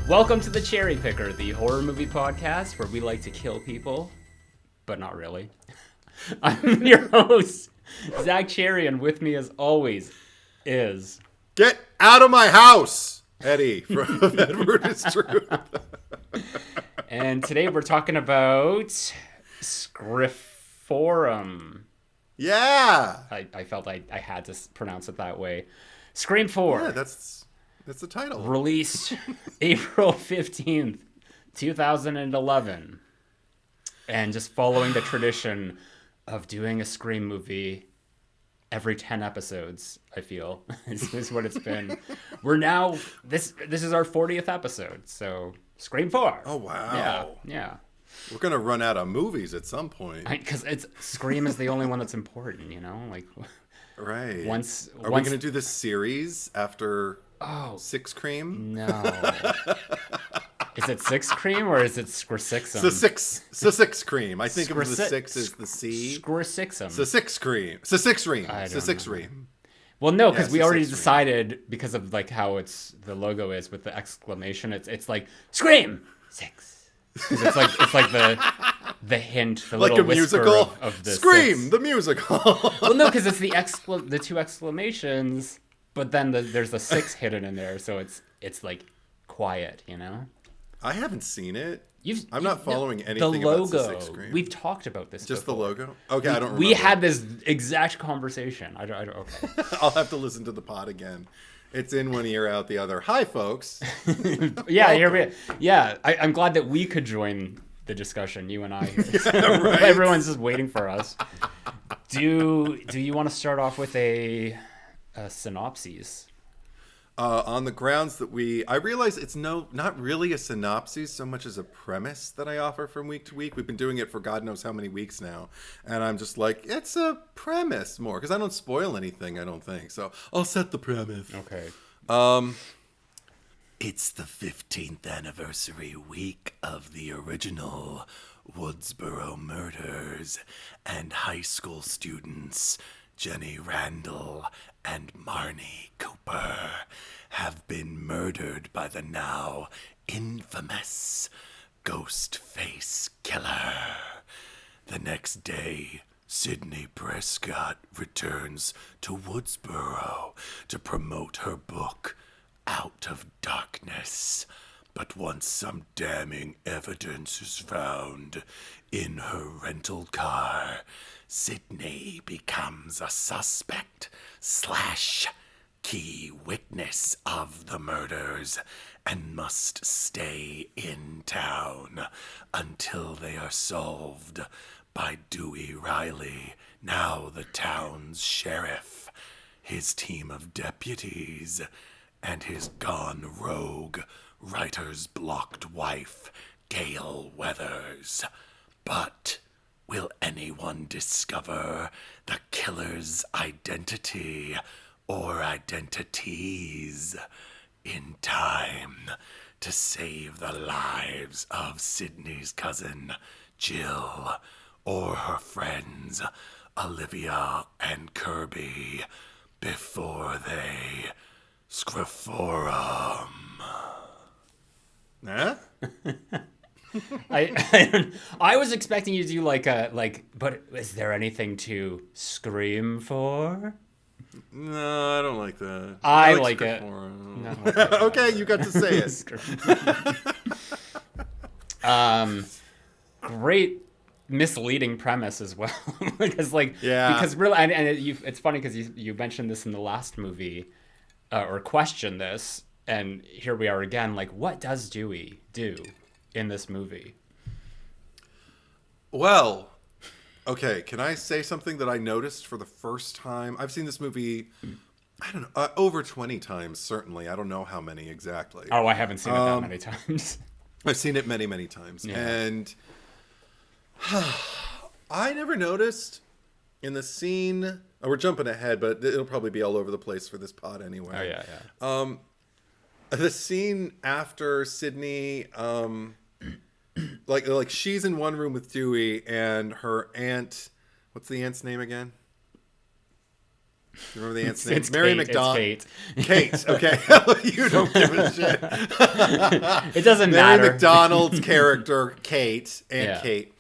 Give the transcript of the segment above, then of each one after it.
Welcome to the Cherry Picker, the horror movie podcast where we like to kill people, but not really. I'm your host, Zach Cherry, and with me as always is... Get out of my house, Eddie, from Edward is True. And today we're talking about Scriphorum. Yeah. I felt I had to pronounce it that way. Scream 4. Yeah, that's the title. Released April 15th, 2011. And just following the tradition of doing a Scream movie every 10 episodes, I feel, is what it's been. We're now, this is our 40th episode, so Scream 4. Oh, wow. Yeah. We're going to run out of movies at some point. Because Scream is the only one that's important, you know? Like, right. Are we going to do this series after Six Cream? No. Is it Six Cream or is it Squaresixum? Six Cream. I think of the six as the C. Squaresixum. Six Cream. Six Ream. Six know. Ream. Well, no, because we already decided, because of like how the logo is with the exclamation, it's like Scream 6. Because it's like the hint, the like little a whisper musical of the Scream, six. the musical. Well, no, because it's the two exclamations, but then there's the 6 hidden in there, so it's like quiet, you know. I haven't seen it. I'm not following anything the logo. about Six Cream. We've talked about this. Just before. the logo. Okay, I don't remember. We had this exact conversation. I don't. Okay. I'll have to listen to the pod again. It's in one ear, out the other. Hi, folks. Yeah, here we. Yeah, I'm glad that we could join the discussion. You and I. Here. Yeah, right. Everyone's just waiting for us. Do you want to start off with a synopsis? On the grounds that I realize it's not really a synopsis so much as a premise that I offer from week to week. We've been doing it for God knows how many weeks now. And I'm just like, it's a premise more, because I don't spoil anything, I don't think. So I'll set the premise. Okay. It's the 15th anniversary week of the original Woodsboro murders, and high school students Jenny Randall and Marnie Cooper have been murdered by the now infamous Ghostface Killer. The next day, Sidney Prescott returns to Woodsboro to promote her book, Out of Darkness. But once some damning evidence is found in her rental car, Sidney becomes a suspect / key witness of the murders and must stay in town until they are solved by Dewey Riley, now the town's sheriff, his team of deputies, and his gone rogue writer's blocked wife, Gale Weathers. But will anyone discover the killer's identity or identities in time to save the lives of Sidney's cousin, Jill, or her friends, Olivia and Kirby, before they Scriphorum? Huh? I was expecting you to do but is there anything to scream for? No, I don't like that. I like it. No. Okay, you got to say it. Great misleading premise as well. Because really, it's funny because you mentioned this in the last movie, or questioned this, and here we are again. Like, what does Dewey do in this movie? Well, okay, can I say something that I noticed for the first time? I've seen this movie, I don't know, over 20 times, certainly. I don't know how many exactly. Oh, I haven't seen it that many times. I've seen it many, many times. Yeah. And I never noticed in the scene, we're jumping ahead, but it'll probably be all over the place for this pod anyway. Oh, yeah. The scene after Sidney, like she's in one room with Dewey and her aunt. What's the aunt's name again? You remember the aunt's name? It's Mary Kate. McDonald. It's Kate. Okay. You don't give a shit. Kate. It doesn't matter. Mary McDonald's character, Kate, Yeah. Kate,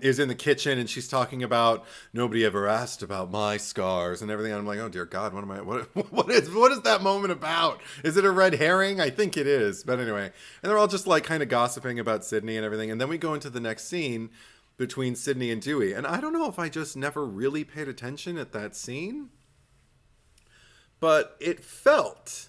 is in the kitchen and she's talking about nobody ever asked about my scars and everything. And I'm like, oh dear God, what is that moment about? Is it a red herring? I think it is. But anyway, and they're all just like kind of gossiping about Sidney and everything. And then we go into the next scene between Sidney and Dewey. And I don't know if I just never really paid attention at that scene, but it felt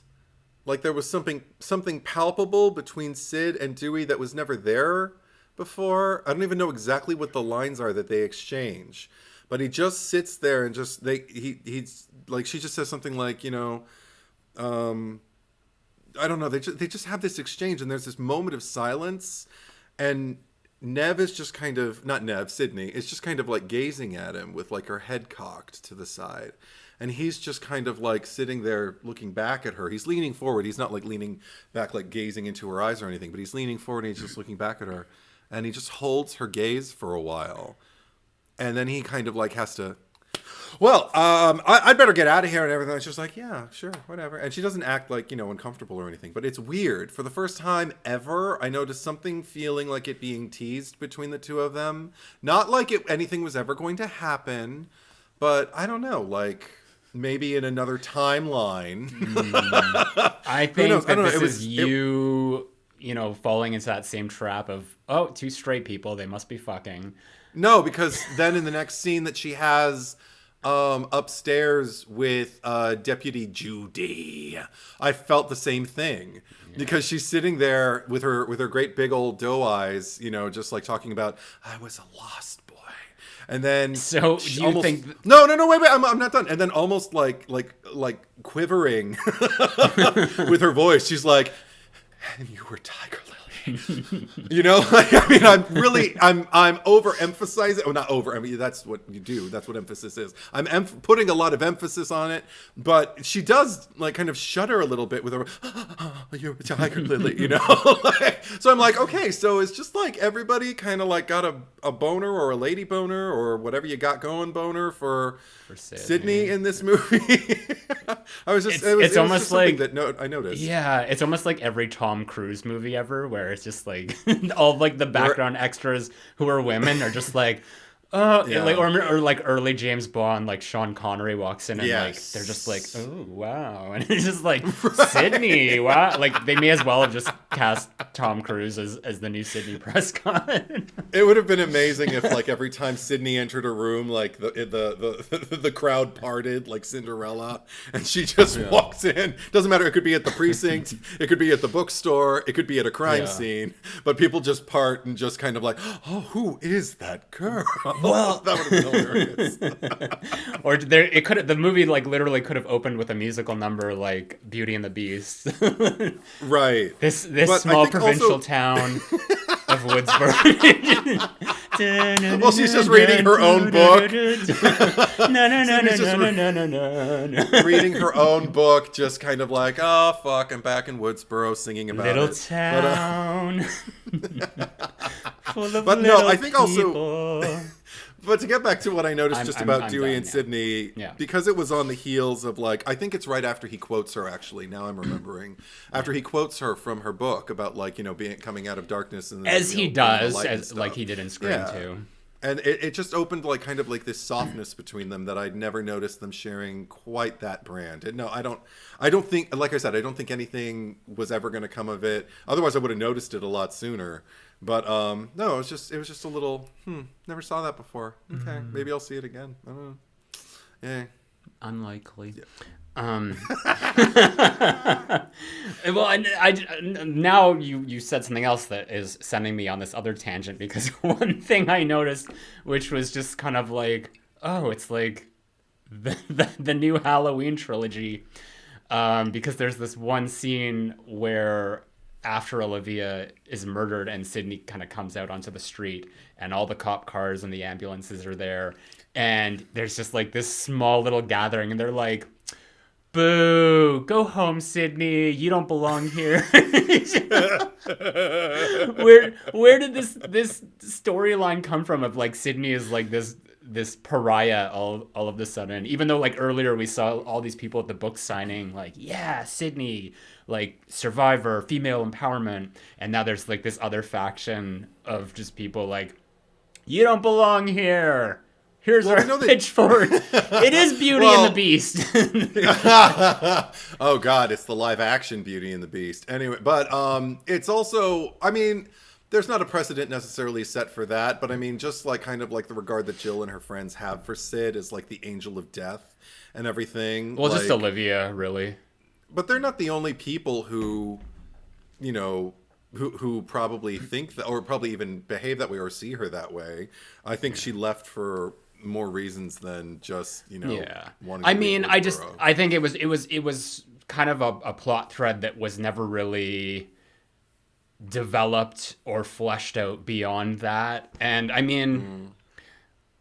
like there was something palpable between Sid and Dewey that was never there before. I don't even know exactly what the lines are that they exchange, but he just sits there and just he's like, she just says something like, you know, I don't know. They just have this exchange and there's this moment of silence, and Nev is just kind of, not Nev, Sidney is just kind of like gazing at him with like her head cocked to the side. And he's just kind of like sitting there looking back at her. He's leaning forward. He's not like leaning back, like gazing into her eyes or anything, but he's leaning forward and he's just looking back at her. And he just holds her gaze for a while. And then he kind of like has to, well, I'd better get out of here and everything. She's like, yeah, sure, whatever. And she doesn't act like, you know, uncomfortable or anything. But it's weird. For the first time ever, I noticed something feeling like it being teased between the two of them. Not like anything was ever going to happen, but I don't know, like maybe in another timeline. I think that this is you know, falling into that same trap of, oh, two straight people, they must be fucking. No, because then in the next scene that she has upstairs with Deputy Judy, I felt the same thing. Yeah. Because she's sitting there with her great big old doe eyes, you know, just like talking about, I was a lost boy. And then so do you think no wait I'm not done. And then almost like quivering with her voice, she's like, and you were Tiger Lily. You know, like, I mean, I'm overemphasizing. Oh, not over. I mean, that's what you do. That's what emphasis is. I'm putting a lot of emphasis on it, but she does like kind of shudder a little bit with her. You're a Tiger Lily, you know. So I'm like, okay, so it's just like everybody kind of like got a boner or a lady boner or whatever you got going boner for Sidney in this movie. It's almost like that I noticed. Yeah, it's almost like every Tom Cruise movie ever, where it's just like all of, like the background extras who are women are just like, like, or like early James Bond, like Sean Connery walks in and like they're just like, oh wow, and it's just like Sidney, wow, like they may as well have just cast Tom Cruise as the new Sidney Prescott. It would have been amazing if like every time Sidney entered a room, like the crowd parted like Cinderella, and she just walks in. Doesn't matter. It could be at the precinct, it could be at the bookstore, it could be at a crime scene, but people just part and just kind of like, oh, who is that girl? Well, that would have been hilarious. Or the movie like literally could have opened with a musical number like Beauty and the Beast. Right. This small provincial town of Woodsboro. Well, she's just reading her own book. Reading her own book, just kind of like, oh fuck, I'm back in Woodsboro singing about little it. Town. Full of but no, I think people. Also. But to get back to what I noticed about Dewey and Sidney, because it was on the heels of like, I think it's right after he quotes her, actually, now I'm remembering, after he quotes her from her book about like, you know, coming out of darkness. And as he does, as like he did in Scream too. And it just opened like kind of like this softness between them that I'd never noticed them sharing quite that brand. And no, I don't think, like I said, I don't think anything was ever going to come of it. Otherwise I would have noticed it a lot sooner. But no, it was just a little, never saw that before. Okay, maybe I'll see it again. I don't know. Yeah. Unlikely. Yeah. Well, I now you said something else that is sending me on this other tangent, because one thing I noticed, which was just kind of like, oh, it's like the new Halloween trilogy, because there's this one scene where after Olivia is murdered and Sidney kind of comes out onto the street and all the cop cars and the ambulances are there, and there's just like this small little gathering and they're like, boo, go home, Sidney, you don't belong here. Where did this storyline come from of like Sidney is like this this pariah all of a sudden, even though like earlier we saw all these people at the book signing like, yeah, Sidney, like survivor, female empowerment, and now there's like this other faction of just people like, you don't belong here. Here's our pitchfork. It is Beauty and the Beast. Oh God, it's the live action Beauty and the Beast. Anyway, but it's also, I mean, there's not a precedent necessarily set for that, but I mean, just like kind of like the regard that Jill and her friends have for Sid as like the angel of death and everything. Well, like, just Olivia, really. But they're not the only people who, you know, who probably think that, or probably even behave that way or see her that way. I think she left for more reasons than just, you know, wanting to I mean, Woodsboro. I think it was kind of a plot thread that was never really developed or fleshed out beyond that. And I mean,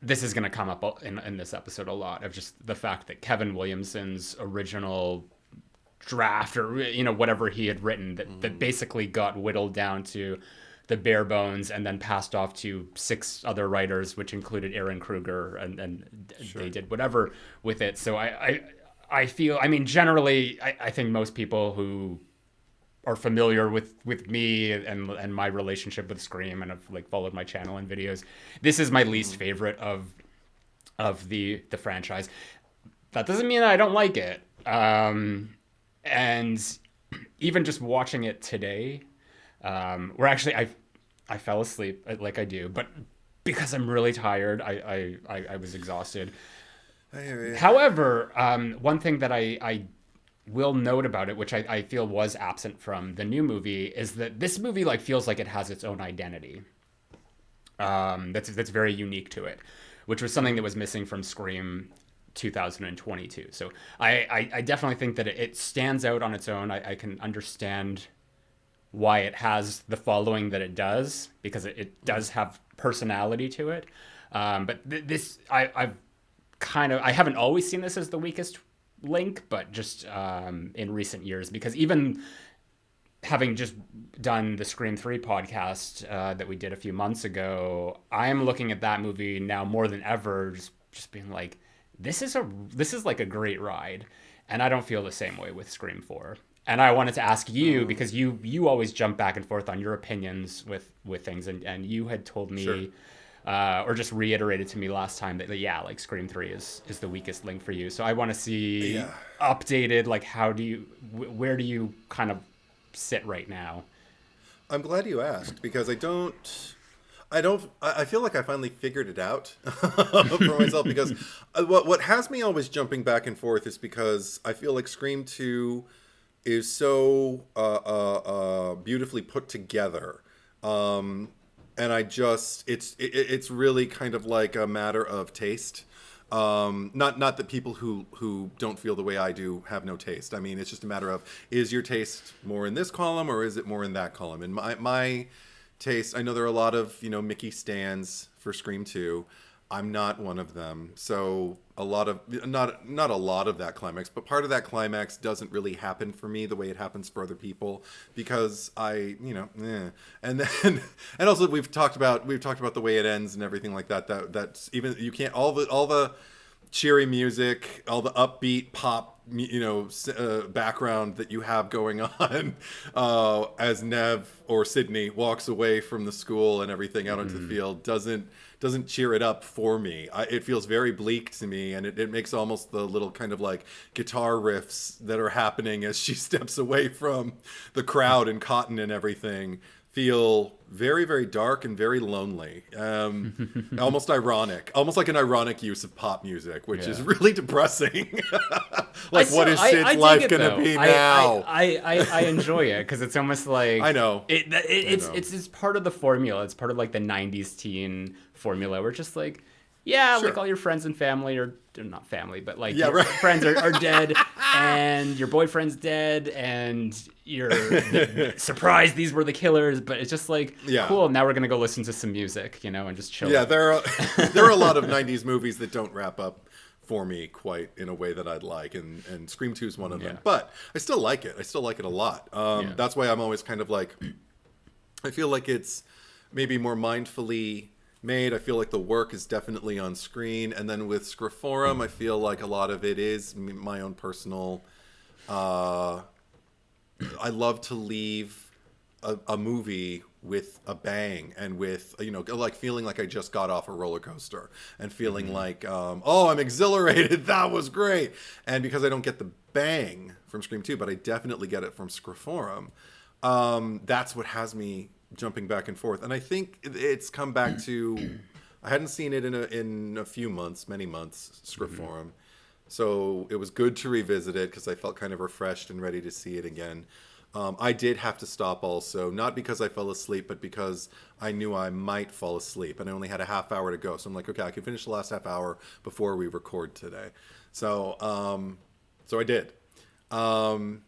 this is going to come up in this episode a lot, of just the fact that Kevin Williamson's original draft, or, you know, whatever he had written, that basically got whittled down to the bare bones and then passed off to 6 other writers, which included Aaron Kruger, and they did whatever with it. So I feel, I mean, generally, I think most people who are familiar with me and my relationship with Scream and have like followed my channel and videos, this is my least favorite of the franchise. That doesn't mean I don't like it. And even just watching it today, where actually I fell asleep like I do, but because I'm really tired, I was exhausted. However, one thing that I will note about it, which I feel was absent from the new movie, is that this movie like feels like it has its own identity. That's very unique to it, which was something that was missing from Scream 2022. So I definitely think that it stands out on its own. I can understand why it has the following that it does, because it does have personality to it. But this, I haven't always seen this as the weakest link, but just in recent years, because even having just done the Scream 3 podcast that we did a few months ago, I am looking at that movie now more than ever, just being like, this is like a great ride. And I don't feel the same way with Scream 4. And I wanted to ask you, because you always jump back and forth on your opinions with things, and you had told me, Sure. Or just reiterated to me last time that like Scream 3 is the weakest link for you. So I want to see updated, like, where do you kind of sit right now? I'm glad you asked, because I feel like I finally figured it out for myself, because what has me always jumping back and forth is because I feel like Scream 2 is so beautifully put together. And it's really kind of like a matter of taste. Not that people who don't feel the way I do have no taste. I mean, it's just a matter of, is your taste more in this column or is it more in that column? And my taste, I know there are a lot of, you know, Mickey stans for Scream 2. I'm not one of them. So not a lot of that climax, but part of that climax doesn't really happen for me the way it happens for other people, because and then and also we've talked about the way it ends and everything like that. That's even, you can't, all the cheery music, all the upbeat pop, you know, background that you have going on as Nev or Sidney walks away from the school and everything out onto the field doesn't cheer it up for me. It feels very bleak to me, and it makes almost the little kind of like guitar riffs that are happening as she steps away from the crowd and Cotton and everything feel very, very dark and very lonely. Almost ironic, almost like an ironic use of pop music, which is really depressing. Like, what is Sid's life gonna be now? I enjoy it, because it's almost like, I know it's part of the formula. It's part of like the 90s teen formula, where it's just like, like all your friends and family are not family, but like your friends are dead, and your boyfriend's dead, and you're surprised these were the killers. But it's just like, cool, now we're gonna go listen to some music, you know, and just chill. Yeah, there are a lot of 90s movies that don't wrap up for me quite in a way that I'd like, and Scream 2 is one of them. But I still like it. I still like it a lot. That's why I'm always kind of like, I feel like it's maybe more mindfully made. I feel like the work is definitely on screen. And then with Scriphorum, I feel like a lot of it is my own personal... I love to leave a movie with a bang and with, like feeling like I just got off a roller coaster and feeling like, oh, I'm exhilarated. That was great. And because I don't get the bang from Scream 2, but I definitely get it from Scriphorum, that's what has me jumping back and forth. And I think it's come back to, I hadn't seen it in a few months, many months, Scriphorum. So it was good to revisit it because I felt kind of refreshed and ready to see it again. I did have to stop also, not because I fell asleep, but because I knew I might fall asleep, and I only had a half hour to go. So I'm like, okay, I can finish the last half hour before we record today. So I did. But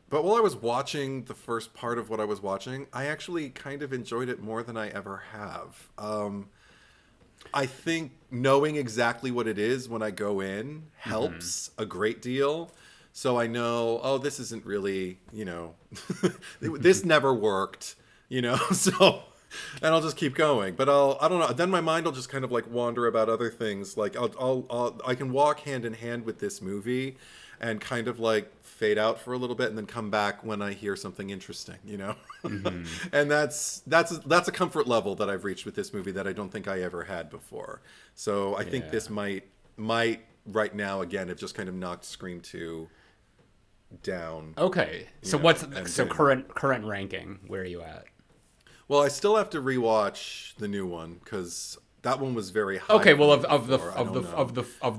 while I was watching the first part of what I was watching, I actually kind of enjoyed it more than I ever have. I think knowing exactly what it is when I go in helps a great deal. So I know, oh, this isn't really, this never worked, so, and I'll just keep going. But I don't know. Then my mind will just kind of like wander about other things. Like I can walk hand in hand with this movie and kind of like fade out for a little bit and then come back when I hear something interesting, And that's a comfort level that I've reached with this movie that I don't think I ever had before. So I think this might right now again have just kind of knocked Scream 2 down. Okay. So current ranking? Where are you at? Well, I still have to rewatch the new one because that one was very high. Okay. Well, of the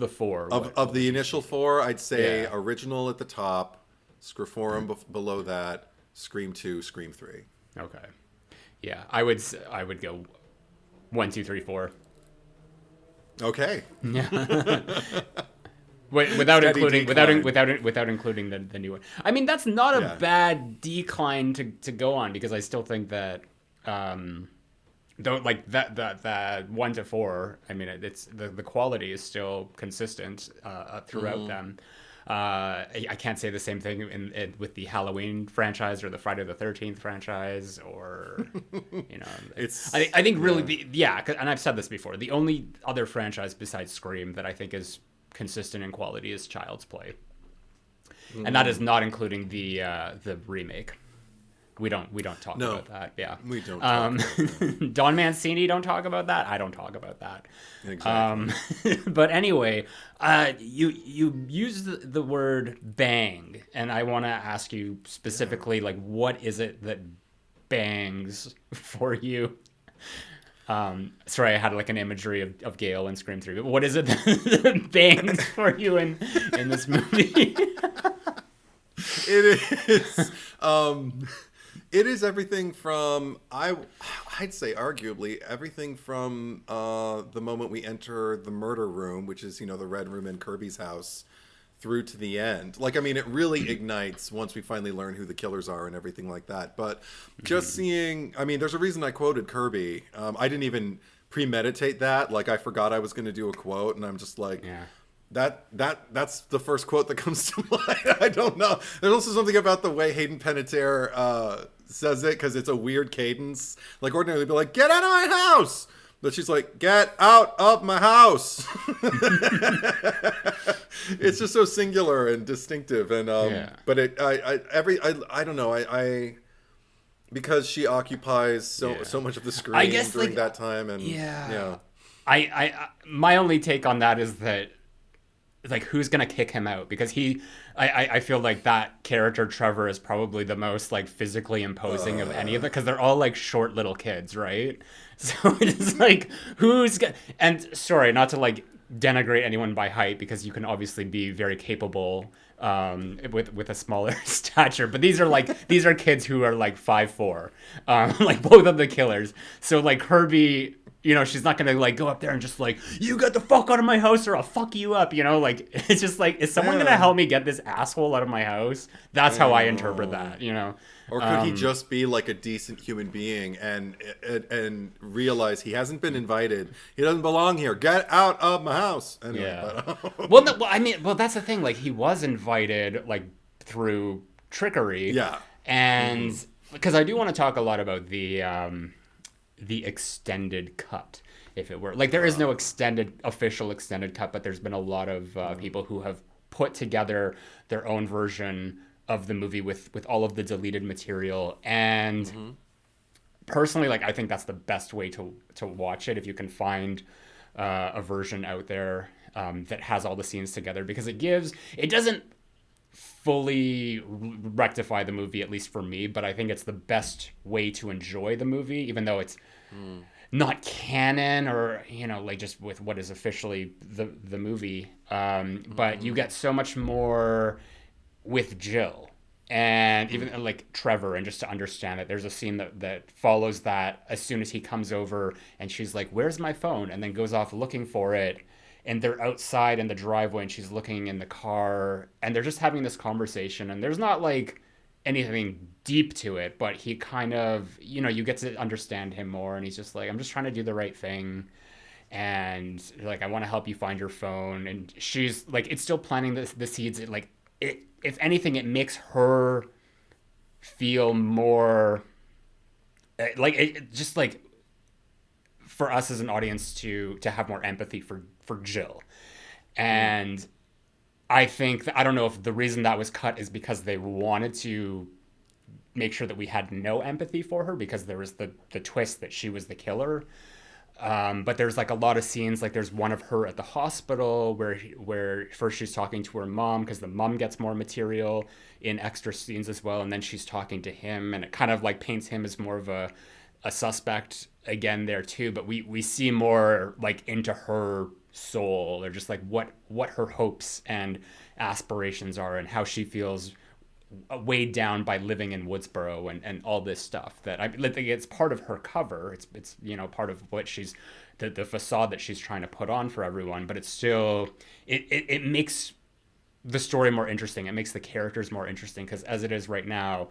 four of the initial four, I'd say original at the top, Scriphorum below that, Scream 2, Scream 3. Okay. Yeah, I would go 1, 2, 3, 4. Okay. Yeah. without including the new one. I mean, that's not a bad decline to go on because I still think that don't like that 1 to 4. I mean, it's the quality is still consistent throughout them. I can't say the same thing with the Halloween franchise or the Friday the 13th franchise or it's. I think really and I've said this before. The only other franchise besides Scream that I think is consistent in quality is Child's Play, and that is not including the remake. We don't talk about that. Yeah, we don't. Talk about that. Don Mancini don't talk about that. I don't talk about that. Exactly. But anyway, you used the word bang, and I want to ask you specifically, like, what is it that bangs for you? Sorry, I had like an imagery of Gale in Scream 3. But what is it that bangs for you in this movie? It is everything from I'd say arguably everything from the moment we enter the murder room, which is the red room in Kirby's house, through to the end. Like, I mean, it really ignites once we finally learn who the killers are and everything like that. But just seeing, I mean, there's a reason I quoted Kirby. I didn't even premeditate that. Like, I forgot I was going to do a quote, and I'm just like, that's the first quote that comes to mind. I don't know. There's also something about the way Hayden Panettiere says it, because it's a weird cadence. Like, ordinarily, they'd be like, "Get out of my house!" But she's like, "Get out of my house!" It's just so singular and distinctive, and but I don't know. Because she occupies so much of the screen, I guess, during that time, and I my only take on that is that, like, who's gonna kick him out? Because I feel like that character Trevor is probably the most like physically imposing of any of them, because they're all like short little kids, right? So it's like, and sorry, not to like denigrate anyone by height, because you can obviously be very capable with a smaller stature, but these are kids who are like 5'4", like both of the killers. So like Herbie, she's not gonna like go up there and just like, "You get the fuck out of my house or I'll fuck you up," like, it's just like, is someone gonna help me get this asshole out of my house? That's how I interpret that. Or could he just be like a decent human being and realize he hasn't been invited? He doesn't belong here. Get out of my house. Anyway, yeah. Well, that's the thing. Like, he was invited like through trickery. Yeah. And because I do want to talk a lot about the extended cut. if it were. Like, there is no official extended cut, but there's been a lot of people who have put together their own version of the movie with all of the deleted material. And personally, like, I think that's the best way to watch it, if you can find a version out there that has all the scenes together, because it doesn't fully rectify the movie, at least for me, but I think it's the best way to enjoy the movie, even though it's not canon, or, you know, like, just with what is officially the movie. But you get so much more with Jill, and even like Trevor, and just to understand it, there's a scene that follows that as soon as he comes over, and she's like, "Where's my phone?" and then goes off looking for it, and they're outside in the driveway, and she's looking in the car, and they're just having this conversation, and there's not like anything deep to it, but he kind of, you know, you get to understand him more, and he's just like, "I'm just trying to do the right thing, and like, I want to help you find your phone." And she's like, it's still planting the seeds. If anything, it makes her feel more like, it just, like, for us as an audience to have more empathy for Jill. And I think I don't know if the reason that was cut is because they wanted to make sure that we had no empathy for her, because there was the twist that she was the killer. But there's like a lot of scenes, like there's one of her at the hospital where first she's talking to her mom, because the mom gets more material in extra scenes as well, and then she's talking to him, and it kind of like paints him as more of a suspect again there too. But we see more like into her soul, or just like what her hopes and aspirations are, and how she feels weighed down by living in Woodsboro, and all this stuff that I think it's part of her cover. It's you know, part of what she's the facade that she's trying to put on for everyone, but it's still it makes the story more interesting. It makes the characters more interesting, because as it is right now,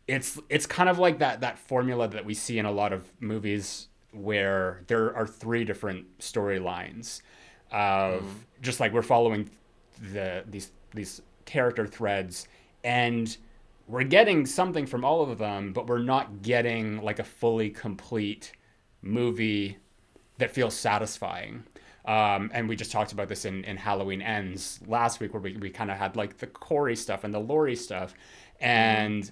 it's kind of like that formula that we see in a lot of movies where there are three different storylines of just like we're following these character threads, and we're getting something from all of them, but we're not getting like a fully complete movie that feels satisfying. And we just talked about this in Halloween Ends last week, where we kind of had like the Corey stuff and the Laurie stuff, and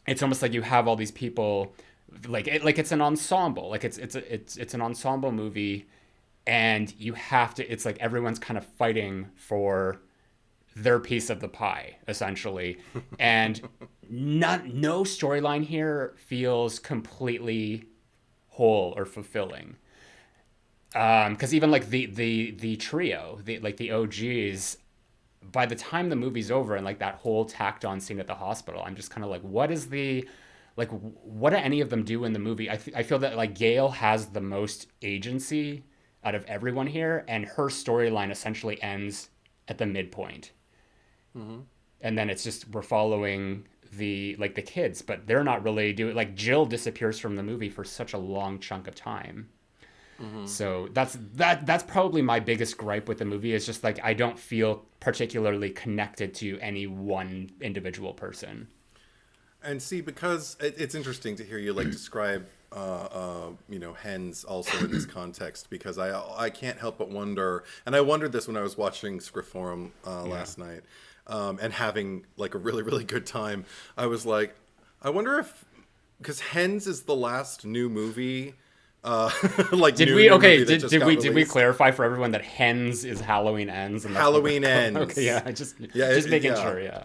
it's almost like you have all these people, like it's an ensemble, like it's an ensemble movie, and you have to. It's like everyone's kind of fighting for their piece of the pie, essentially, and no storyline here feels completely whole or fulfilling. Because even like the trio, the OGs, by the time the movie's over, and like that whole tacked on scene at the hospital, I'm just kind of like, what do any of them do in the movie? I feel that like Gale has the most agency out of everyone here, and her storyline essentially ends at the midpoint. And then it's just we're following the kids, but they're not really doing, like, Jill disappears from the movie for such a long chunk of time. So that's probably my biggest gripe with the movie, is just like I don't feel particularly connected to any one individual person. And see, because it's interesting to hear you like describe you know, hens also in this context, because I can't help but wonder, and I wondered this when I was watching Scriptorum last night, and having like a really, really good time. I was like, I wonder if, because Hens is the last new movie. Like, did we clarify for everyone that Hens is Halloween Ends? And Halloween Ends. Okay, yeah, just making sure. Yeah.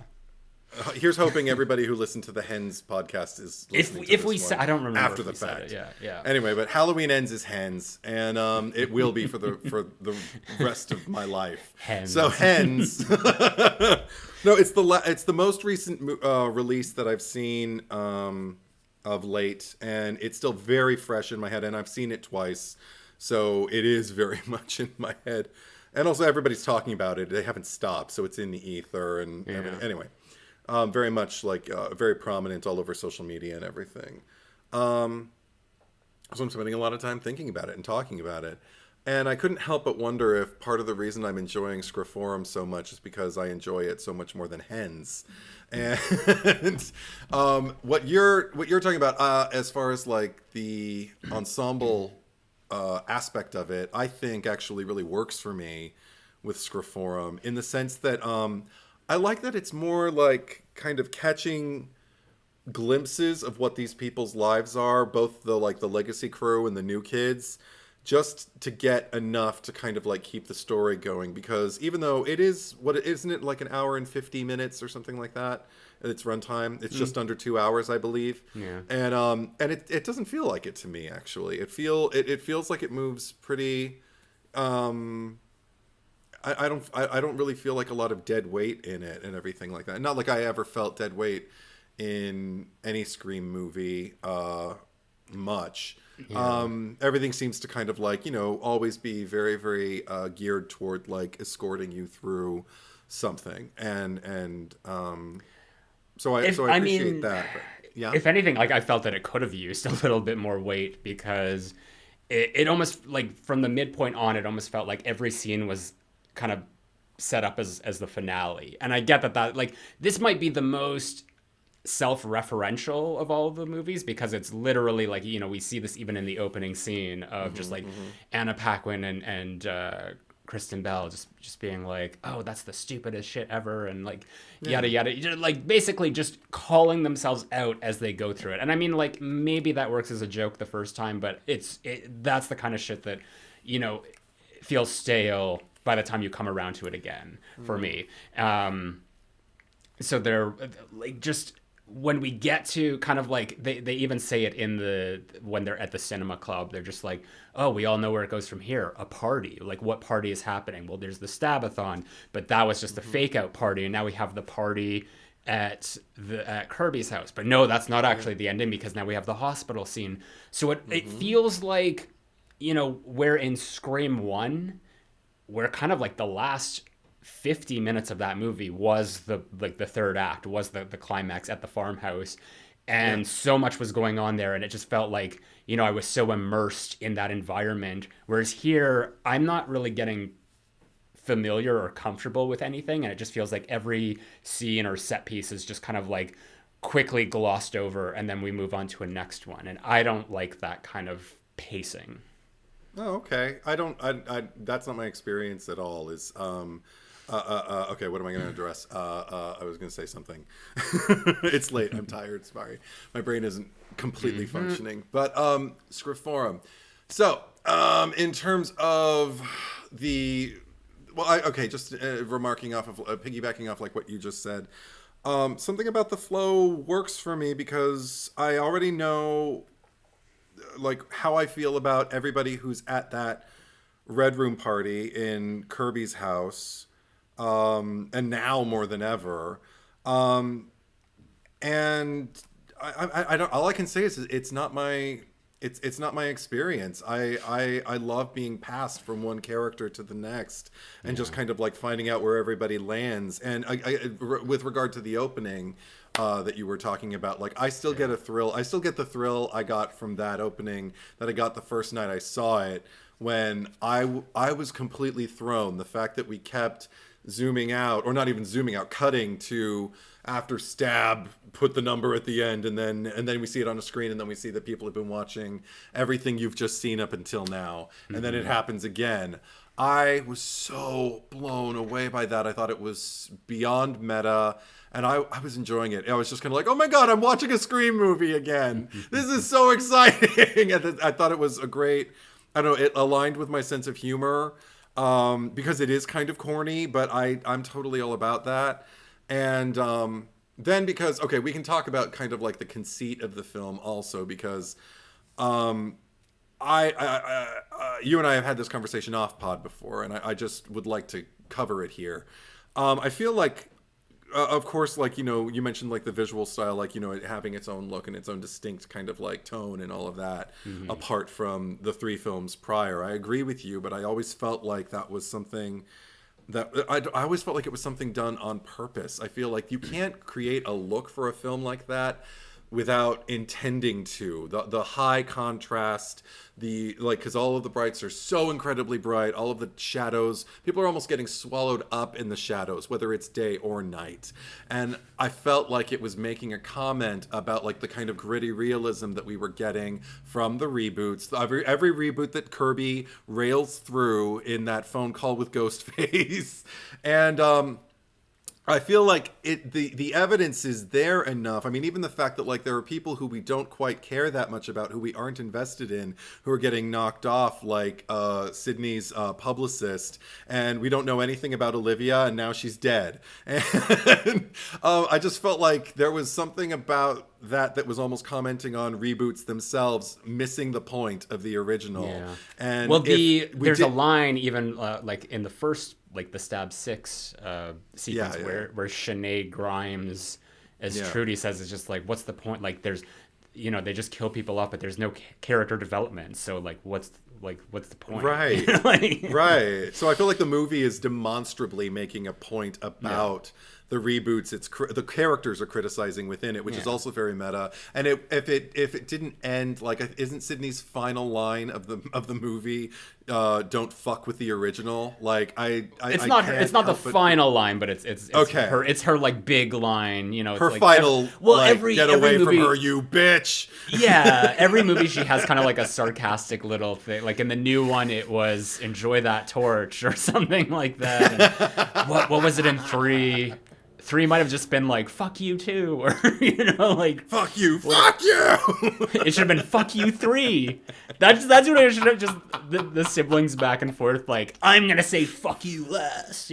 Here's hoping everybody who listened to the Hens podcast is listening if we said, I don't remember after the fact. Yeah. Anyway, but Halloween Ends is Hens, and it will be for the rest of my life. Hens. So Hens. No, it's the most recent release that I've seen of late, and it's still very fresh in my head, and I've seen it twice, so it is very much in my head. And also, everybody's talking about it; they haven't stopped, so it's in the ether and everything. Anyway. Very much like very prominent all over social media and everything. So I'm spending a lot of time thinking about it and talking about it. And I couldn't help but wonder if part of the reason I'm enjoying Scriptorum so much is because I enjoy it so much more than Hens. And what you're talking about as far as like the ensemble aspect of it, I think actually really works for me with Scriphorum, in the sense that I like that it's more like kind of catching glimpses of what these people's lives are, both the legacy crew and the new kids, just to get enough to kind of like keep the story going. Because even though it is, isn't it like an hour and 50 minutes or something like that at its runtime, it's just under 2 hours, I believe. Yeah. And it doesn't feel like it to me, actually. It feels like it moves pretty. I don't really feel like a lot of dead weight in it and everything like that. Not like I ever felt dead weight in any Scream movie much. Yeah. Everything seems to kind of like, always be very, very geared toward like escorting you through something. And so I appreciate that. But, yeah. If anything, like I felt that it could have used a little bit more weight, because it almost, like, from the midpoint on, it almost felt like every scene was kind of set up as the finale. And I get that like, this might be the most self-referential of all of the movies, because it's literally like, we see this even in the opening scene of just like Anna Paquin and Kristen Bell just being like, oh, that's the stupidest shit ever, and like yada yada, like basically just calling themselves out as they go through it. And I mean, like, maybe that works as a joke the first time, but that's the kind of shit that feels stale by the time you come around to it again, for me. So they're like, just when we get to kind of like, they even say it when they're at the cinema club, they're just like, oh, we all know where it goes from here. A party. Like, what party is happening? Well, there's the Stabathon, but that was just a fake out party. And now we have the party at Kirby's house. But no, that's not actually the ending, because now we have the hospital scene. So it feels like, where in Scream 1, where kind of like the last 50 minutes of that movie was the third act, was the climax at the farmhouse, and so much was going on there, and it just felt like, I was so immersed in that environment. Whereas here, I'm not really getting familiar or comfortable with anything, and it just feels like every scene or set piece is just kind of like quickly glossed over, and then we move on to a next one, and I don't like that kind of pacing. Oh, okay. I that's not my experience at all. Okay, what am I going to address? I was going to say something. It's late. I'm tired. Sorry. My brain isn't completely functioning. But Scriphorum. So, in terms of just piggybacking off like what you just said. Something about the flow works for me, because I already know like how I feel about everybody who's at that Red Room party in Kirby's house, and now more than ever. And I don't. All I can say is it's not my experience. I love being passed from one character to the next, and just kind of like finding out where everybody lands. And with regard to the opening that you were talking about, like, I still get a thrill. I still get the thrill I got from that opening that I got the first night I saw it, when I was completely thrown. The fact that we kept zooming out, or not even zooming out, cutting to after stab, put the number at the end, and then we see it on the screen, and then we see that people have been watching everything you've just seen up until now, and then it happens again. I was so blown away by that. I thought it was beyond meta, and I was enjoying it. I was just kind of like, oh my god, I'm watching a Scream movie again. This is so exciting. And I thought it was a great, I don't know, it aligned with my sense of humor, because it is kind of corny, but I'm totally all about that. And then because, okay, we can talk about kind of like the conceit of the film also, because you and I have had this conversation off pod before, and I just would like to cover it here. I feel like, of course, like, you mentioned like the visual style, like, it having its own look and its own distinct kind of like tone and all of that, apart from the three films prior. I agree with you, but I always felt like that was something that I always felt like it was something done on purpose. I feel like you can't create a look for a film like that without intending to. The high contrast, because all of the brights are so incredibly bright, all of the shadows, people are almost getting swallowed up in the shadows, whether it's day or night. And I felt like it was making a comment about like the kind of gritty realism that we were getting from the reboots. Every reboot that Kirby rails through in that phone call with Ghostface. And I feel like the evidence is there enough. I mean, even the fact that like there are people who we don't quite care that much about, who we aren't invested in, who are getting knocked off, like Sidney's publicist, and we don't know anything about Olivia, and now she's dead. And I just felt like there was something about that was almost commenting on reboots themselves missing the point of the original. Yeah. And well, there's a line even like in the first, like the Stab 6 sequence where Sinead Grimes as Trudy says, it's just like, what's the point? Like there's, they just kill people off, but there's no character development. So like, what's the point? Right. Right. So I feel like the movie is demonstrably making a point about the reboots. The characters are criticizing within it, which is also very meta. And if it didn't end, like, isn't Sydney's final line of the movie, "Don't fuck with the original"? Like it's not the final line, but it's okay. It's her like big line. It's her like final. Get away movie, from her, you bitch. Yeah, every movie she has kind of like a sarcastic little thing. Like in the new one, it was "Enjoy that torch" or something like that. And what was it in 3? 3 might have just been like "fuck you too," or like "fuck you, fuck you." It should have been "fuck you 3." That's what it should have. Just the siblings back and forth. Like, I'm gonna say "fuck you" less.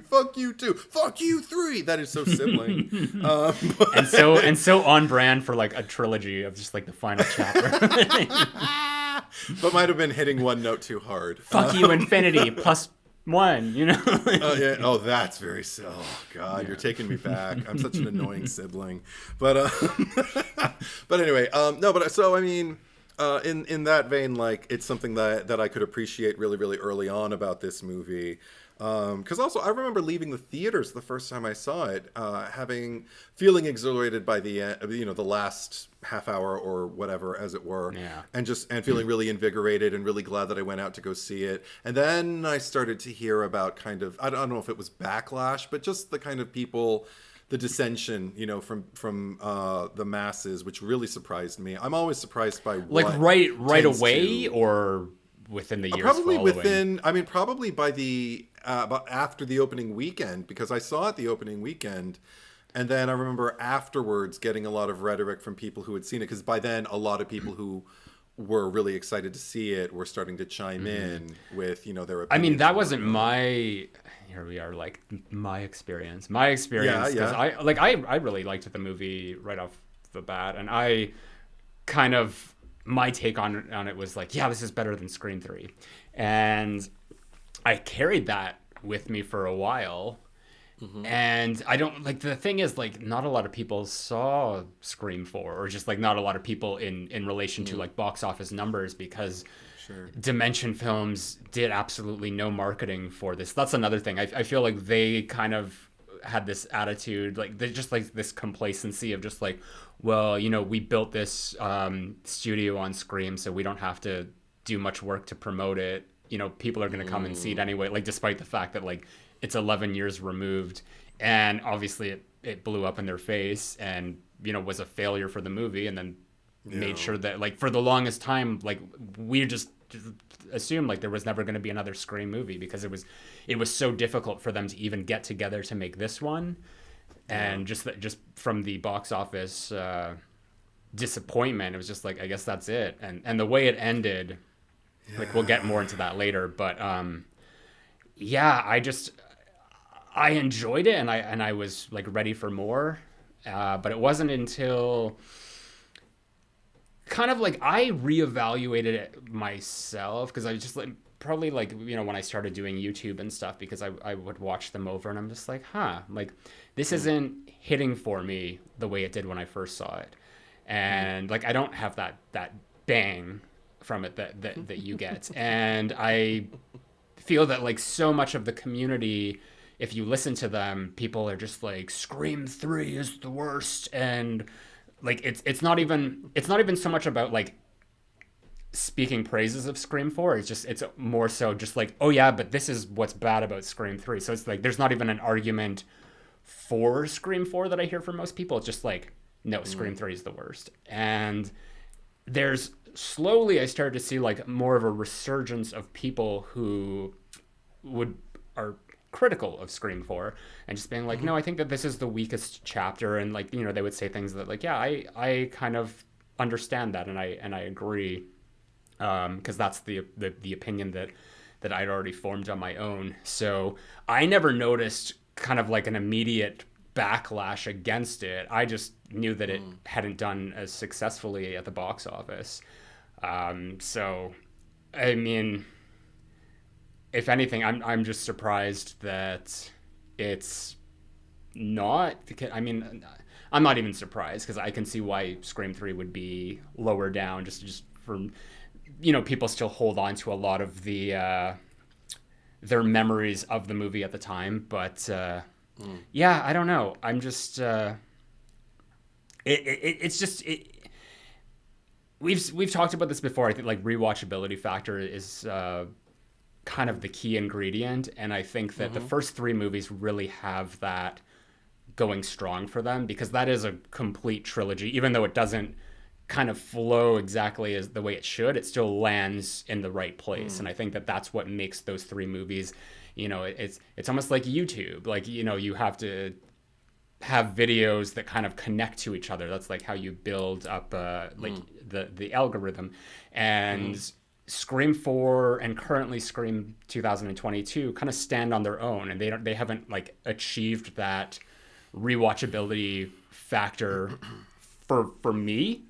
Fuck you too, fuck you 3. That is so sibling. and so on brand for like a trilogy of just like the final chapter. But might have been hitting one note too hard. Fuck you infinity plus 1, Oh yeah. Oh, that's very. Oh God, you're taking me back. I'm such an annoying sibling. But but anyway, no. But so I mean, in that vein, like it's something that I could appreciate really, really early on about this movie. Because also I remember leaving the theaters the first time I saw it, feeling exhilarated by the the last half hour or whatever, as it were, and feeling really invigorated and really glad that I went out to go see it. And then I started to hear about kind of, I don't know if it was backlash, but just the kind of people, the dissension, from the masses, which really surprised me. I'm always surprised by what like right away or within the years probably following. Probably by the after the opening weekend, because I saw it the opening weekend, and then I remember afterwards getting a lot of rhetoric from people who had seen it, because by then a lot of people who were really excited to see it were starting to chime in with their opinions. I mean, that wasn't here we are, like my experience because I really liked the movie right off the bat, and I kind of, my take on it was like, this is better than Scream 3. And I carried that with me for a while. And I don't, like, the thing is, like, not a lot of people saw Scream 4, or just like not a lot of people in relation to like box office numbers, because Dimension Films did absolutely no marketing for this. That's another thing. I feel like they kind of had this attitude, like they just like this complacency of just like, well, we built this studio on Scream, so we don't have to do much work to promote it. People are going to come and see it anyway, like despite the fact that like it's 11 years removed, and obviously it blew up in their face and was a failure for the movie, and then made sure that like for the longest time, like we just assumed like there was never going to be another Scream movie, because it was so difficult for them to even get together to make this one. And just from the box office disappointment, it was just like, I guess that's it. And the way it ended, like we'll get more into that later, but I enjoyed it, and I was like ready for more, but it wasn't until kind of like I reevaluated it myself, because I just like probably like when I started doing YouTube and stuff, because I would watch them over, and I'm just like, like this isn't hitting for me the way it did when I first saw it, and like I don't have that bang from it that you get. And I feel that like so much of the community if you listen to them, people are just like, Scream 3 is the worst, and like it's not even so much about like speaking praises of Scream 4. It's more so just like, oh yeah, but this is what's bad about Scream 3. So it's like there's not even an argument for Scream 4 that I hear from most people. It's just like, no, Scream 3 is the worst. And there's slowly I started to see like more of a resurgence of people who are critical of Scream 4 and just being like, no, I think that this is the weakest chapter, and like, you know, they would say things that like, yeah, I kind of understand that, and I agree, because that's the opinion that I'd already formed on my own. So I never noticed kind of like an immediate backlash against it. I just knew that it hadn't done as successfully at the box office. So I mean, if anything, I'm just surprised that it's not. I mean, I'm not even surprised, because I can see why Scream 3 would be lower down, just from, you know, people still hold on to a lot of the their memories of the movie at the time. But yeah, I don't know. I'm just it's just we've talked about this before. I think like rewatchability factor is kind of the key ingredient, and I think that the first three movies really have that going strong for them, because that is a complete trilogy. Even though it doesn't kind of flow exactly as the way it should, it still lands in the right place. And I think that that's what makes those three movies, you know, it's almost like YouTube. Like, you know, you have to have videos that kind of connect to each other. That's like how you build up like the algorithm. And Scream 4 and currently Scream 2022 kind of stand on their own, and they haven't like achieved that rewatchability factor for me.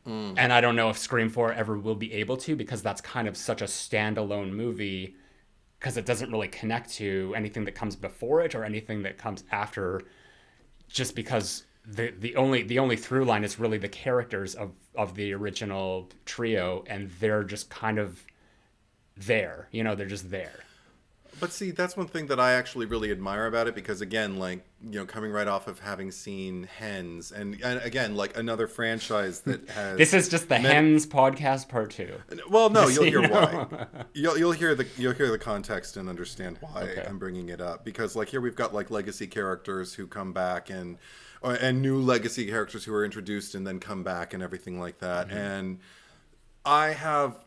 And I don't know if Scream 4 ever will be able to, because that's kind of such a standalone movie, because it doesn't really connect to anything that comes before it or anything that comes after, just because the only through line is really the characters of the original trio, and they're just kind of there, you know, they're just there. But see, that's one thing that I actually really admire about it, because again, like, you know, coming right off of having seen Hens, and again, like another franchise that has this is just the Hens podcast part 2. Well, no, you'll hear why. You'll hear the context and understand why I'm bringing it up, because like here we've got like legacy characters who come back, and new legacy characters who are introduced and then come back and everything like that. And I have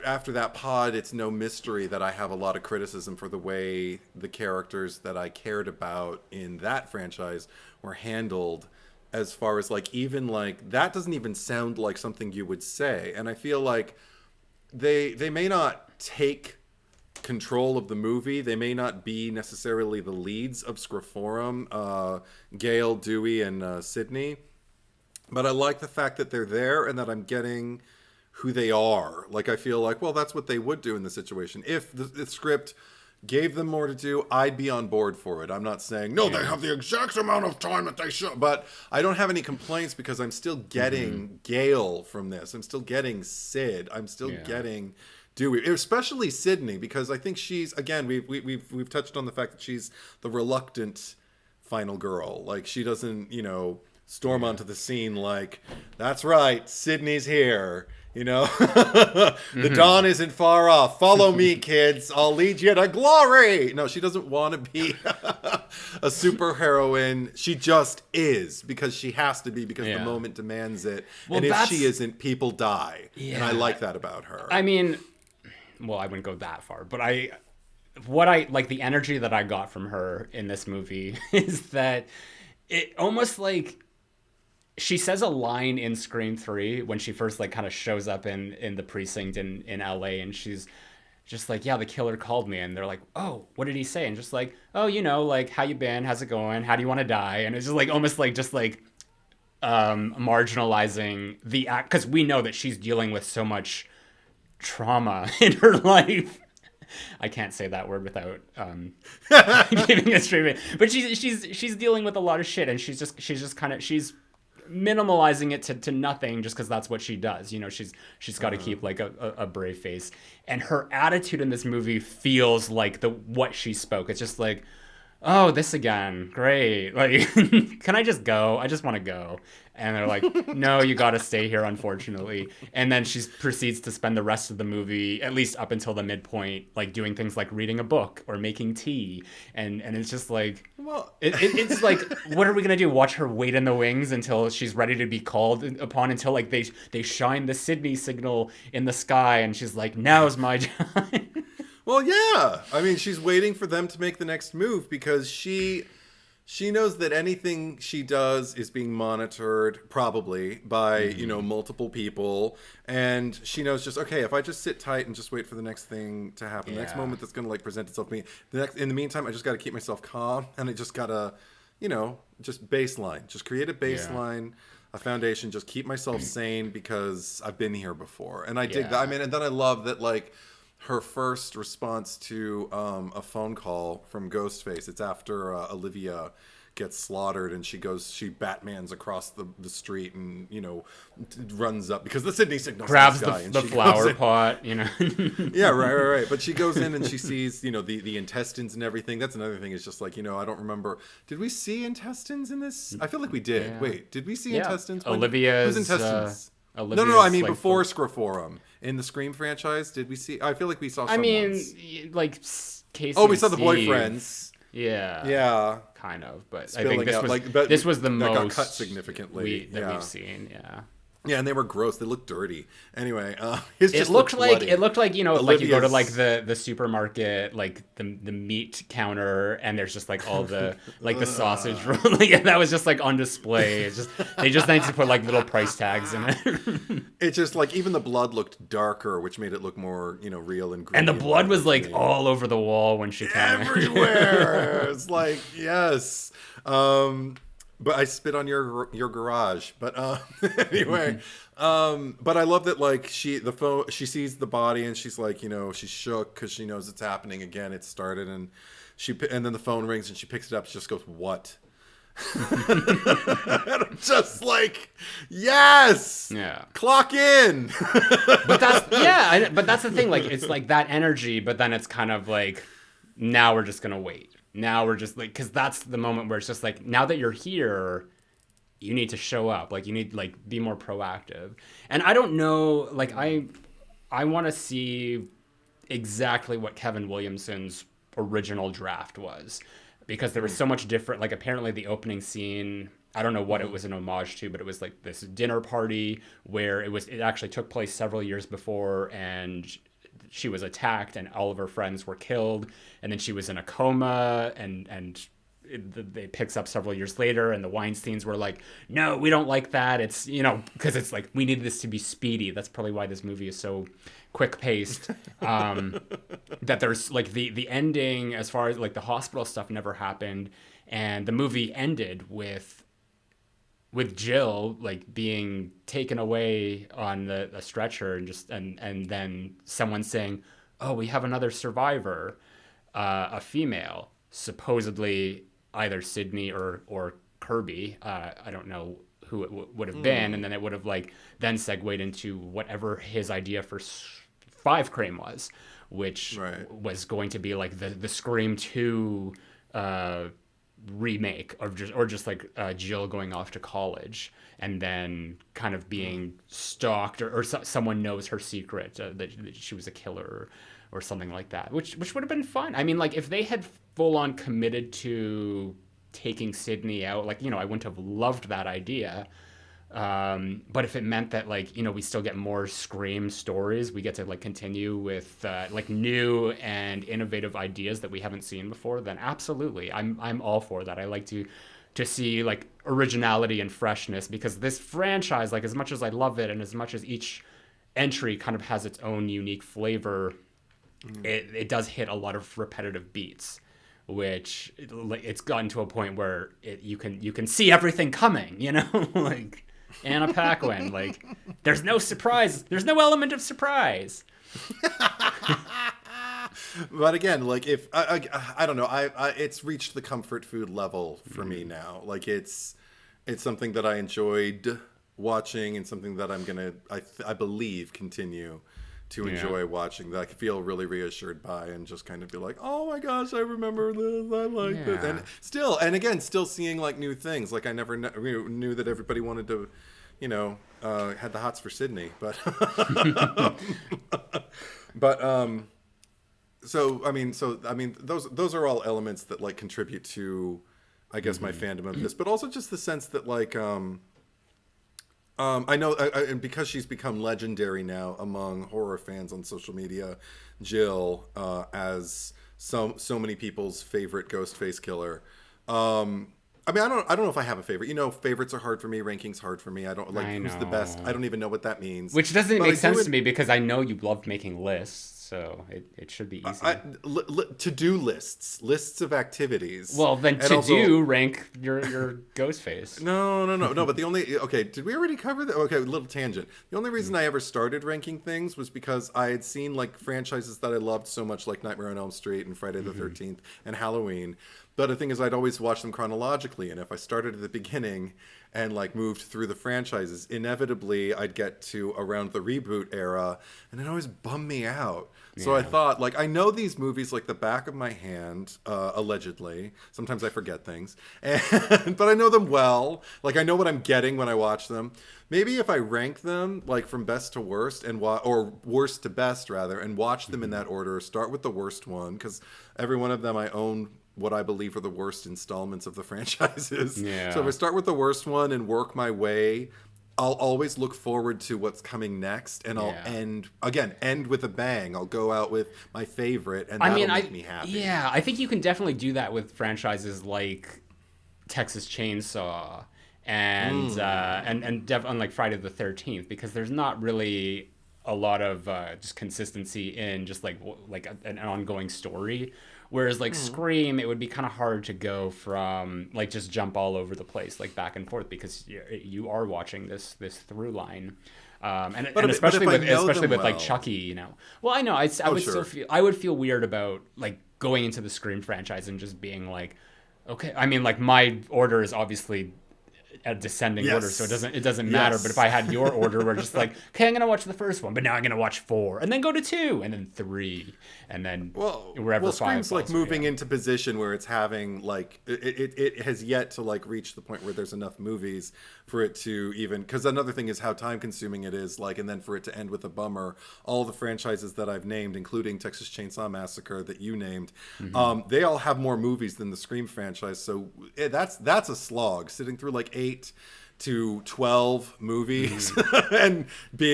after that pod, it's no mystery that I have a lot of criticism for the way the characters that I cared about in that franchise were handled, as far as like, even like that doesn't even sound like something you would say. And I feel like they may not take control of the movie. They may not be necessarily the leads of Scriphorum, Gale, Dewey, and Sidney, but I like the fact that they're there and that I'm getting who they are. Like, I feel like, well, that's what they would do in the situation. If the script gave them more to do, I'd be on board for it. I'm not saying, no, they have the exact amount of time that they should. But I don't have any complaints, because I'm still getting Gale from this. I'm still getting Sid. I'm still getting Dewey, especially Sidney, because I think she's, again, we've touched on the fact that she's the reluctant final girl. Like, she doesn't, you know, storm onto the scene like, that's right, Sidney's here. You know, the dawn isn't far off. Follow me, kids. I'll lead you to glory. No, she doesn't want to be a superheroine. She just is, because she has to be, because the moment demands it. Well, and if she isn't, people die. Yeah. And I like that about her. I mean, well, I wouldn't go that far, but what I like, the energy that I got from her in this movie is that it almost like, she says a line in Scream 3 when she first like kind of shows up in the precinct in LA, and she's just like, yeah, the killer called me, and they're like, oh, what did he say? And just like, oh, you know, like, how you been? How's it going? How do you want to die? And it's just like almost like just like marginalizing the act, because we know that she's dealing with so much trauma in her life. I can't say that word without giving a straight, but she's dealing with a lot of shit, and she's just kind of, she's minimalizing it to nothing, just because that's what she does. You know, she's got to keep like a brave face, and her attitude in this movie feels like what she spoke. It's just like, oh, this again, great. Like, can I just go? I just want to go. And they're like, no, you got to stay here, unfortunately. And then she proceeds to spend the rest of the movie, at least up until the midpoint, like doing things like reading a book or making tea. And it's just like, Well, it's like, what are we gonna do? Watch her wait in the wings until she's ready to be called upon? Until like they shine the Sydney signal in the sky, and she's like, now's my time. well, yeah. I mean, she's waiting for them to make the next move because she knows that anything she does is being monitored, probably by multiple people, and she knows just okay. If I just sit tight and just wait for the next thing to happen, the next moment that's going to like present itself to me, in the meantime, I just got to keep myself calm, and I just gotta, just baseline, just create a baseline. A foundation, just keep myself sane because I've been here before, and I dig that. I mean, and then I love that like her first response to a phone call from Ghostface. It's after Olivia gets slaughtered, and she Batmans across the street and runs up because the Sydney signal Grabs guy, the flower pot, Yeah, right. But she goes in and she sees the intestines and everything. That's another thing. Is just like I don't remember. Did we see intestines in this? I feel like we did. Yeah. Wait, did we see intestines? Olivia's whose intestines? Olivia's, No. I mean, like, before Scroforum in the Scream franchise, did we see? I feel like we saw. Someone's. Like Casey. Oh, we saw the Steve. boyfriends. Yeah, kind of. But Spilling I think this out, was this was the that most got cut significantly we've seen. Yeah. Yeah, and they were gross. They looked dirty. Anyway, it It looked like like like you go to like Olivia's- the supermarket, like the meat counter, and there's just like all the like the sausage roll. Like that was just like on display. It's just they just need to put like little price tags in it. It's just like even the blood looked darker, which made it look more real and gritty. And the blood was like all over the wall when she came everywhere. It's like yes. But I spit on your garage. But anyway, but I love that like she sees the body and she's like she's shook because she knows it's happening again. It started and then the phone rings and she picks it up. She just goes, "What?" And I'm just like, yes, Yeah. Clock in. But that's the thing. Like it's like that energy, but then it's kind of like now we're just gonna wait. Now we're just like, because that's the moment where it's just like, now that you're here, you need to show up. Like you need like be more proactive. And I don't know, like I want to see exactly what Kevin Williamson's original draft was, because there was so much different. Like apparently the opening scene, I don't know what it was an homage to, but it was like this dinner party where it actually took place several years before, and she was attacked and all of her friends were killed, and then she was in a coma, and it picks up several years later, and the Weinsteins were like, no, we don't like that. It's because it's like we need this to be speedy. That's probably why this movie is so quick paced. That there's like the ending, as far as like the hospital stuff, never happened, and the movie ended with Jill like being taken away on the stretcher and then someone saying, "Oh, we have another survivor, a female, supposedly either Sydney or Kirby. I don't know who it would have been." And then it would have like then segued into whatever his idea for Five Crane was, which was going to be like the Scream 2 remake of just like Jill going off to college and then kind of being stalked, or someone knows her secret, that she was a killer or something like that, which would have been fun. I mean, like if they had full on committed to taking Sydney out, like I wouldn't have loved that idea. But if it meant that like we still get more Scream stories, we get to like continue with like new and innovative ideas that we haven't seen before, then absolutely, I'm all for that. I like to see like originality and freshness, because this franchise, like as much as I love it and as much as each entry kind of has its own unique flavor, it does hit a lot of repetitive beats, which it's gotten to a point where you can see everything coming, like Anna Paquin, like there's no surprise, there's no element of surprise. But again, like if I don't know, I it's reached the comfort food level for me now. Like it's something that I enjoyed watching and something that I'm gonna I believe continue to enjoy watching, that I can feel really reassured by, and just kind of be like, oh my gosh, I remember this, I like this. And still seeing like new things. Like I never knew that everybody wanted to, had the hots for Sidney, but those are all elements that like contribute to, I guess, my fandom of this, but also just the sense that like I know, and because she's become legendary now among horror fans on social media, Jill, as so many people's favorite ghost face killer. I don't know if I have a favorite. Favorites are hard for me. Rankings hard for me. I don't like who's the best. I don't even know what that means. Which doesn't make sense to me because I know you love making lists. So it should be easy. To-do lists of activities. Well, then to-do rank your ghost face. No. But the only... Okay, did we already cover that? Okay, a little tangent. The only reason I ever started ranking things was because I had seen like franchises that I loved so much, like Nightmare on Elm Street and Friday the 13th and Halloween. But the thing is, I'd always watch them chronologically. And if I started at the beginning and like moved through the franchises, inevitably I'd get to around the reboot era, and it always bummed me out. So I thought, like, I know these movies like the back of my hand, allegedly. Sometimes I forget things, but I know them well. Like, I know what I'm getting when I watch them. Maybe if I rank them like from best to worst, or worst to best rather, and watch them in that order. Start with the worst one, because every one of them I own what I believe are the worst installments of the franchises. Yeah. So if I start with the worst one and work my way, I'll always look forward to what's coming next, and I'll end with a bang. I'll go out with my favorite, and that'll make me happy. Yeah, I think you can definitely do that with franchises like Texas Chainsaw and like Friday the 13th, because there's not really a lot of just consistency in just like an ongoing story. Whereas like Scream, it would be kind of hard to go from like just jump all over the place, like back and forth, because you are watching this through line, and especially with like Chucky, Well, I know I would feel weird about like going into the Scream franchise and just being like, okay, I mean, like my order is obviously a descending order, so it doesn't matter. But if I had your order, we're just like, okay, I'm gonna watch the first one, but now I'm gonna watch 4, and then go to 2, and then 3, and then wherever 5 Scream's like moving yeah. into position where it's having like it has yet to like reach the point where there's enough movies for it to even, because another thing is how time consuming it is, like, and then for it to end with a bummer. All the franchises that I've named, including Texas Chainsaw Massacre that you named, they all have more movies than the Scream franchise, so that's a slog, sitting through like 8 to 12 movies and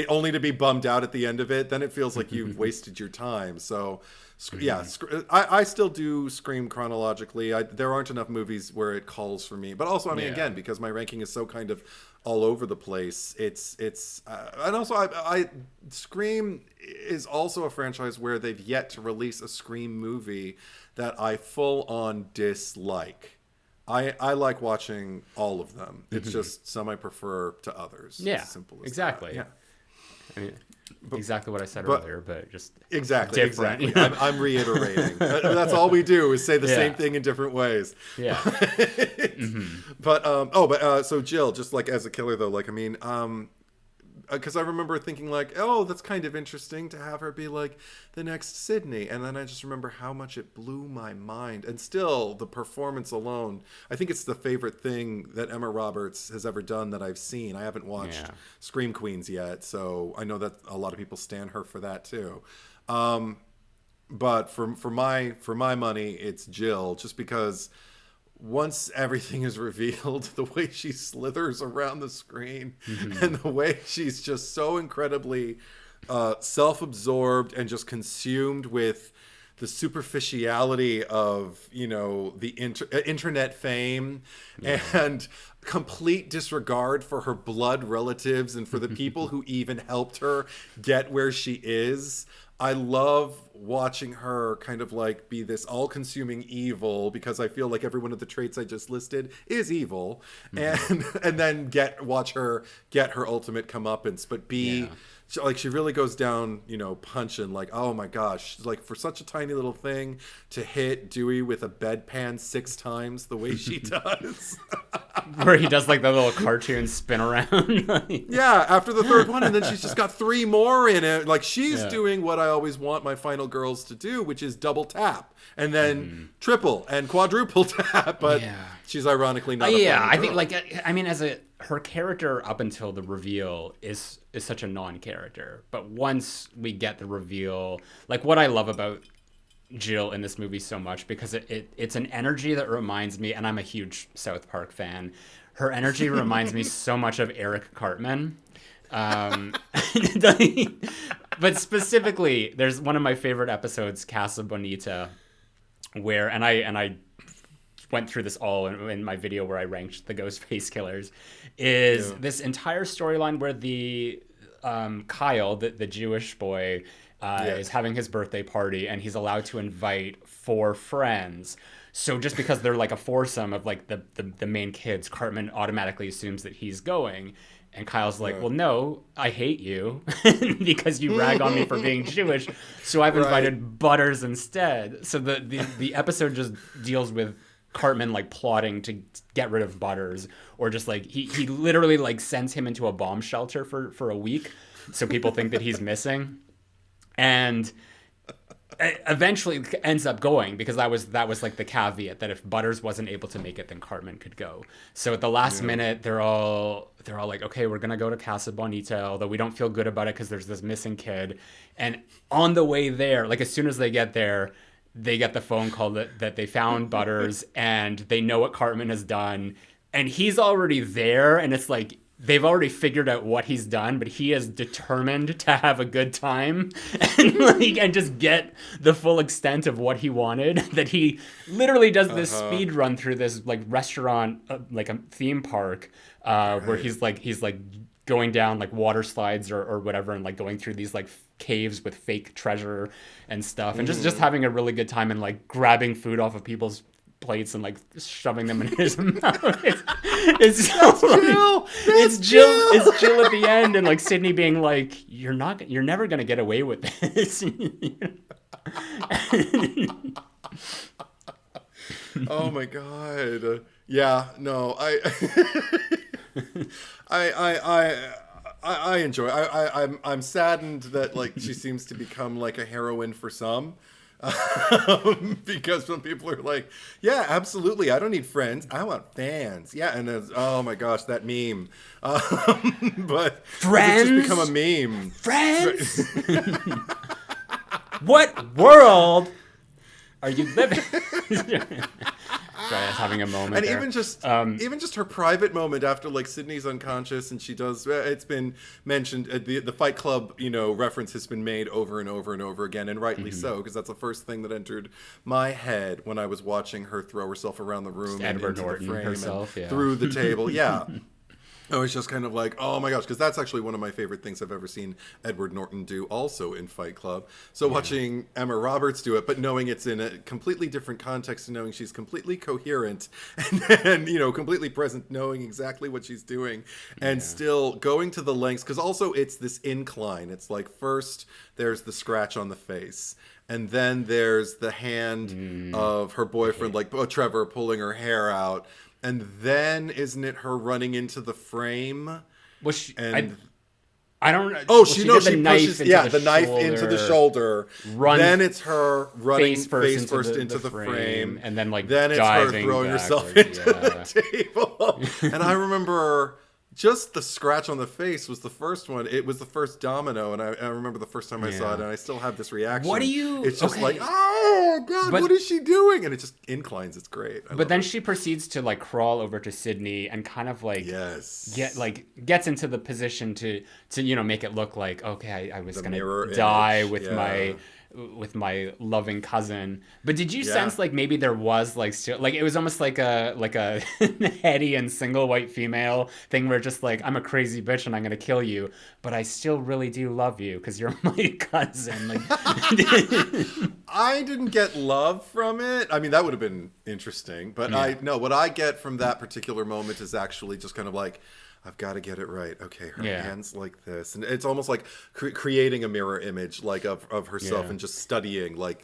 only to be bummed out at the end of it. Then it feels like you've wasted your time. So I still do Scream chronologically. There aren't enough movies where it calls for me, but also again, because my ranking is so kind of all over the place, it's and also I Scream is also a franchise where they've yet to release a Scream movie that I full on dislike. I like watching all of them. It's just some I prefer to others. Yeah, as simple as exactly. That. Yeah. I mean, exactly what I said earlier, but just exactly. different. I'm reiterating. That's all we do is say the same thing in different ways. Yeah. But so Jill, just like as a killer though, like I mean, because I remember thinking like, oh, that's kind of interesting to have her be like the next Sidney, and then I just remember how much it blew my mind. And still, the performance alone, I think it's the favorite thing that Emma Roberts has ever done that I've seen. I haven't watched Scream Queens yet, so I know that a lot of people stan her for that too. But for my money, it's Jill, just because once everything is revealed, the way she slithers around the screen and the way she's just so incredibly self-absorbed and just consumed with the superficiality of, the internet fame and complete disregard for her blood relatives and for the people who even helped her get where she is. I love watching her kind of like be this all-consuming evil, because I feel like every one of the traits I just listed is evil, and then watch her get her ultimate comeuppance, but she really goes down, punching, like, oh my gosh, like for such a tiny little thing to hit Dewey with a bedpan 6 times the way she does. Where he does like the little cartoon spin around. Yeah, after the third one, and then she's just got 3 more in it. Like, she's doing what I always want my final girls to do, which is double tap, and then triple and quadruple tap. But she's ironically not. I think her character up until the reveal is such a non-character, but once we get the reveal, like what I love about Jill in this movie so much, because it's an energy that reminds me, and I'm a huge South Park fan, her energy reminds me so much of Eric Cartman. But specifically, there's one of my favorite episodes, Casa Bonita, where, and I went through this all in my video where I ranked the Ghostface killers, is this entire storyline where the Kyle, the Jewish boy, is having his birthday party, and he's allowed to invite 4 friends. So just because they're like a foursome of like the main kids, Cartman automatically assumes that he's going. And Kyle's like, well, no, I hate you because you rag on me for being Jewish. So I've invited Butters instead. So the episode just deals with Cartman like plotting to get rid of Butters, or just like he literally like sends him into a bomb shelter for a week so people think that he's missing. And eventually ends up going, because that was like the caveat that if Butters wasn't able to make it, then Cartman could go. So at the last minute, they're all like, okay, we're gonna go to Casa Bonita, although we don't feel good about it because there's this missing kid. And on the way there, like as soon as they get there, they get the phone call that they found Butters, and they know what Cartman has done, and he's already there, and it's like they've already figured out what he's done, but he is determined to have a good time and just get the full extent of what he wanted. That he literally does this speed run through this like restaurant, like a theme park, where he's like going down like water slides or whatever, and like going through these like caves with fake treasure and stuff, and just having a really good time, and like grabbing food off of people's plates and like shoving them in his mouth. It's so Jill. It's Jill at the end, and like Sidney being like, you're never gonna get away with this. Oh my god. Yeah, no, I enjoy. I'm saddened that like she seems to become like a heroine for some. Because when people are like, yeah, absolutely, I don't need friends, I want fans. Yeah, and then, oh my gosh, that meme. But friends, it's just become a meme. Friends. What world are you living? Sorry, I was having a moment. And there. even just her private moment after like Sydney's unconscious, and she does. It's been mentioned. The Fight Club, reference has been made over and over and over again, and rightly so, because that's the first thing that entered my head when I was watching her throw herself around the room, and Edward into Norton the frame herself, and through the table. Yeah. I was just kind of like, oh my gosh, because that's actually one of my favorite things I've ever seen Edward Norton do, also in Fight Club. So watching Emma Roberts do it, but knowing it's in a completely different context, and knowing she's completely coherent and completely present, knowing exactly what she's doing, and still going to the lengths, because also it's this incline. It's like first there's the scratch on the face, and then there's the hand of her boyfriend, like Trevor, pulling her hair out. And then, isn't it her running into the frame? I don't know. Oh, she pushes the knife into the shoulder. Then it's her running face first into the frame, and then then it's her throwing herself into the table. And I remember just the scratch on the face was the first one. It was the first domino, and I remember the first time I saw it, and I still have this reaction. It's just like, oh god, what is she doing? And it just inclines. It's great. But then she proceeds to like crawl over to Sidney and kind of like gets into the position to make it look like, okay, I was gonna die with my loving cousin. But did you sense like maybe there was like still like it was almost like a heady and single white female thing where just like, I'm a crazy bitch and I'm gonna kill you, but I still really do love you because you're my cousin. Like I didn't get love from it. I mean, that would have been interesting, but what I get from that particular moment is actually just kind of like, I've got to get it right. Okay, her Yeah. hands like this, and it's almost like creating a mirror image, like of herself, Yeah. and just studying. Like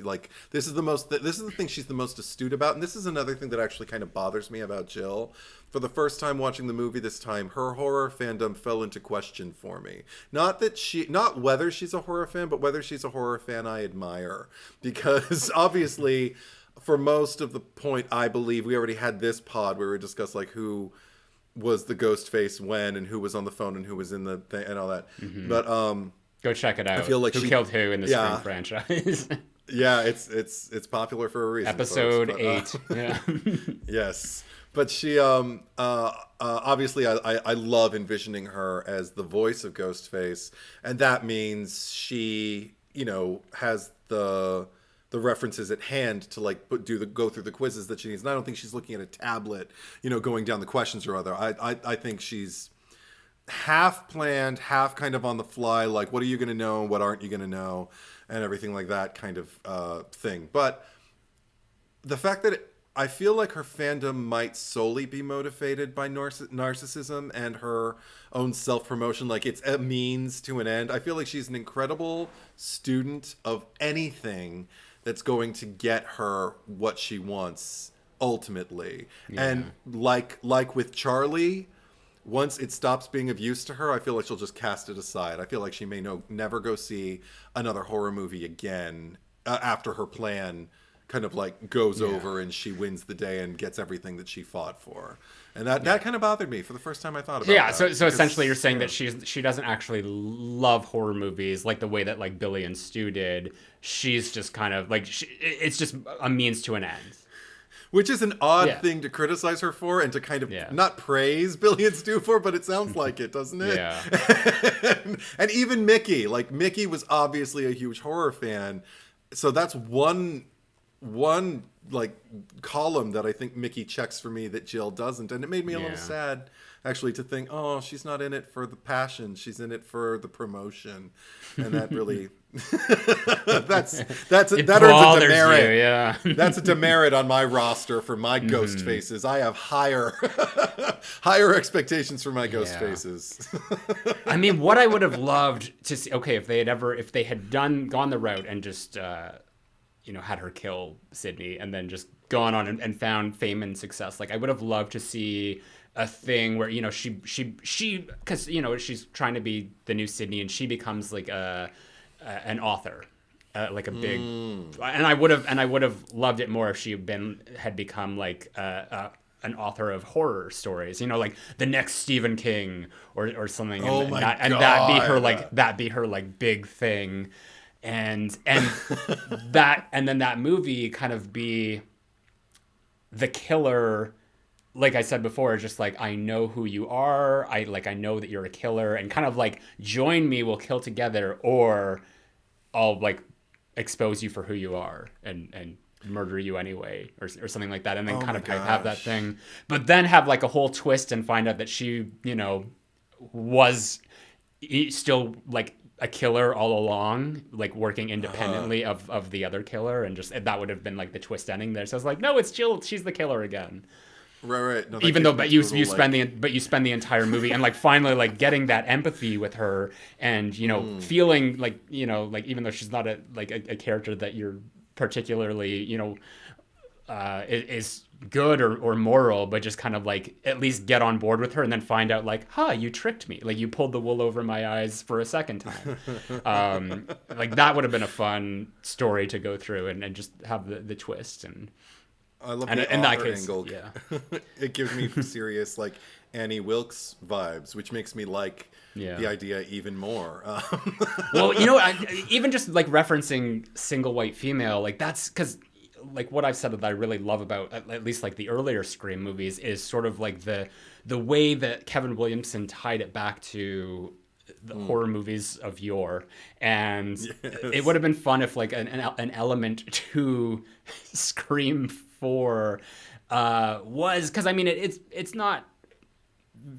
this is the thing she's the most astute about, and this is another thing that actually kind of bothers me about Jill. For the first time watching the movie this time, her horror fandom fell into question for me. Not whether she's a horror fan, but whether she's a horror fan I admire, because obviously. For most of the point, I believe we already had this pod where we discussed like who was the ghost face when, and who was on the phone, and who was in the thing, and all that. Mm-hmm. But Go check it out. I feel like Who Killed Who in the Scream franchise. yeah, it's popular for a reason. Episode folks, but, 8. Yeah. yes, but she obviously I love envisioning her as the voice of Ghostface, and that means she has the references at hand to like go through the quizzes that she needs. And I don't think she's looking at a tablet, going down the questions or other. I think she's half planned, half kind of on the fly, like what are you going to know, what aren't you going to know, and everything like that kind of thing. But the fact that I feel like her fandom might solely be motivated by narcissism and her own self-promotion, like it's a means to an end. I feel like she's an incredible student of anything that's going to get her what she wants ultimately. Yeah. And like with Charlie, once it stops being of use to her, I feel like she'll just cast it aside. I feel like she may never go see another horror movie again after her plan kind of like goes over and she wins the day and gets everything that she fought for. And that kind of bothered me for the first time I thought about that. So essentially you're saying that she doesn't actually love horror movies like the way that like Billy and Stu did. She's just kind of like it's just a means to an end. Which is an odd thing to criticize her for and to kind of not praise Billy and Stu for, but it sounds like it, doesn't it? Yeah. and even Mickey. Like, Mickey was obviously a huge horror fan. So that's one like column that I think Mickey checks for me that Jill doesn't. And it made me a little sad, actually, to think, oh, she's not in it for the passion. She's in it for the promotion. And that really... that earns a demerit. You, yeah. That's a demerit on my roster for my ghost faces. I have higher expectations for my ghost faces. I mean, what I would have loved to see, okay, if they had gone the route and just had her kill Sidney and then just gone on and found fame and success, like I would have loved to see a thing where she because she's trying to be the new Sidney and she becomes like an author, like a big, and I would have loved it more if she had become like an author of horror stories, like the next Stephen King or something. Oh and my God. And that be her like big thing, and that and then that movie kind of be the killer. Like I said before, just like, I know who you are. I know that you're a killer, and kind of like, join me, we'll kill together, or I'll like expose you for who you are and murder you anyway, or something like that. And then kind of have that thing, but then have like a whole twist and find out that she, was still like a killer all along, like working independently of the other killer. And just, that would have been like the twist ending there. So it's like, no, it's Jill. She's the killer again. Right. No, even though, but you spend the entire movie and like finally like getting that empathy with her, and feeling like like, even though she's not a character that you're particularly is good or moral, but just kind of like at least get on board with her, and then find out like, you tricked me, like you pulled the wool over my eyes for a second time. Like that would have been a fun story to go through and just have the twist. And I love the author angle. Yeah. It gives me serious like Annie Wilkes vibes, which makes me like the idea even more. Well, even just like referencing single white female, like that's because like what I've said that I really love about at least like the earlier Scream movies is sort of like the way that Kevin Williamson tied it back to the horror movies of yore. And it would have been fun if like an element to Scream 4 was, because I mean it's not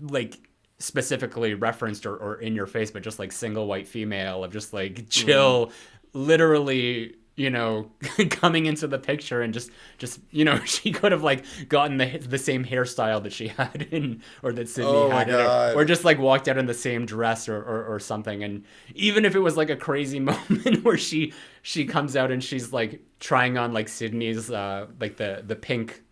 like specifically referenced or in your face, but just like single white female, of just like Jill literally you know, coming into the picture, and just you know, she could have like gotten the same hairstyle that she had in, or that Sydney Oh my had in, or God. just like walked out in the same dress, or something. And even if it was like a crazy moment where she comes out and she's like trying on like Sydney's like the pink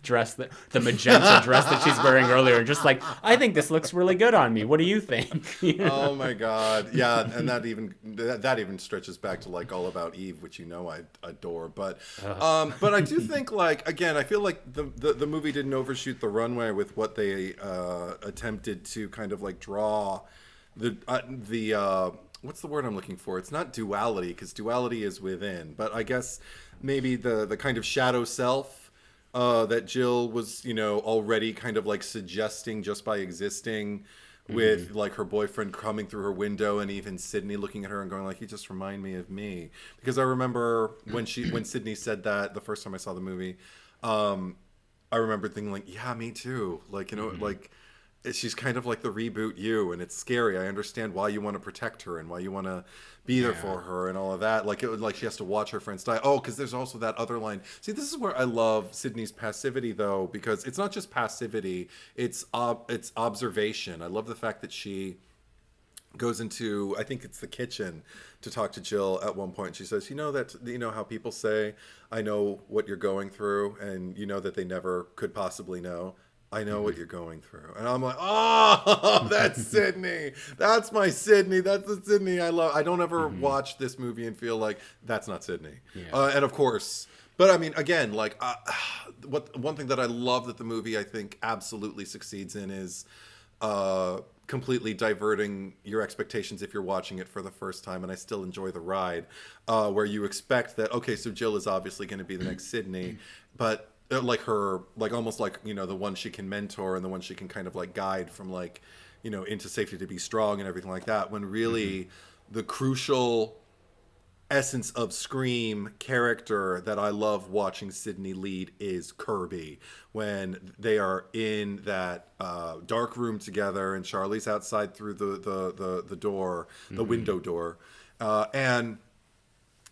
dress, the magenta dress that she's wearing earlier, and just like, I think this looks really good on me, what do you think? You know? Oh my God. Yeah, and that even stretches back to like All About Eve, which you know I adore. But I do think, like, again, I feel like the movie didn't overshoot the runway with what they attempted to kind of like draw the what's the word I'm looking for? It's not duality, because duality is within, but I guess maybe the kind of shadow self that Jill was, you know, already kind of like suggesting just by existing, with like her boyfriend coming through her window, and even Sydney looking at her and going like, "You just remind me of me." Because I remember when Sydney said that the first time I saw the movie, I remember thinking like, "Yeah, me too." Like, you know, like she's kind of like the reboot you, and it's scary. I understand why you want to protect her and why you want to be there for her and all of that. Like, it was like she has to watch her friends die. Oh, because there's also that other line. See, this is where I love Sydney's passivity, though, because it's not just passivity; it's observation. I love the fact that she goes into, I think it's the kitchen, to talk to Jill at one point. She says, you know how people say, "I know what you're going through," and you know that they never could possibly know. I know what you're going through. And I'm like, oh, that's Sydney. That's my Sydney. That's the Sydney I love. I don't ever watch this movie and feel like that's not Sydney. Yeah. And of course, but I mean, again, like, one thing that I love that the movie, I think, absolutely succeeds in is completely diverting your expectations if you're watching it for the first time. And I still enjoy the ride, where you expect that, okay, so Jill is obviously going to be the next Sydney, but like her, like almost like, you know, the one she can mentor and the one she can kind of like guide from, like, you know, into safety to be strong and everything like that, when really the crucial essence of Scream character that I love watching Sydney lead is Kirby, when they are in that dark room together and Charlie's outside through the door, the window door, and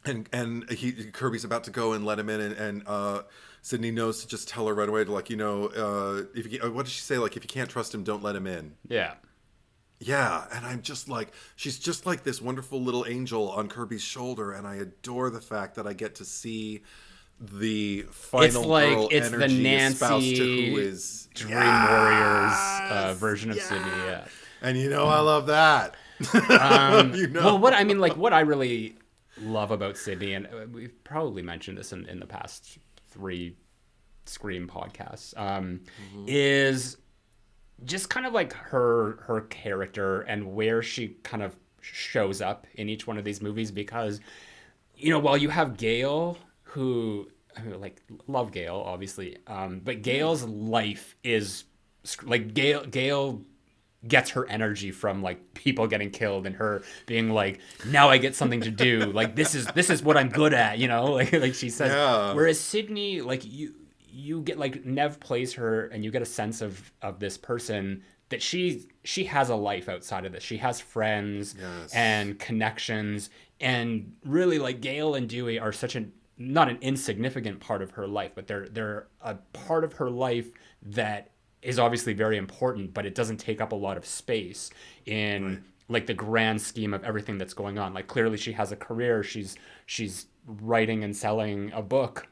Kirby's about to go and let him in, and Sydney knows to just tell her right away to, like, you know, what does she say? Like, if you can't trust him, don't let him in. Yeah. Yeah, and I'm just like, she's just like this wonderful little angel on Kirby's shoulder, and I adore the fact that I get to see the final girl It's energy the espoused to Nancy who is Dream Warriors version of Sydney. Yeah. And you know I love that. You know. Well, what I mean, like, what I really love about Sydney, and we've probably mentioned this in the past 3 Scream podcasts, is just kind of like her character and where she kind of shows up in each one of these movies. Because, you know, while you have Gale, who, I mean, like, love Gale obviously, but Gale's life is like, Gale gets her energy from, like, people getting killed and her being like, now I get something to do, like, this is what I'm good at, you know, like she says. Yeah. Whereas Sydney, like, you get, like, Nev plays her and you get a sense of this person that she has a life outside of this. She has friends and connections, and really, like, Gale and Dewey are such not an insignificant part of her life, but they're a part of her life that is obviously very important, but it doesn't take up a lot of space in like the grand scheme of everything that's going on. Like, clearly she has a career. She's writing and selling a book.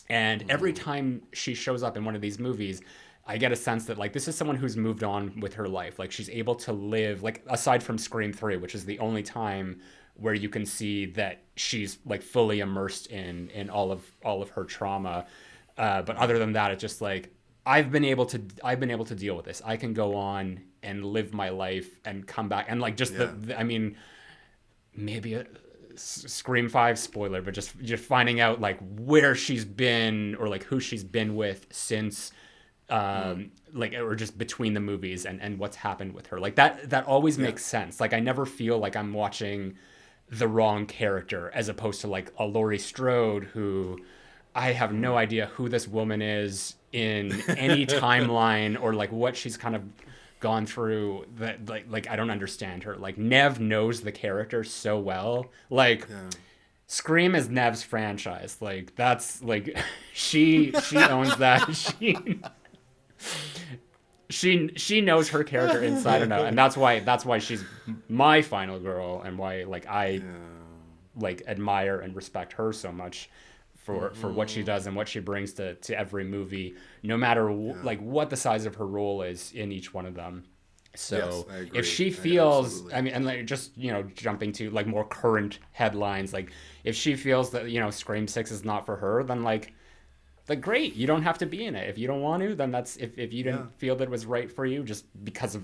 And every time she shows up in one of these movies, I get a sense that, like, this is someone who's moved on with her life. Like, she's able to live, like, aside from Scream 3, which is the only time where you can see that she's, like, fully immersed in all of her trauma. But other than that, it's just like, I've been able to deal with this. I can go on and live my life and come back, and, like, just I mean, maybe a Scream 5 spoiler, but just finding out, like, where she's been, or, like, who she's been with since, like, or just between the movies, and what's happened with her. Like, that always makes sense. Like, I never feel like I'm watching the wrong character, as opposed to, like, a Laurie Strode, who I have no idea who this woman is in any timeline, or, like, what she's kind of gone through, that, like I don't understand her. Like, Nev knows the character so well. Like, Scream is Nev's franchise. Like that's like she owns that. She knows her character inside and out, and that's why she's my final girl, and why like I like admire and respect her so much for what she does and what she brings to every movie, no matter like what the size of her role is in each one of them. So Yes, I agree. if she feels, Absolutely. I mean, and like just jumping to like more current headlines, like if she feels that Scream 6 is not for her, then like great, you don't have to be in it. If you don't want to, then that's if you didn't feel that it was right for you just because of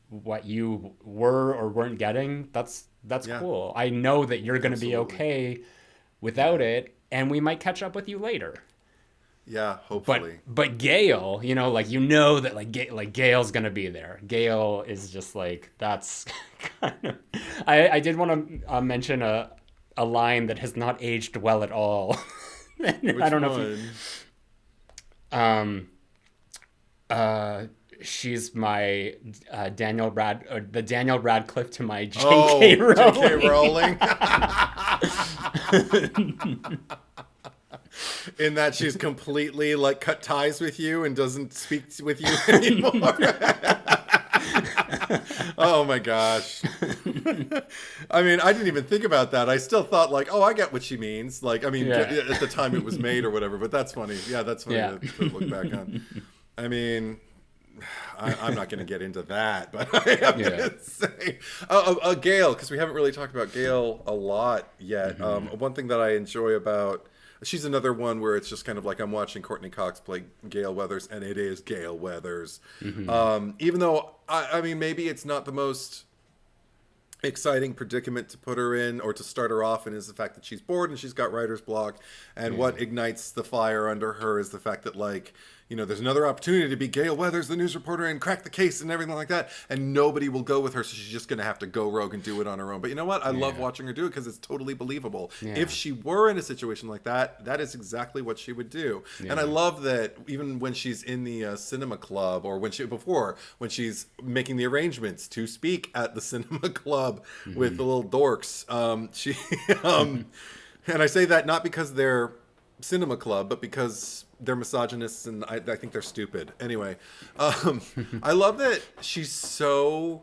what you were or weren't getting, that's cool. I know that you're going to be Absolutely. okay without it, and we might catch up with you later. Yeah, But hopefully. Gale, like that like Gale's gonna be there. Gale is just like that's kind of. I did want to mention a line that has not aged well at all. I Which don't know if one? um she's my the Daniel Radcliffe to my J.K. Oh, J.K. Rowling. Rowling. In that she's completely like cut ties with you and doesn't speak with you anymore. Oh my gosh. I mean, I didn't even think about that. I still thought like, oh, I get what she means. Like, I mean, Yeah. at the time it was made or whatever, but that's funny. Yeah, that's funny Yeah. to look back on. I mean, I'm not going to get into that, but I am Yeah. going to say Gale, because we haven't really talked about Gale a lot yet. One thing that I enjoy about she's another one where it's just kind of like I'm watching Courtney Cox play Gale Weathers, and it is Gale Weathers. Even though I mean, maybe it's not the most exciting predicament to put her in or to start her off in is the fact that she's bored and she's got writer's block, and what ignites the fire under her is the fact that like there's another opportunity to be Gale Weathers, the news reporter, and crack the case and everything like that, and nobody will go with her, so she's just going to have to go rogue and do it on her own. But you know what? I love watching her do it because it's totally believable. If she were in a situation like that, that is exactly what she would do. And I love that even when she's in the cinema club, or when she's making the arrangements to speak at the cinema club with the little dorks, she and I say that not because they're cinema club, but because they're misogynists, and I think they're stupid. Anyway, I love that she's so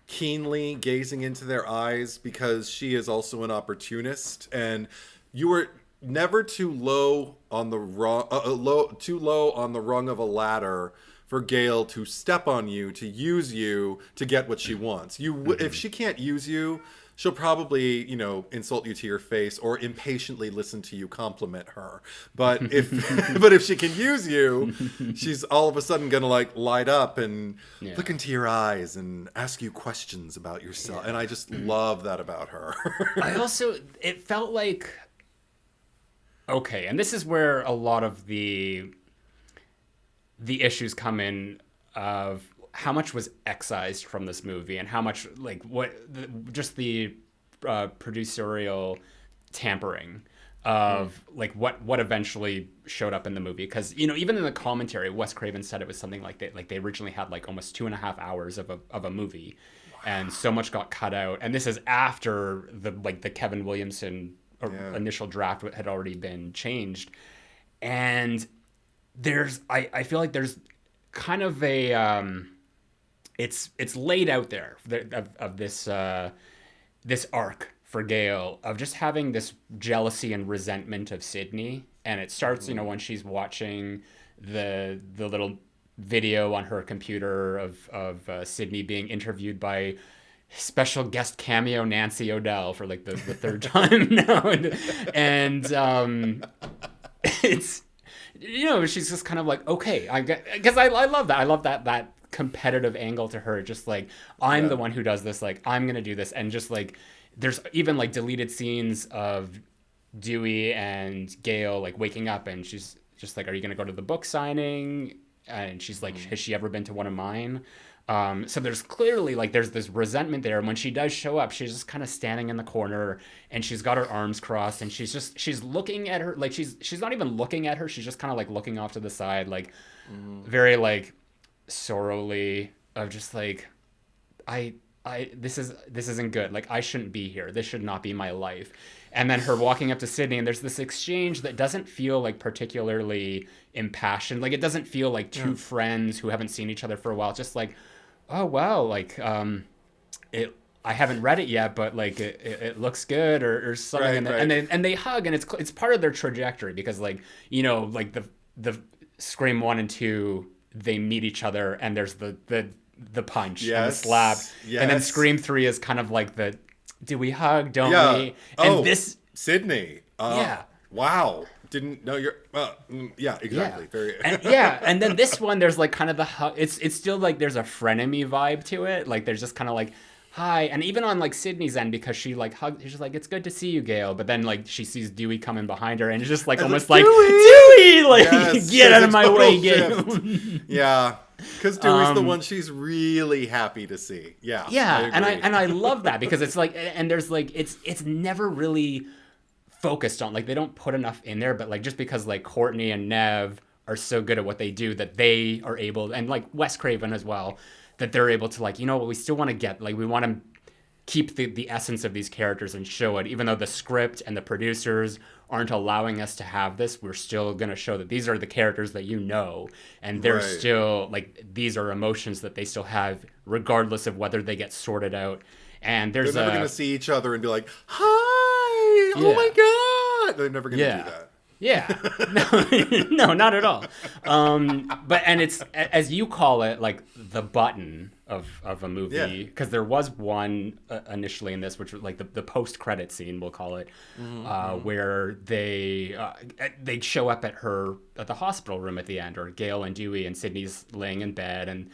keenly gazing into their eyes because she is also an opportunist, and you were never too low on the too low on the rung of a ladder for Gale to step on you, to use you to get what she wants. If she can't use you, she'll probably, insult you to your face or impatiently listen to you compliment her. But if she can use you, she's all of a sudden gonna like light up and look into your eyes and ask you questions about yourself. And I just love that about her. It felt like, okay, and this is where a lot of the issues come in of how much was excised from this movie, and how much like just the producerial tampering of like what eventually showed up in the movie. Because even in the commentary, Wes Craven said it was something like they originally had like almost 2.5 hours of a movie, and so much got cut out. And this is after the Kevin Williamson initial draft had already been changed. And I feel like there's kind of a it's laid out there of this this arc for Gale of just having this jealousy and resentment of Sidney. And it starts when she's watching the little video on her computer of Sidney being interviewed by special guest cameo Nancy O'Dell for like the third time now. And it's she's just kind of like, okay, because I love that. I love that competitive angle to her. Just like, I'm the one who does this. Like, I'm going to do this. And just like, there's even like deleted scenes of Dewey and Gale like waking up, and she's just like, are you going to go to the book signing? And she's like, has she ever been to one of mine? So there's clearly like there's this resentment there. And when she does show up, she's just kind of standing in the corner, and she's got her arms crossed, and she's looking at her, like she's not even looking at her. She's just kind of like looking off to the side, like very like sorrowly, of just like, this isn't good. Like, I shouldn't be here. This should not be my life. and then her walking up to Sidney, and there's this exchange that doesn't feel like particularly impassioned. Like it doesn't feel like two friends who haven't seen each other for a while. It's just like, oh wow, like it. I haven't read it yet, but like it looks good or something, and they hug, and it's part of their trajectory because like like the Scream 1 and 2, they meet each other and there's the punch and the slap, and then Scream 3 is kind of like the do we hug, don't we? And this Sidney, wow. Didn't know you're yeah, exactly. Very and then this one there's like kind of the hug. It's still like there's a frenemy vibe to it. Like there's just kind of like hi, and even on like Sydney's end because she like hugged. She's just like it's good to see you, Gale. But then like she sees Dewey coming behind her and it's just like almost like Dewey, like get out of my way, Gale. Yeah, because Dewey's the one she's really happy to see. Yeah, and I love that because it's like and there's like it's never really focused on, like they don't put enough in there, but like just because like Courtney and Nev are so good at what they do that they are able, and like Wes Craven as well, that they're able to like, we still want to get, like we want to keep the essence of these characters and show it, even though the script and the producers aren't allowing us to have this, we're still going to show that these are the characters that and they're still like, these are emotions that they still have regardless of whether they get sorted out. And they're never going to see each other and be like, hi, oh my God. They're never going to do that. Yeah, no, not at all. But it's, as you call it, like the button of a movie, because there was one initially in this, which was like the post-credit scene, we'll call it, where they show up at the hospital room at the end, or Gale and Dewey, and Sydney's laying in bed, and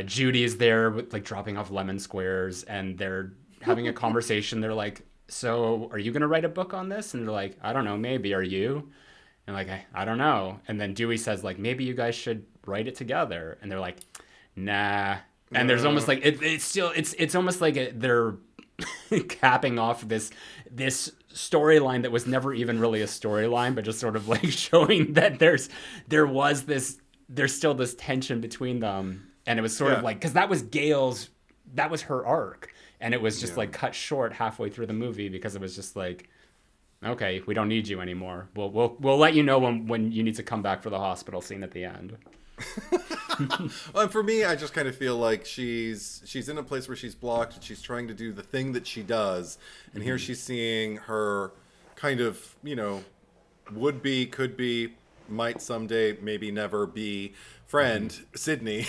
Judy is there with like dropping off lemon squares, and they're having a conversation. They're like, so are you going to write a book on this? And they're like, I don't know, maybe. Are you? And like, I don't know. And then Dewey says like, maybe you guys should write it together. And they're like, nah. And there's almost like, it's almost like they're capping off this storyline that was never even really a storyline, but just sort of like showing that there's still this tension between them. And it was sort of like, because that was her arc. And it was just like cut short halfway through the movie because it was just like, okay, we don't need you anymore. We'll let you know when you need to come back for the hospital scene at the end. Well, and for me, I just kind of feel like she's in a place where she's blocked and she's trying to do the thing that she does. And here she's seeing her kind of, would be, could be, might someday, maybe never be friend, Sidney,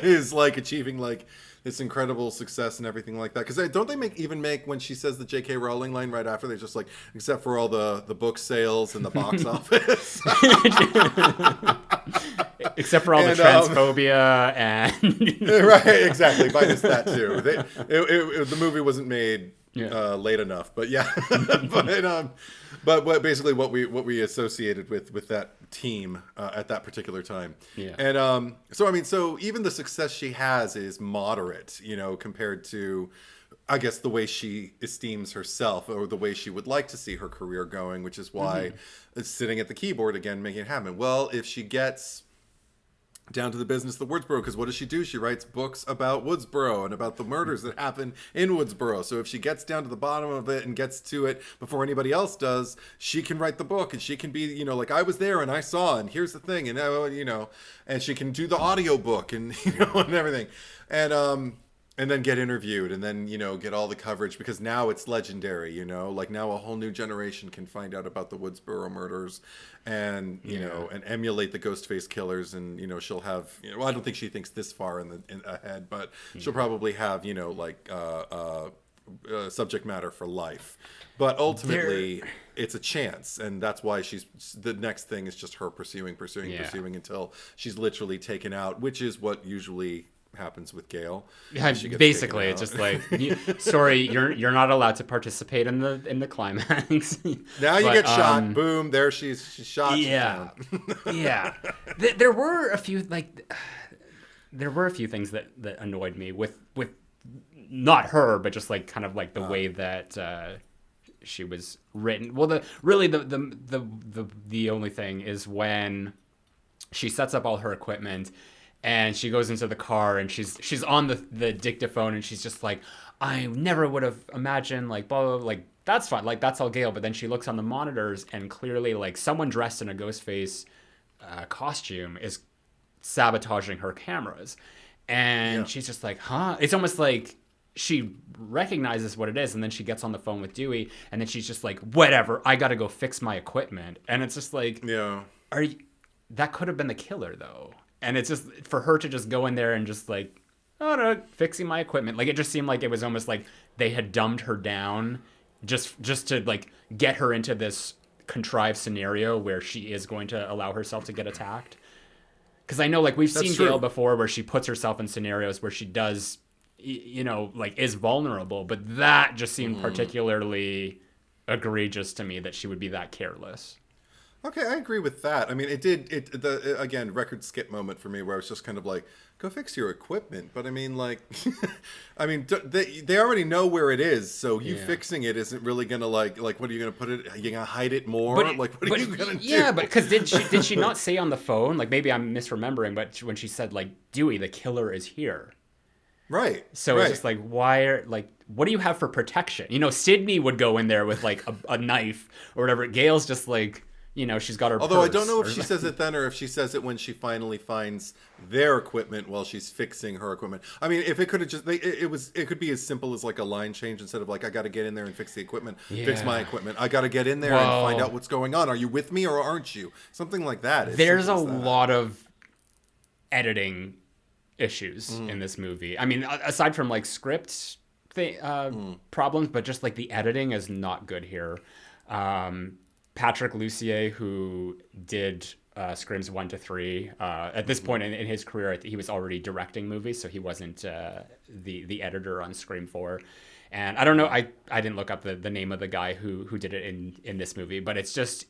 is like achieving like this incredible success and everything like that. Because don't they make when she says the J.K. Rowling line right after, they just like, except for all the book sales and the box office. Except for all the transphobia and... Right, exactly. Minus that too. The movie wasn't made late enough, but yeah. But basically what we associated with that team at that particular time. Yeah. And so even the success she has is moderate, compared to, I guess, the way she esteems herself or the way she would like to see her career going, which is why it's sitting at the keyboard again, making it happen. Well, if she gets down to the business of Woodsboro, because what does she do? She writes books about Woodsboro and about the murders that happen in Woodsboro. So if she gets down to the bottom of it and gets to it before anybody else does, she can write the book and she can be, like, I was there and I saw, and here's the thing, and and she can do the audio book and and everything, and then get interviewed and then, get all the coverage, because now it's legendary, like now a whole new generation can find out about the Woodsboro murders and, and emulate the Ghostface killers. And, she'll have, I don't think she thinks this far ahead, but she'll probably have, subject matter for life. But ultimately, it's a chance. And that's why the next thing is just her pursuing until she's literally taken out, which is what usually happens with Gale. Yeah, basically it's just like, sorry, you're not allowed to participate in the climax. Now you get shot. Boom, there she's shot. Yeah. Yeah. There were a few things that annoyed me with not her, but just like kind of like the way that she was written. Well, the only thing is when she sets up all her equipment And she goes into the car and she's on the dictaphone and she's just like, I never would have imagined like blah, blah, blah, like that's fine, like that's all Gale. But then she looks on the monitors and clearly like someone dressed in a ghost face costume is sabotaging her cameras. And she's just like, huh? It's almost like she recognizes what it is, and then she gets on the phone with Dewey, and then she's just like, whatever, I gotta go fix my equipment. And it's just like, are you, that could have been the killer though. And it's just for her to just go in there and just like, oh no, fixing my equipment. Like it just seemed like it was almost like they had dumbed her down just to like get her into this contrived scenario where she is going to allow herself to get attacked. Because I know like we've seen Gale before where she puts herself in scenarios where she does, you know, like is vulnerable, but that just seemed particularly egregious to me that she would be that careless. Okay, I agree with that. I mean, again, record skip moment for me where I was just kind of like, go fix your equipment. But I mean, like, I mean, they already know where it is, so you fixing it isn't really gonna like, what are you gonna put it? Are you gonna hide it more? What are you gonna do? Yeah, but because did she not say on the phone? Like maybe I'm misremembering, but when she said like, Dewey, the killer is here. Right. So it's just like, what do you have for protection? You know, Sidney would go in there with like a knife or whatever. Gale's just like, you know, she's got her Although purse. I don't know if she says it then or if she says it when she finally finds their equipment while she's fixing her equipment. I mean, if it could have just, it could be as simple as like a line change instead of like, I got to get in there and fix the equipment, fix my equipment. I got to get in there and find out what's going on. Are you with me or aren't you? Something like that. There's a lot of editing issues in this movie. I mean, aside from like script problems, but just like the editing is not good here. Patrick Lussier, who did Screams 1 to 3, at this point in his career, he was already directing movies, so he wasn't the editor on Scream 4. And I don't know, I didn't look up the name of the guy who did it in this movie, but it's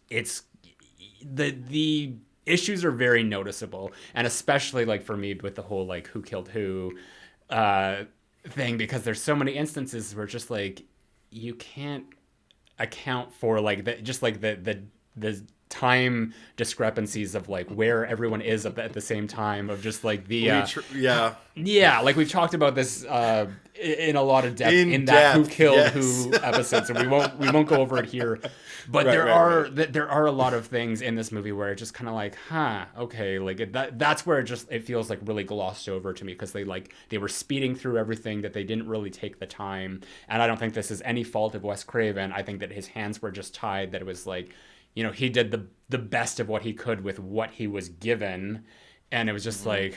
the issues are very noticeable, and especially like for me with the whole like who killed who thing, because there's so many instances where just like you can't account for like the time discrepancies of like where everyone is at the same time, of just like the like we've talked about this in a lot of depth in that who killed who episode, so we won't go over it here, but there are a lot of things in this movie where it's just kind of like, okay, like that's where it feels like really glossed over to me, because they were speeding through everything, that they didn't really take the time. And I don't think this is any fault of Wes Craven. I think that his hands were just tied, that it was like, you know, he did the best of what he could with what he was given, and it was just like,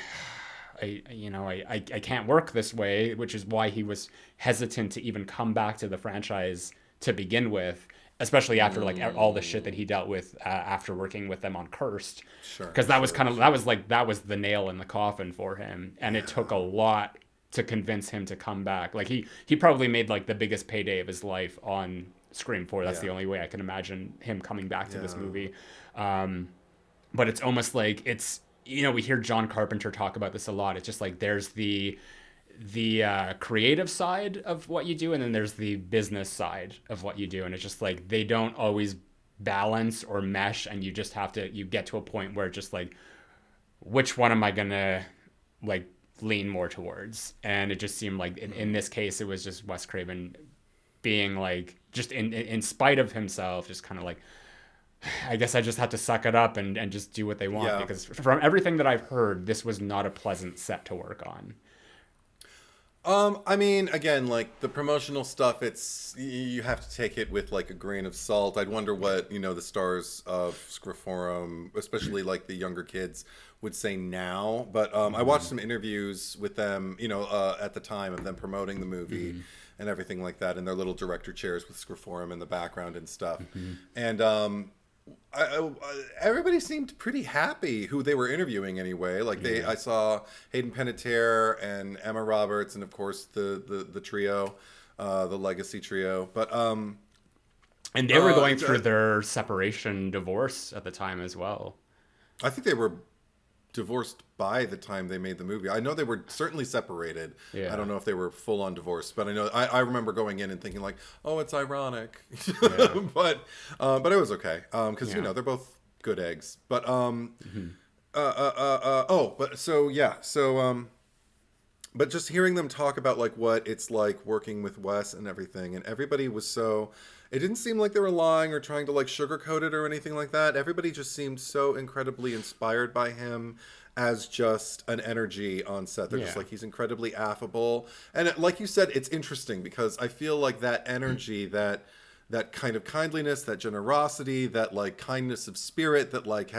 I can't work this way, which is why he was hesitant to even come back to the franchise to begin with, especially after like all the shit that he dealt with after working with them on Cursed. Because that was the nail in the coffin for him, and it took a lot to convince him to come back. Like he probably made like the biggest payday of his life on Scream 4. That's the only way I can imagine him coming back to this movie. But it's almost like it's, you know, we hear John Carpenter talk about this a lot. It's just like there's the creative side of what you do, and then there's the business side of what you do, and it's just like they don't always balance or mesh, and you just have to, you get to a point where it's just like, which one am I gonna like lean more towards? And it just seemed like in this case it was just Wes Craven being like, just in spite of himself, just kind of like, I guess I just have to suck it up and just do what they want, because from everything that I've heard, this was not a pleasant set to work on. I mean, again, like the promotional stuff, you have to take it with like a grain of salt. I'd wonder what, you know, the stars of Scriphorum, especially like the younger kids, would say now. But I watched some interviews with them, you know, at the time of them promoting the movie and everything like that, in their little director chairs with Scriphorum in the background and stuff. And everybody seemed pretty happy, who they were interviewing anyway. Like I saw Hayden Panettiere and Emma Roberts, and of course the trio, the Legacy trio. But and they were going through their separation, divorce at the time as well. I think they were divorced by the time they made the movie. I know they were certainly separated. I don't know if they were full on divorced, but I know I remember going in and thinking like, oh, it's ironic. but it was okay, because you know, they're both good eggs. But but so yeah, but just hearing them talk about like what it's like working with Wes and everything, and everybody was so. It didn't seem like they were lying or trying to like sugarcoat it or anything like that. Everybody just seemed so incredibly inspired by him as just an energy on set. They're just like, he's incredibly affable, and like you said, it's interesting because I feel like that energy, that kind of kindliness, that generosity, that like kindness of spirit that like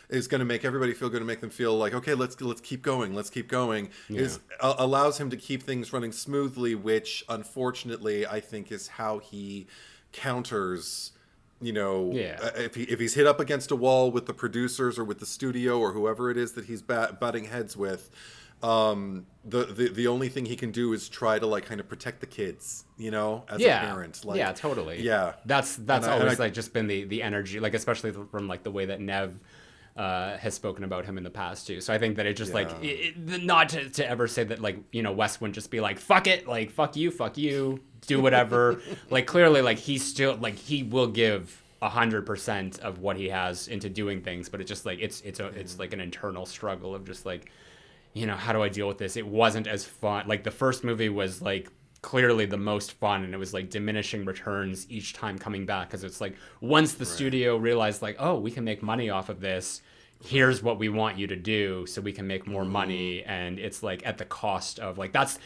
is going to make everybody feel good and make them feel like, okay, let's keep going, is allows him to keep things running smoothly, which unfortunately I think is how he counters, if he's hit up against a wall with the producers or with the studio or whoever it is that he's butting heads with. The only thing he can do is try to like kind of protect the kids, as a parent. Like, yeah, totally. Yeah, that's always like just been the energy, like especially from like the way that Nev has spoken about him in the past too. So I think that it just like not to ever say that like Wes wouldn't just be like fuck it, like fuck you, do whatever. Like clearly like he's still like he will give 100% of what he has into doing things, but it's just like it's like an internal struggle of just like, how do I deal with this? It wasn't as fun. Like the first movie was like clearly the most fun, and it was like diminishing returns each time coming back, because it's like once the studio realized like, oh, we can make money off of this, here's what we want you to do so we can make more money, and it's like at the cost of like that's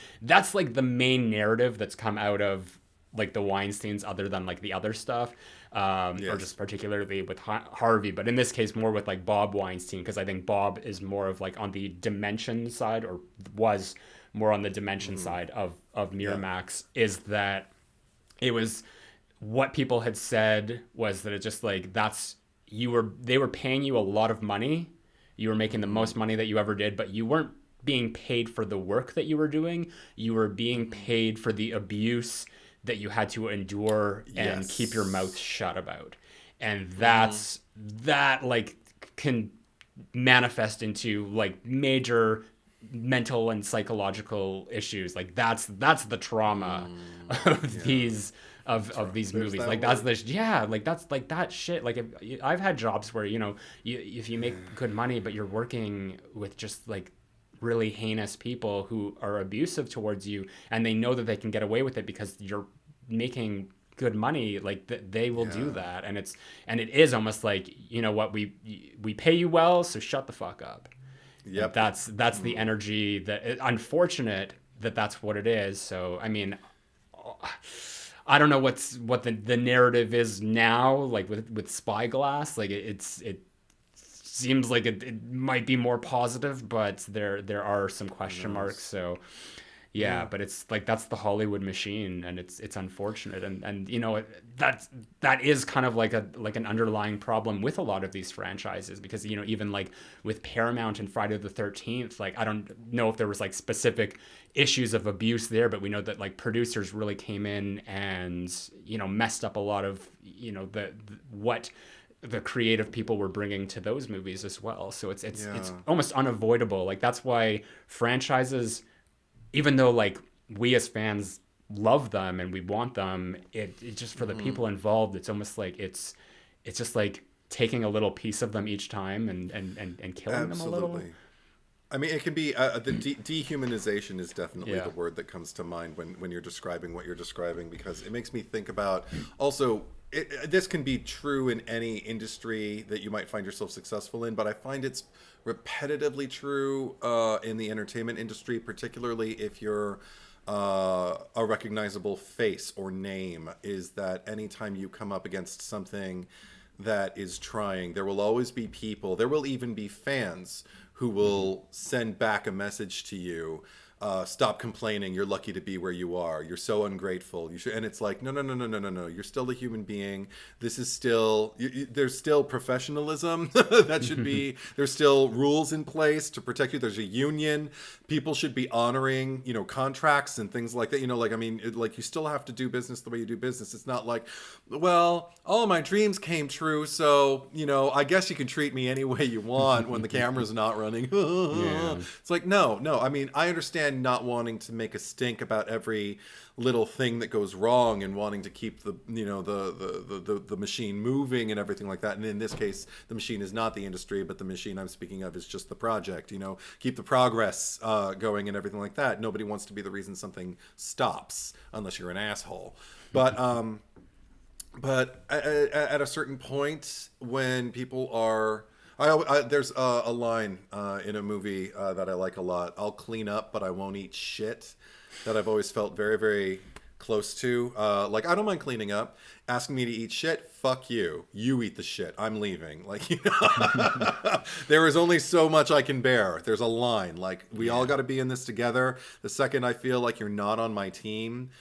like the main narrative that's come out of like the Weinsteins, other than like the other stuff, or just particularly with Harvey, but in this case more with like Bob Weinstein, because I think Bob is more of like on the dimension side, or was more on the dimension side of Miramax, is that it was what people had said was that it's just like they were paying you a lot of money, you were making the most money that you ever did, but you weren't being paid for the work that you were doing, you were being paid for the abuse that you had to endure and keep your mouth shut about. And that like can manifest into like major mental and psychological issues. Like that's the trauma of these of these movies. Like that's that's like that shit. Like I've had jobs where if you make good money but you're working with just like really heinous people who are abusive towards you, and they know that they can get away with it because you're making good money, like they will do that. And it is almost like, what, we pay you well, so shut the fuck up. Yep. That's the energy that unfortunate that's what it is. So I mean, I don't know what the narrative is now, like with Spyglass. Like it seems like it might be more positive, but there are some question marks. So but it's like that's the Hollywood machine, and it's unfortunate, and that is kind of like an underlying problem with a lot of these franchises, because even like with Paramount and Friday the 13th, like I don't know if there was like specific issues of abuse there, but we know that like producers really came in and messed up a lot of what the creative people were bringing to those movies as well. So it's almost unavoidable. Like that's why franchises, even though like we as fans love them and we want them, it just for the people involved, it's almost like it's just like taking a little piece of them each time and killing them a little. I mean, it can be the dehumanization is definitely the word that comes to mind when you're describing what you're describing, because it makes me think about also. This can be true in any industry that you might find yourself successful in, but I find it's repetitively true in the entertainment industry, particularly if you're a recognizable face or name, is that anytime you come up against something that is trying, there will always be people, there will even be fans who will send back a message to you. Stop complaining. You're lucky to be where you are. You're so ungrateful. You should, and it's like, no. You're still a human being. This is still, there's still professionalism that should be, there's still rules in place to protect you. There's a union. People should be honoring, contracts and things like that. You still have to do business the way you do business. It's not like, well, all my dreams came true, so, I guess you can treat me any way you want when the camera's not running. It's like, no. I mean, I understand again, not wanting to make a stink about every little thing that goes wrong and wanting to keep the the machine moving and everything like that. And in this case, the machine is not the industry, but the machine I'm speaking of is just the project. Keep the progress going and everything like that. Nobody wants to be the reason something stops unless you're an asshole. But at a certain point, when people are, there's a line in a movie that I like a lot. I'll clean up, but I won't eat shit. That I've always felt very, very close to. Like, I don't mind cleaning up. Asking me to eat shit, fuck you. You eat the shit. I'm leaving. Like, there is only so much I can bear. There's a line. Like, we all got to be in this together. The second I feel like you're not on my team,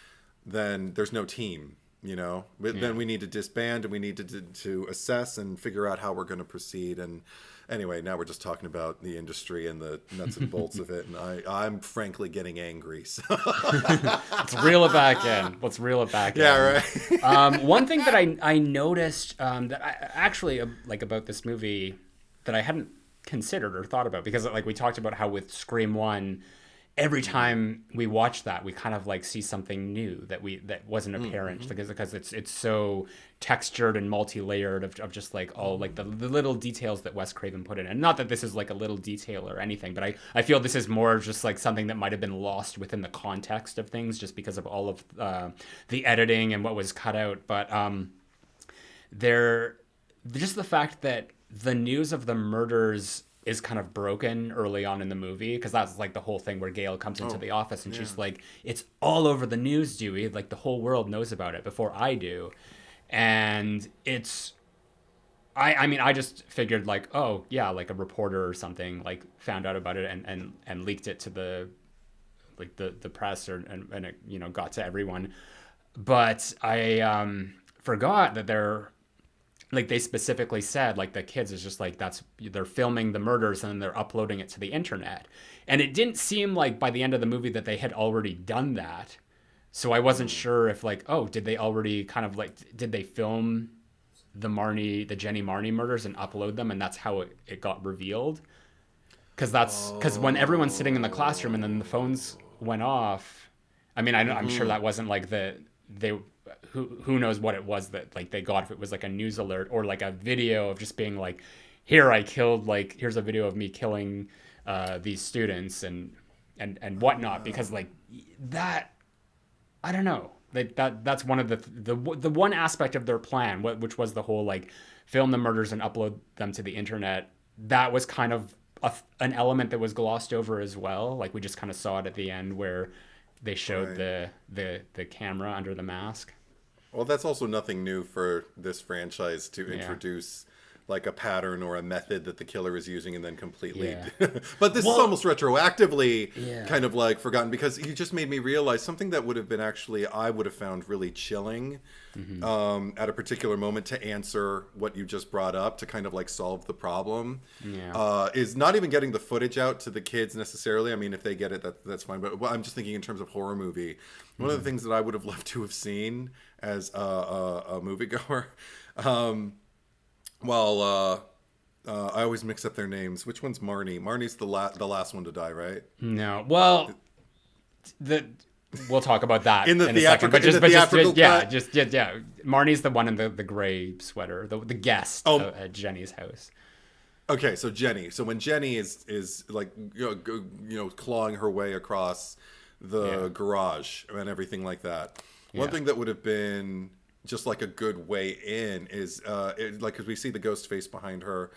then there's no team. Then we need to disband, and we need to assess and figure out how we're going to proceed. And anyway, now we're just talking about the industry and the nuts and bolts of it, and I'm frankly getting angry. So. Let's reel it back in. Yeah, right. One thing that I noticed that I actually like about this movie that I hadn't considered or thought about, because like we talked about how with Scream 1, every time we watch that, we kind of like see something new that wasn't apparent, because it's so textured and multi-layered of just like all like the little details that Wes Craven put in. And not that this is like a little detail or anything, but I feel this is more just like something that might have been lost within the context of things just because of all of the editing and what was cut out. But just the fact that the news of the murders is kind of broken early on in the movie, because that's like the whole thing where Gale comes into the office and she's like, it's all over the news, Dewey, like the whole world knows about it before I do. And it's I mean I just figured like, oh yeah, like a reporter or something like found out about it and leaked it to the press, and it got to everyone. But I forgot that they specifically said, like, the kids is just like, they're filming the murders and they're uploading it to the internet. And it didn't seem like by the end of the movie that they had already done that. So I wasn't sure if like, did they already kind of like, did they film the Jenny Marnie murders and upload them, and that's how it got revealed? Because when everyone's sitting in the classroom and then the phones went off, I mean, I'm sure that wasn't like who knows what it was that like they got, if it was like a news alert or like a video of just being like, here's a video of me killing these students and whatnot, because like that, I don't know, that's one of the one aspect of their plan, which was the whole like film the murders and upload them to the internet. That was kind of an element that was glossed over as well. Like we just kind of saw it at the end where they showed the camera under the mask. Well, that's also nothing new for this franchise to introduce like a pattern or a method that the killer is using and then completely. But this is almost retroactively kind of like forgotten, because you just made me realize something that would have been actually, I would have found really chilling at a particular moment to answer what you just brought up, to kind of like solve the problem, is not even getting the footage out to the kids necessarily. I mean, if they get it, that's fine. But I'm just thinking in terms of horror movie, one of the things that I would have loved to have seen as a moviegoer, I always mix up their names. Which one's Marnie? Marnie's the last one to die, right? No. Well, we'll talk about that in the theatrical cut. Marnie's the one in the gray sweater, the guest at Jenny's house. Okay, so Jenny. So when Jenny is like clawing her way across the garage and everything like that. One thing that would have been just like a good way in is like, because we see the ghost face behind her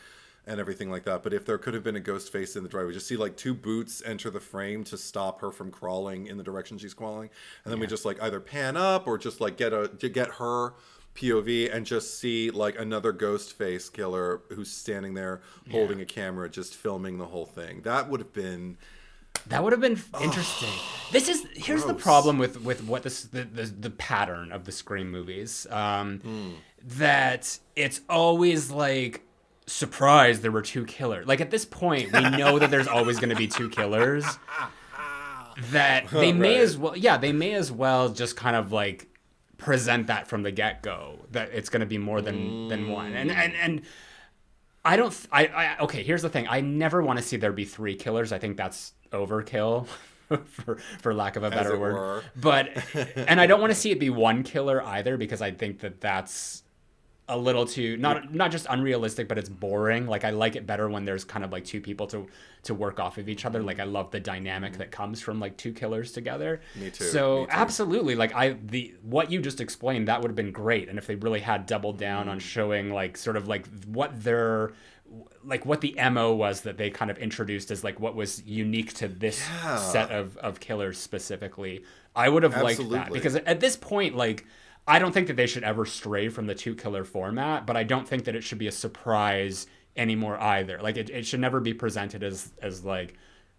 and everything like that, but if there could have been a ghost face in the driveway, we just see like two boots enter the frame to stop her from crawling in the direction she's crawling, and then we just like either pan up or just like get her POV and just see like another ghost face killer who's standing there holding a camera just filming the whole thing. That would have been interesting. Here's the problem with what the pattern of the Scream movies, that it's always like, surprise, there were two killers. Like at this point, we know that there's always going to be two killers. That they may as well just kind of like present that from the get-go, that it's going to be more than one. And okay, here's the thing. I never want to see there be three killers. I think that's overkill. for lack of a better word. were. But and I don't want to see it be one killer either, because I think that that's a little too not just unrealistic, but it's boring. Like I like it better when there's kind of like two people to work off of each other. Like I love the dynamic that comes from like two killers together. Me too. So Me too. Absolutely, like what you just explained, that would have been great. And if they really had doubled down on showing like sort of like what their what the MO was that they kind of introduced as like what was unique to this set of killers specifically, I would have liked that, because at this point, like, I don't think that they should ever stray from the two killer format, but I don't think that it should be a surprise anymore either. Like it should never be presented as like,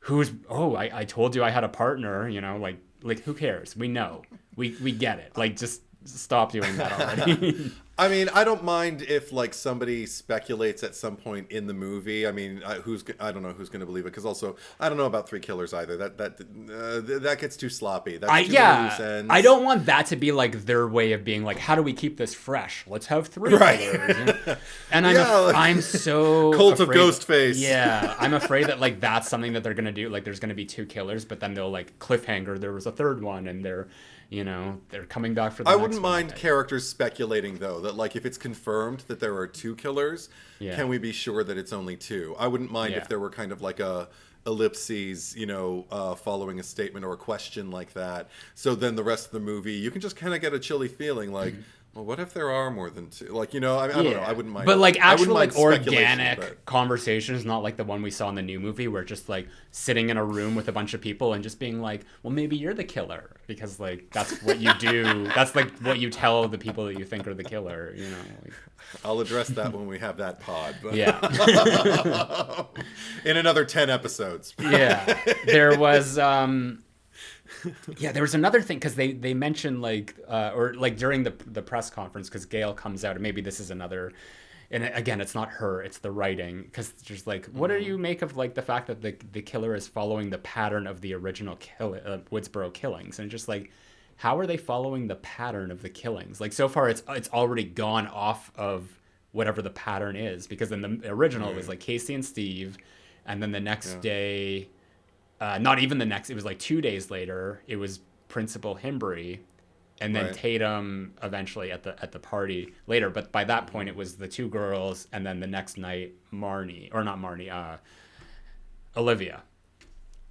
I told you I had a partner, you know, like who cares? We know. We get it. Like just stop doing that already. I mean, I don't mind if like somebody speculates at some point in the movie. I mean, I don't know who's going to believe it, because also I don't know about three killers either. That gets too sloppy. That's too many loose ends. I don't want that to be like their way of being like, how do we keep this fresh? Let's have three killers. And I'm so cult afraid, of Ghostface. Yeah, I'm afraid that like that's something that they're going to do. Like there's going to be two killers, but then they'll like cliffhanger. There was a third one, and they're coming back for the next one. I wouldn't mind characters speculating, though, that, like, if it's confirmed that there are two killers, can we be sure that it's only two? I wouldn't mind if there were kind of like a ellipses, following a statement or a question like that. So then the rest of the movie, you can just kind of get a chilly feeling like, well, what if there are more than two? Like, I don't know. I wouldn't mind. But like actual like organic conversations, not like the one we saw in the new movie, where just like sitting in a room with a bunch of people and just being like, well, maybe you're the killer, because like that's what you do. That's like what you tell the people that you think are the killer. Like. I'll address that when we have that pod. But yeah. In another 10 episodes. Yeah. There was. There was another thing, because they mentioned or during the press conference, because Gale comes out, and maybe this is another, and again, it's not her, it's the writing, because there's like, what do you make of like the fact that the killer is following the pattern of the original Woodsboro killings, and just like, how are they following the pattern of the killings? Like so far, it's already gone off of whatever the pattern is, because in the original it was like Casey and Steve, and then the next day. Not even the next, it was like 2 days later, it was Principal Himbry, and then Tatum eventually at the party later. But by that point, it was the two girls, and then the next night, Olivia.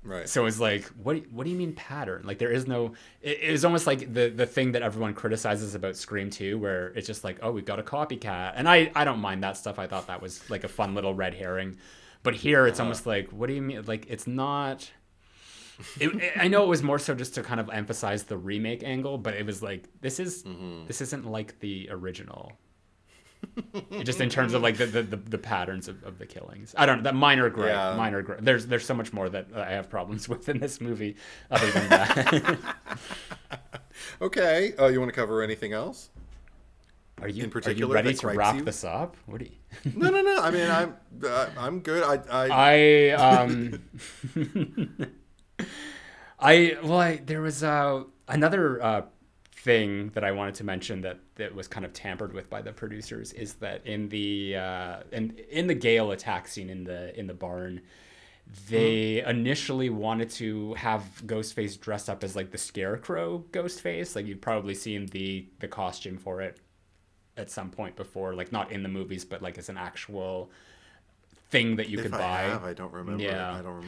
Right. So it was like, what do you mean pattern? Like there is no, it was almost like the thing that everyone criticizes about Scream 2, where it's just like, oh, we've got a copycat. And I don't mind that stuff. I thought that was like a fun little red herring. But here it's almost like, what do you mean? Like, it's not... I know it was more so just to kind of emphasize the remake angle, but it was like, this isn't like the original. Just in terms of like the patterns of the killings. I don't know, that minor gripe. There's so much more that I have problems with in this movie other than that. Okay. You want to cover anything else? Are you ready to wrap this up? What do you? No. I mean, I'm good. There was another thing that I wanted to mention that was kind of tampered with by the producers, is that in the Gale attack scene in the barn, they initially wanted to have Ghostface dressed up as like the Scarecrow Ghostface. Like you'd probably seen the costume for it at some point before, like not in the movies, but like as an actual thing that you could buy. I don't remember. Yeah. I don't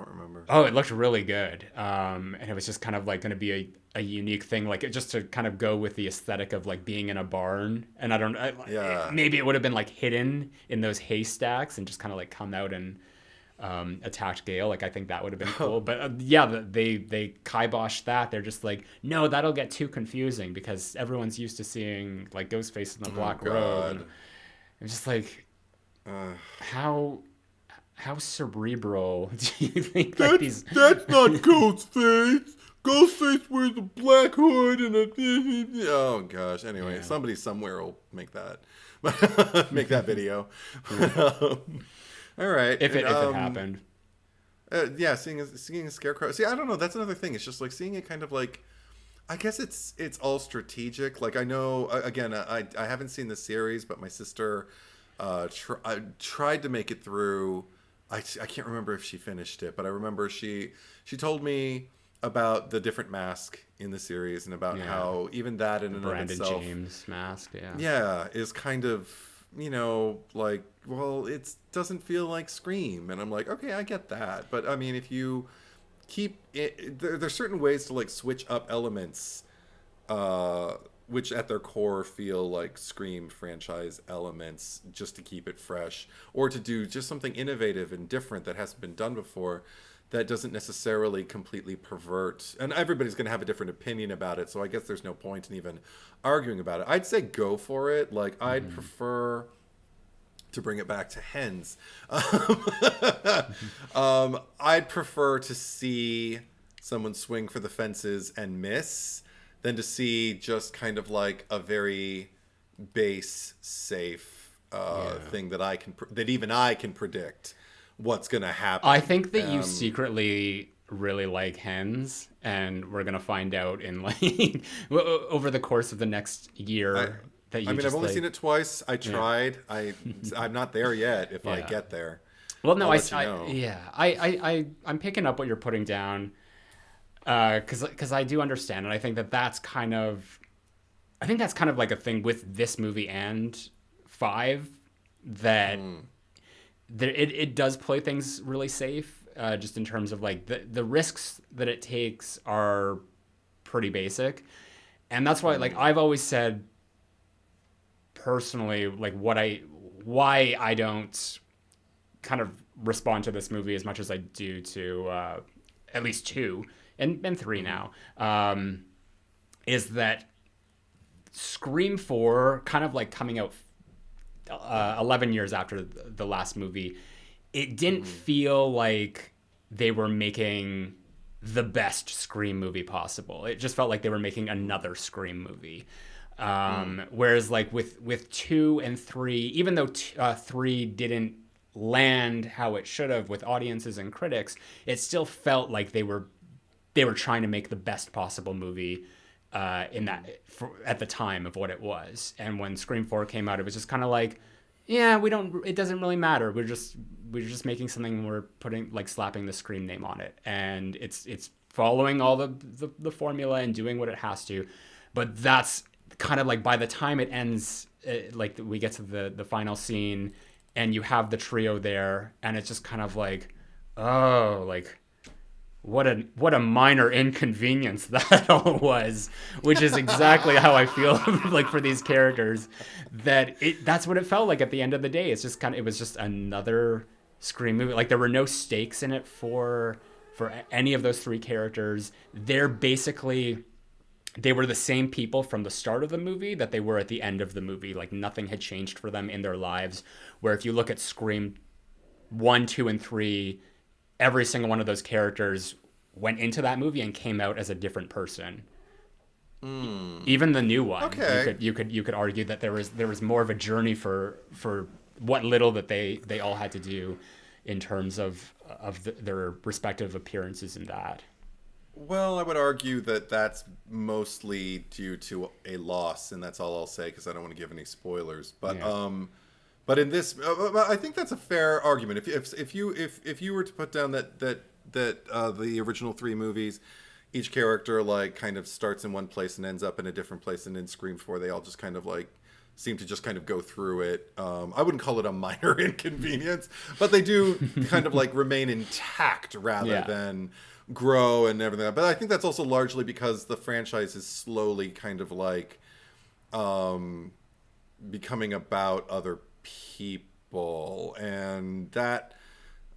remember. Oh, it looked really good. And it was just kind of like going to be a unique thing, like it just to kind of go with the aesthetic of like being in a barn. And maybe it would have been like hidden in those haystacks and just kind of like come out and attacked Gale. Like I think that would have been cool. But they kiboshed that. They're just like, no, that'll get too confusing because everyone's used to seeing like Ghostface in the black robe. It's just like, how cerebral do you think that's not Ghostface. Ghostface wears a black hood and oh gosh. Anyway, somebody somewhere will make that video. All right. If it happened. Seeing a scarecrow. See, I don't know. That's another thing. It's just like seeing it kind of like, I guess it's all strategic. Like I know, again, I haven't seen the series, but my sister tried to make it through I can't remember if she finished it, but I remember she told me about the different mask in the series and about how even that in and of Brandon itself, James mask, is kind of, like, well, it doesn't feel like Scream, and I'm like, okay, I get that, but I mean, if you keep it, there's certain ways to like switch up elements, which at their core feel like Scream franchise elements, just to keep it fresh, or to do just something innovative and different that hasn't been done before, that doesn't necessarily completely pervert. And everybody's going to have a different opinion about it, so I guess there's no point in even arguing about it. I'd say go for it. Like, I'd prefer to bring it back to hens. I'd prefer to see someone swing for the fences and miss than to see just kind of like a very base, safe thing that even I can predict what's going to happen. I think that you secretly really like hens, and we're gonna find out in like over the course of the next year. I've only seen it twice. I tried. I'm not there yet. If I get there, well, no, I'm picking up what you're putting down, because I do understand, and I think that's kind of like a thing with this movie and 5, that it does play things really safe, just in terms of like the risks that it takes are pretty basic, and that's why like I've always said personally, like why I don't kind of respond to this movie as much as I do to at least 2 and 3 now, is that Scream 4 kind of like coming out 11 years after the last movie, it didn't feel like they were making the best Scream movie possible. It just felt like they were making another Scream movie. Whereas like with 2 and 3, even though 3 didn't land how it should have with audiences and critics, it still felt like they were trying to make the best possible movie at the time of what it was. And when Scream 4 came out, it was just kind of like, it doesn't really matter. We're just making something, and we're putting like slapping the Scream name on it, and it's following all the formula and doing what it has to. But that's kind of like, by the time it ends, like we get to the final scene and you have the trio there, and it's just kind of like, oh, like what a minor inconvenience that all was, which is exactly how I feel like for these characters, that's what it felt like at the end of the day. It's just it was just another Scream movie. Like, there were no stakes in it for any of those 3 characters. They were the same people from the start of the movie that they were at the end of the movie. Like, nothing had changed for them in their lives. Where if you look at Scream 1, 2, and 3, every single one of those characters went into that movie and came out as a different person. Even the new one, okay. You could argue that there was more of a journey for what little that they all had to do in terms of their respective appearances in that. Well, I would argue that that's mostly due to a loss, and that's all I'll say because I don't want to give any spoilers. But but in this, I think that's a fair argument. If you were to put down that the original 3 movies, each character like kind of starts in one place and ends up in a different place, and in Scream 4 they all just kind of like seem to just kind of go through it. I wouldn't call it a minor inconvenience, but they do kind of like remain intact rather than grow and everything. But I think that's also largely because the franchise is slowly kind of like becoming about other people, and that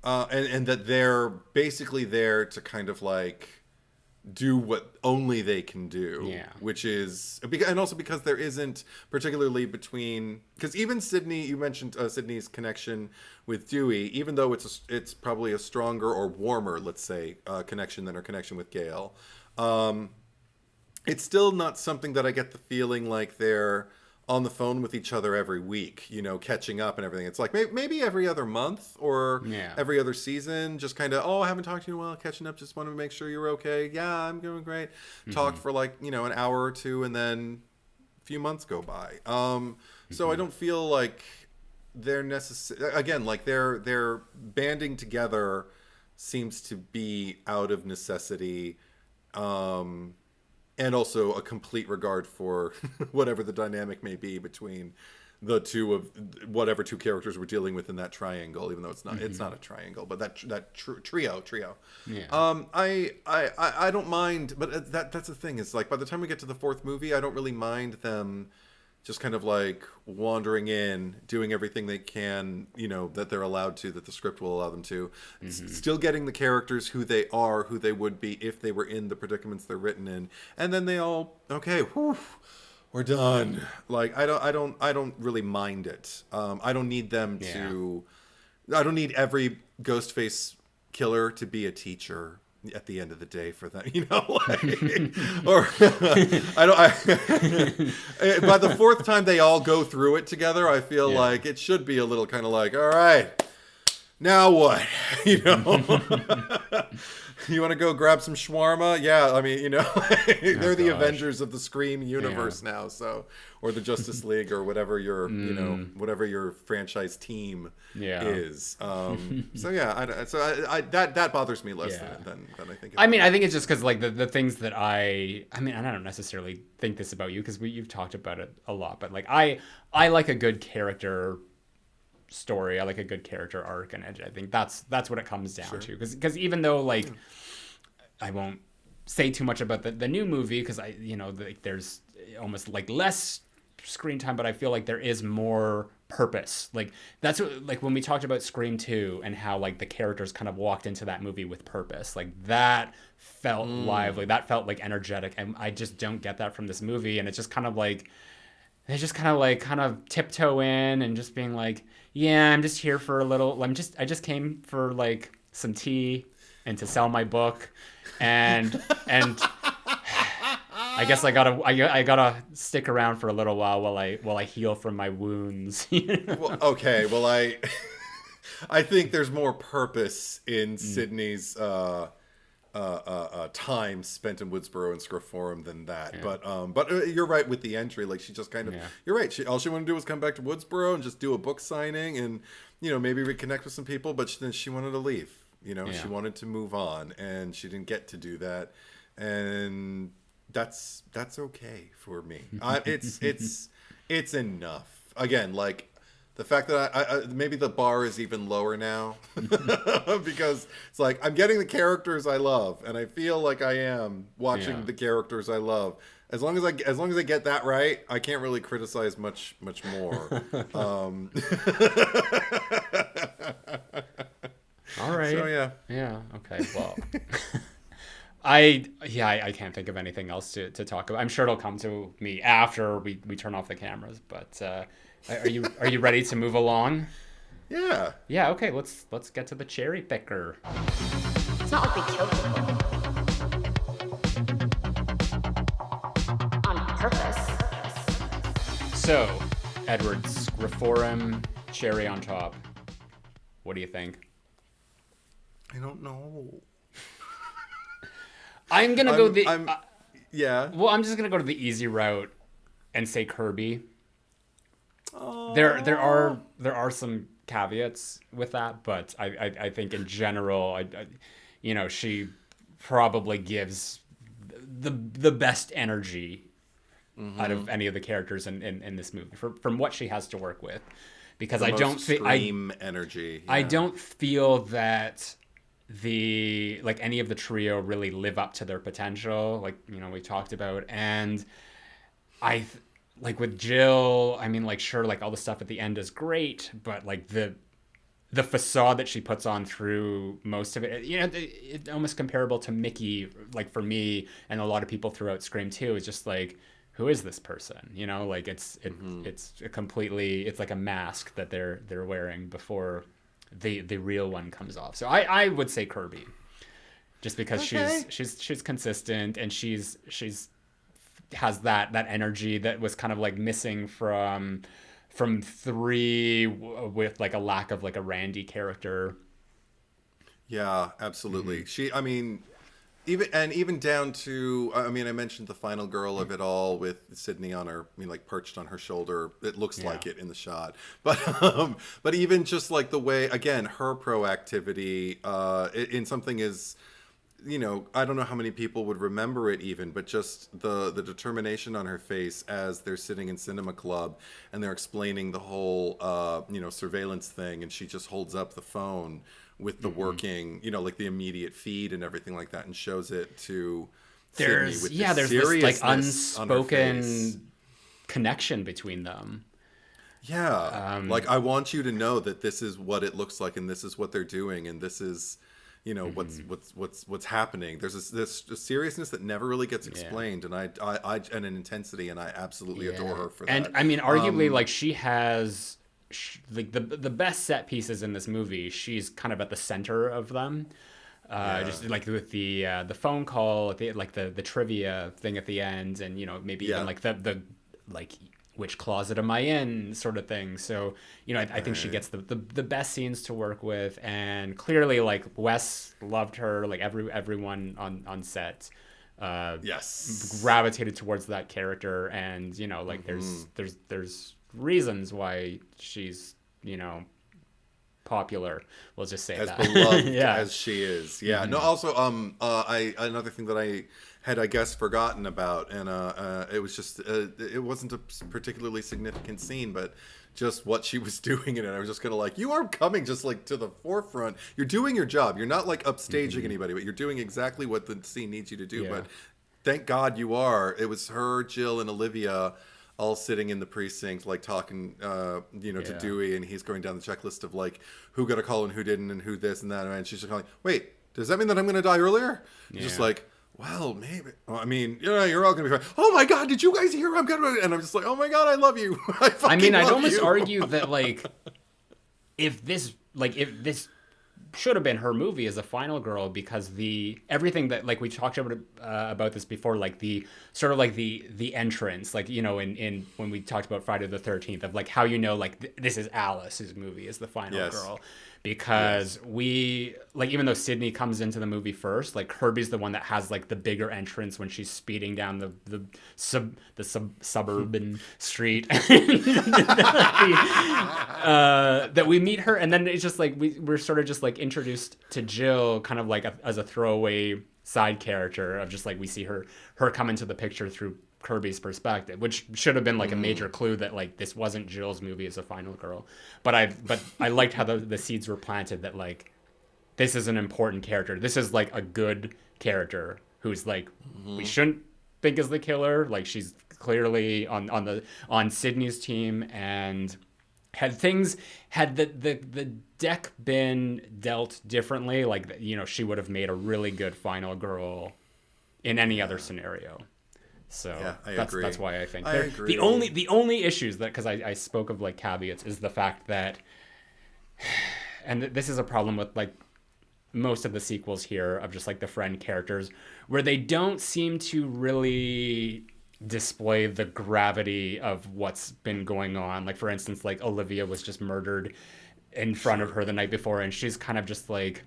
and that they're basically there to kind of like do what only they can do, which is, and also because there isn't particularly because even Sidney, you mentioned Sidney's connection with Dewey, even though it's probably a stronger or warmer, let's say, connection than her connection with Gale, it's still not something that I get the feeling like they're on the phone with each other every week, catching up and everything. It's like maybe every other month or every other season, just kind of, I haven't talked to you in a while, catching up, just want to make sure you're okay. Yeah, I'm doing great. Talk for like, an hour or two, and then a few months go by. So I don't feel like they're necessary. Again, like they're banding together seems to be out of necessity, and also a complete regard for whatever the dynamic may be between the two of whatever two characters we're dealing with in that triangle, even though it's not a triangle, but that trio. Yeah. I don't mind, but that's the thing. Is like by the time we get to the fourth movie, I don't really mind them just kind of like wandering in, doing everything they can, that they're allowed to, that the script will allow them to, still getting the characters who they are, who they would be if they were in the predicaments they're written in, and then they all, okay, whew, we're done. Like I don't really mind it. I don't need them to. I don't need every Ghostface killer to be a teacher at the end of the day for them, like, or by the fourth time they all go through it together, I feel like it should be a little kind of like, all right, now what? You want to go grab some shawarma? Yeah, I mean, they're the Avengers of the Scream universe now, so, or the Justice League, or whatever your, whatever your franchise team is. So yeah, that bothers me less than I think. I think it's just because like the things that I don't necessarily think this about you because you've talked about it a lot, but like I like a good character story. I like a good character arc, and I think that's what it comes down to. Because even though like I won't say too much about the new movie because there's almost like less screen time, but I feel like there is more purpose. Like that's what, like when we talked about Scream 2 and how like the characters kind of walked into that movie with purpose, like that felt lively, that felt like energetic, and I just don't get that from this movie. And it's just kind of like they just kind of tiptoe in and just being like, yeah, I'm just here for a little. I just came for like some tea and to sell my book, and I guess I gotta stick around for a little while while I heal from my wounds. Well, okay. Well, I think there's more purpose in Sidney's time spent in Woodsboro and Scroforum than that. Yeah. But you're right with the entry. Like she just kind of, you're right. All she wanted to do was come back to Woodsboro and just do a book signing and, maybe reconnect with some people. But then she wanted to leave. She wanted to move on, and she didn't get to do that. And that's okay for me. It's enough. Again, like the fact that I maybe the bar is even lower now because it's like I'm getting the characters I love, and I feel like I am watching the characters I love. As long as I get that right, I can't really criticize much more. All right. So yeah. Yeah. Okay. Well, I can't think of anything else to talk about. I'm sure it'll come to me after we turn off the cameras. But are you ready to move along? Yeah. Yeah. Okay. Let's get to the cherry picker. It's not like we kill people on purpose. So, Edward, Scroforum, cherry on top. What do you think? I don't know. I'm gonna go the. Yeah. Well, I'm just gonna go to the easy route and say Kirby. Oh. There are some caveats with that, but I think in general, she probably gives the best energy out of any of the characters in this movie from what she has to work with, because I don't feel energy. I don't feel that any of the trio really live up to their potential, like we talked about. And like with Jill, sure, like all the stuff at the end is great, but like the facade that she puts on through most of it, it's almost comparable to Mickey, like for me and a lot of people throughout Scream 2, is just like, who is this person? Like it's a completely, it's like a mask that they're wearing before the real one comes off. So I would say Kirby, just because she's consistent, and she's has that energy that was kind of like missing from 3, with like a lack of like a Randy character. Yeah, absolutely. even down to, I mean, I mentioned the final girl of it all with Sidney on her, I mean, like perched on her shoulder. It looks like it in the shot, but even just like the way, again, her proactivity in something is, you know, I don't know how many people would remember it even, but just the determination on her face as they're sitting in cinema club and they're explaining the whole you know, surveillance thing, and she just holds up the phone with the working, you know, like the immediate feed and everything like that, and shows it to Sydney with there's this like unspoken connection between them. Yeah, like I want you to know that this is what it looks like, and this is what they're doing, and this is, you know, what's happening. There's this seriousness that never really gets explained, and I and an intensity, and I absolutely adore her for that. And I mean, arguably, like she has like the best set pieces in this movie. She's kind of at the center of them. Just like with the phone call, like the trivia thing at the end, and you know, maybe even like the like, which closet am I in sort of thing. So, you know, I think she gets the best scenes to work with, and clearly like Wes loved her, like everyone on set gravitated towards that character, and you know, like there's reasons why she's, you know, popular. We'll just say as that. beloved as she is. Yeah. No, also another thing that I had, I guess, forgotten about, and it was just it wasn't a particularly significant scene, but just what she was doing in it. I was just kind of like, you are coming just like to the forefront. You're doing your job. You're not like upstaging anybody, but you're doing exactly what the scene needs you to do. But thank God you are. It was her, Jill, and Olivia all sitting in the precinct, like talking, you know, to Dewey, and he's going down the checklist of like who got a call and who didn't, and who this and that, and she's just kind of like, wait, does that mean that I'm going to die earlier? Just like, well, maybe. Well, I mean, you know, you're all going to be fine. Oh my God, did you guys hear? I'm going to, and I'm just like, oh my God, I love you. I mean, I'd almost argue that like, if this should have been her movie as a final girl, because everything that, like, we talked about this before, like the sort of like the entrance, like, you know, in when we talked about Friday the 13th, of like how, you know, like this is Alice's movie as the final girl, because we, like, even though Sidney comes into the movie first, like Herbie's the one that has like the bigger entrance when she's speeding down the suburban street that we meet her, and then it's just like we're sort of just like introduced to Jill kind of like as a throwaway side character of just like we see her come into the picture through Kirby's perspective, which should have been like a major clue that like this wasn't Jill's movie as a final girl. But I liked how the seeds were planted that like this is an important character. This is like a good character who's like we shouldn't think is the killer. Like she's clearly on Sydney's team, and had the deck been dealt differently, like, you know, she would have made a really good final girl in any other scenario. So that's why I think the only issues that, because I spoke of like caveats, is the fact that, and this is a problem with like most of the sequels here of just like the friend characters, where they don't seem to really display the gravity of what's been going on. Like, for instance, like Olivia was just murdered in front of her the night before, and she's kind of just like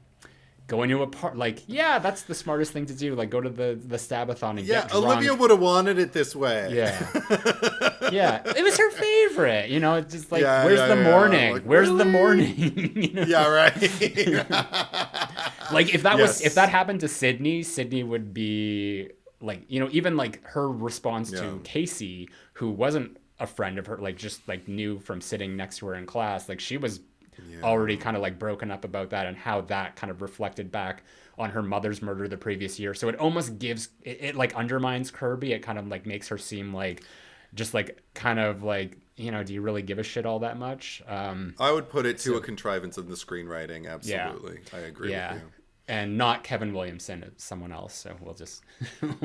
going to a part, like, yeah, that's the smartest thing to do, like go to the Stabathon and get drunk. Olivia would have wanted it this way. Yeah, it was her favorite, you know. It's just like, where's the morning? Like, where's the morning? You know? Yeah, right. Like if that happened to Sydney would be like, you know, even like her response to Casey, who wasn't a friend of her, like just like knew from sitting next to her in class, like she was already kind of like broken up about that, and how that kind of reflected back on her mother's murder the previous year. So it almost gives it like undermines Kirby. It kind of like makes her seem like just like kind of like, you know, do you really give a shit all that much? I would put it to a contrivance of the screenwriting. Absolutely. I agree with you. And not Kevin Williamson, it's someone else. So we'll just leave it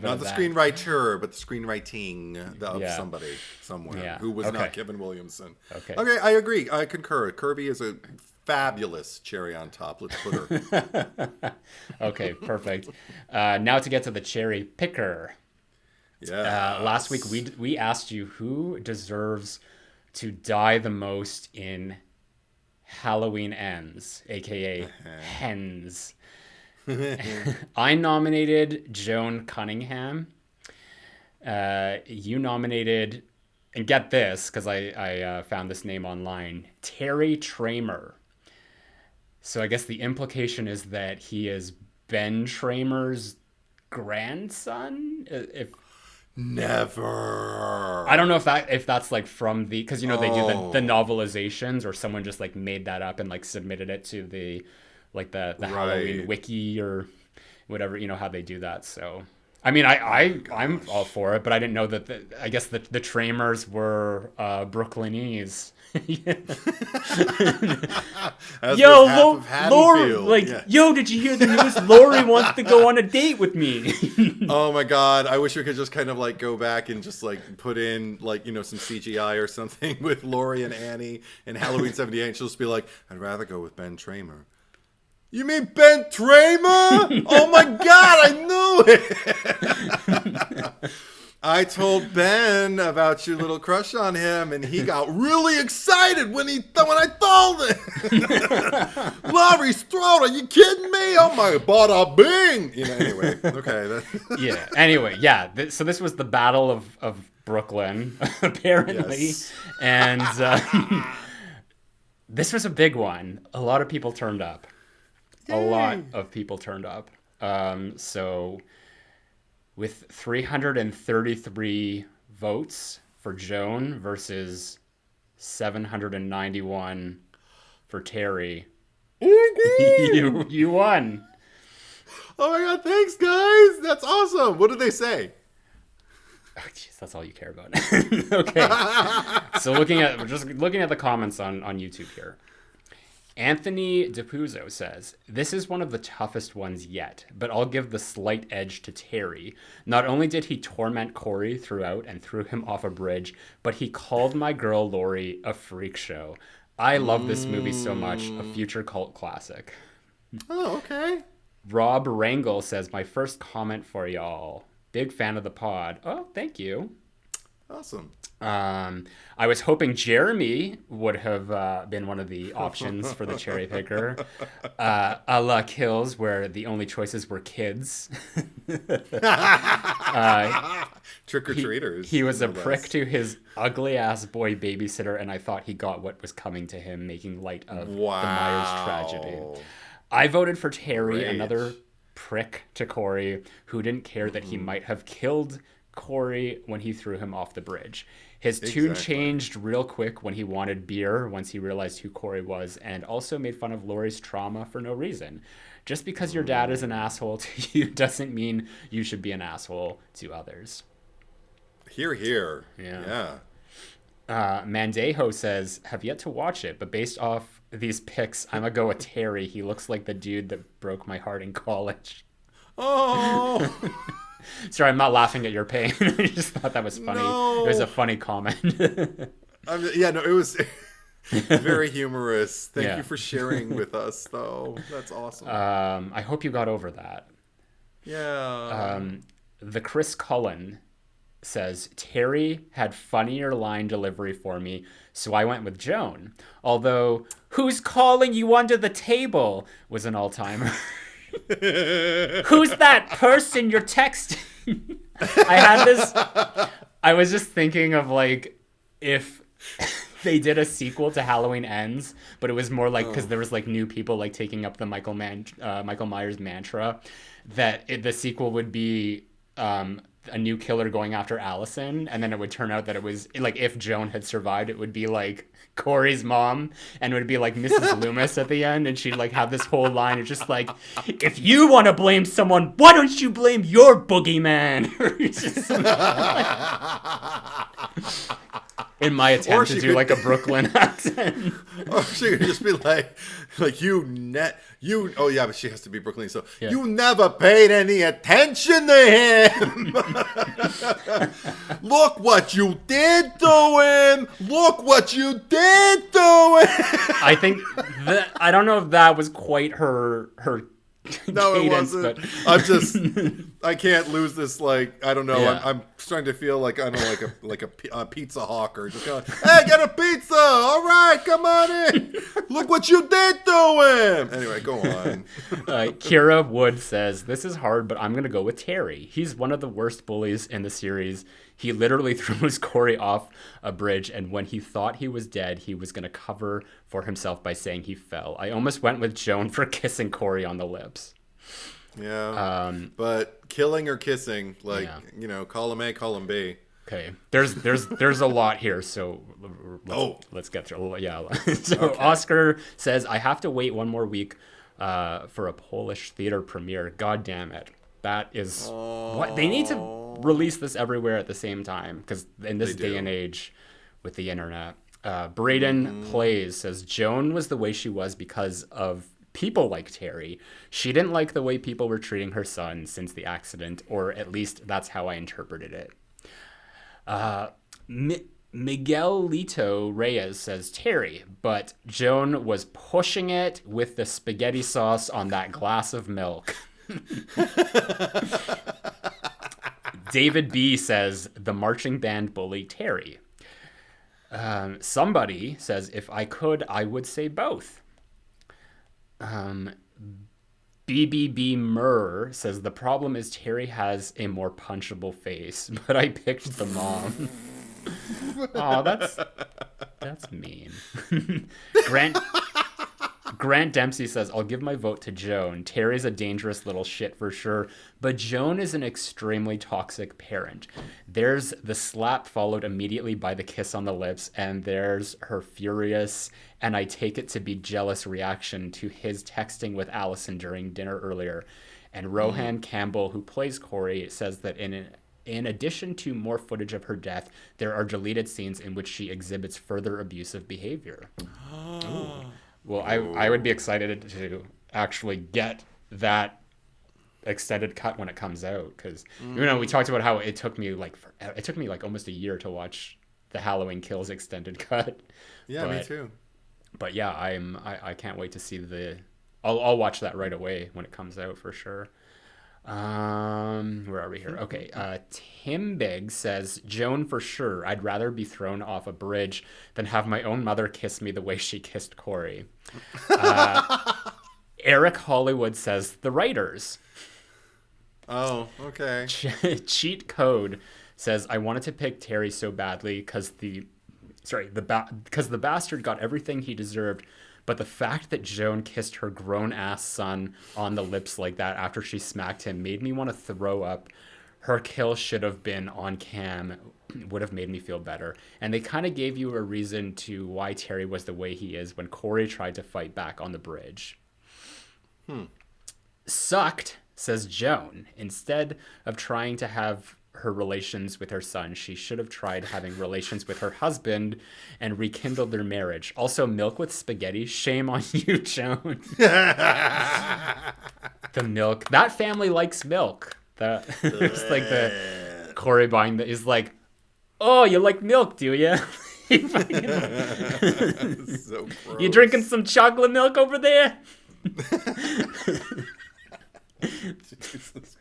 not at the that. Screenwriter, but the screenwriting of somebody somewhere who was not Kevin Williamson. Okay, I agree. I concur. Kirby is a fabulous cherry on top. Let's put her. Okay, perfect. Now to get to the cherry picker. Yeah. Last week we asked you who deserves to die the most in Halloween Ends, aka Hens. I nominated Joan Cunningham. You nominated, and get this, because I found this name online, Terry Tramer. So I guess the implication is that he is Ben Tramer's grandson. If Never. I don't know if that's like from the, because they do the novelizations, or someone just like made that up and like submitted it to the Halloween wiki or whatever, how they do that. So I mean, I'm all for it, but I didn't know that I guess the Tramers were Brooklynese. Yo, Lori, yo, did you hear the news? Lori wants to go on a date with me. Oh my God. I wish we could just kind of like go back and just like put in like, some CGI or something with Lori and Annie in Halloween 78. She'll just be like, I'd rather go with Ben Tramer. You mean Ben Tramer? Oh my God, I knew it. I told Ben about your little crush on him, and he got really excited when I told him. Laurie Strode, are you kidding me? Oh my, bada bing. Anyway, okay. Yeah. Anyway, yeah. So this was the Battle of Brooklyn, apparently, Yes. and this was a big one. A lot of people turned up. Yay. A lot of people turned up. So with 333 votes for Joan versus 791 for Terry, you won. Oh my God, thanks guys. That's awesome. What did they say? Oh, geez, that's all you care about. Okay. So looking at the comments on YouTube here. Anthony DePuzzo says, this is one of the toughest ones yet, but I'll give the slight edge to Terry. Not only did he torment Corey throughout and threw him off a bridge, but he called my girl Lori a freak show. I love this movie so much, a future cult classic. Oh, okay. Rob Rangel says, my first comment for y'all. Big fan of the pod. Oh, thank you. Awesome. I was hoping Jeremy would have been one of the options for the cherry picker. A la Kills, where the only choices were kids. Trick-or-treaters. He was a prick to his ugly-ass boy babysitter, and I thought he got what was coming to him, making light of the Myers tragedy. I voted for Terry, another prick to Corey, who didn't care that he might have killed Corey when he threw him off the bridge. His tune changed real quick when he wanted beer once he realized who Corey was, and also made fun of Lori's trauma for no reason. Just because your dad is an asshole to you doesn't mean you should be an asshole to others. Hear, hear. Yeah. Mandejo says, have yet to watch it, but based off these pics, I'm gonna go with Terry. He looks like the dude that broke my heart in college. Oh. Sorry, I'm not laughing at your pain. I just thought that was funny. No. It was a funny comment. It was very humorous. Thank you for sharing with us, though. That's awesome. I hope you got over that. Yeah. The Chris Cullen says, Terry had funnier line delivery for me, so I went with Joan. Although, who's calling you under the table was an all-timer. Who's that person you're texting? I was just thinking of like if they did a sequel to Halloween Ends, but it was more like because there was like new people like taking up the Michael Myers mantra, that the sequel would be a new killer going after Allison, and then it would turn out that it was like if Joan had survived, it would be like Corey's mom, and it would be like Mrs. Loomis at the end, and she'd like have this whole line. It's just like, if you want to blame someone, why don't you blame your boogeyman? In my attempt to do like a Brooklyn accent. Or she could just be like oh yeah, but she has to be Brooklyn, so you never paid any attention to him. Look what you did to him. Look what you did to him. I think that, I don't know if that was quite her No, it cadence, wasn't. but I'm just, I can't lose this. Like, I don't know. Yeah. I'm starting to feel like I don't know, like a pizza hawker. Just going, hey, get a pizza! All right, come on in. Look what you did to him. Anyway, go on. Kira Wood says, this is hard, but I'm going to go with Terry. He's one of the worst bullies in the series. He literally throws Corey off a bridge, and when he thought he was dead, he was going to cover for himself by saying he fell. I almost went with Joan for kissing Corey on the lips. Yeah. But killing or kissing, like, column A, column B. Okay, there's a lot here, so let's get through. Yeah, so okay. Oscar says, I have to wait one more week for a Polish theater premiere. God damn it. That is what they need to release this everywhere at the same time, because in this day and age with the internet. Braden Plays says, Joan was the way she was because of people like Terry. She didn't like the way people were treating her son since the accident, or at least that's how I interpreted it. Miguelito Reyes says Terry, but Joan was pushing it with the spaghetti sauce on that glass of milk. David B says the marching band bully Terry. Somebody says, if I could, I would say both. BBB Murr says the problem is Terry has a more punchable face, but I picked the mom. Oh, that's mean. Grant Dempsey says, I'll give my vote to Joan. Terry's a dangerous little shit for sure, but Joan is an extremely toxic parent. There's the slap followed immediately by the kiss on the lips, and there's her furious, and I take it to be jealous reaction to his texting with Allison during dinner earlier. And Rohan Campbell, who plays Corey, says that in addition to more footage of her death, there are deleted scenes in which she exhibits further abusive behavior. Ooh. Well, I would be excited to actually get that extended cut when it comes out, because we talked about how it took me like almost a year to watch the Halloween Kills extended cut. Yeah, me too. But yeah, I can't wait to see I'll watch that right away when it comes out for sure. Where are we here? Okay. Tim Biggs says, Joan for sure. I'd rather be thrown off a bridge than have my own mother kiss me the way she kissed Corey. Eric Hollywood says, the writers. Oh, okay. Cheat Code says, I wanted to pick Terry so badly because the bastard got everything he deserved. But the fact that Joan kissed her grown-ass son on the lips like that after she smacked him made me want to throw up. Her kill should have been on cam, would have made me feel better. And they kind of gave you a reason to why Terry was the way he is when Corey tried to fight back on the bridge. Sucked, says Joan. Instead of trying to have her relations with her son, she should have tried having relations with her husband and rekindled their marriage. Also, milk with spaghetti. Shame on you, Joan. The milk. That family likes milk. It's like the Corey buying that is like, oh, you like milk, do you? So gross. You drinking some chocolate milk over there? Jesus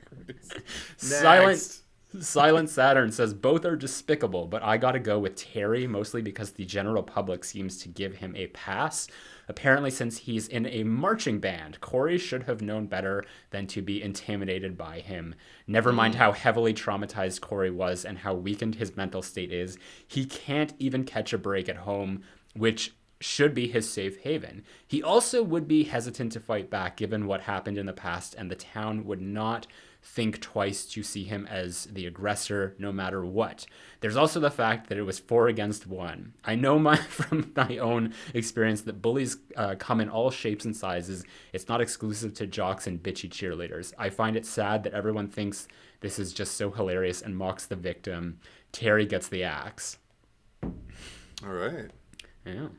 Christ. Silent Saturn says both are despicable, but I gotta go with Terry, mostly because the general public seems to give him a pass. Apparently, since he's in a marching band, Corey should have known better than to be intimidated by him. Never mind how heavily traumatized Corey was and how weakened his mental state is. He can't even catch a break at home, which should be his safe haven. He also would be hesitant to fight back given what happened in the past, and the town would not think twice to see him as the aggressor no matter what. There's also the fact that it was 4 against 1. I know from my own experience that bullies come in all shapes and sizes. It's not exclusive to jocks and bitchy cheerleaders. I find it sad that everyone thinks this is just so hilarious and mocks the victim. Terry gets the axe. All right. Yeah.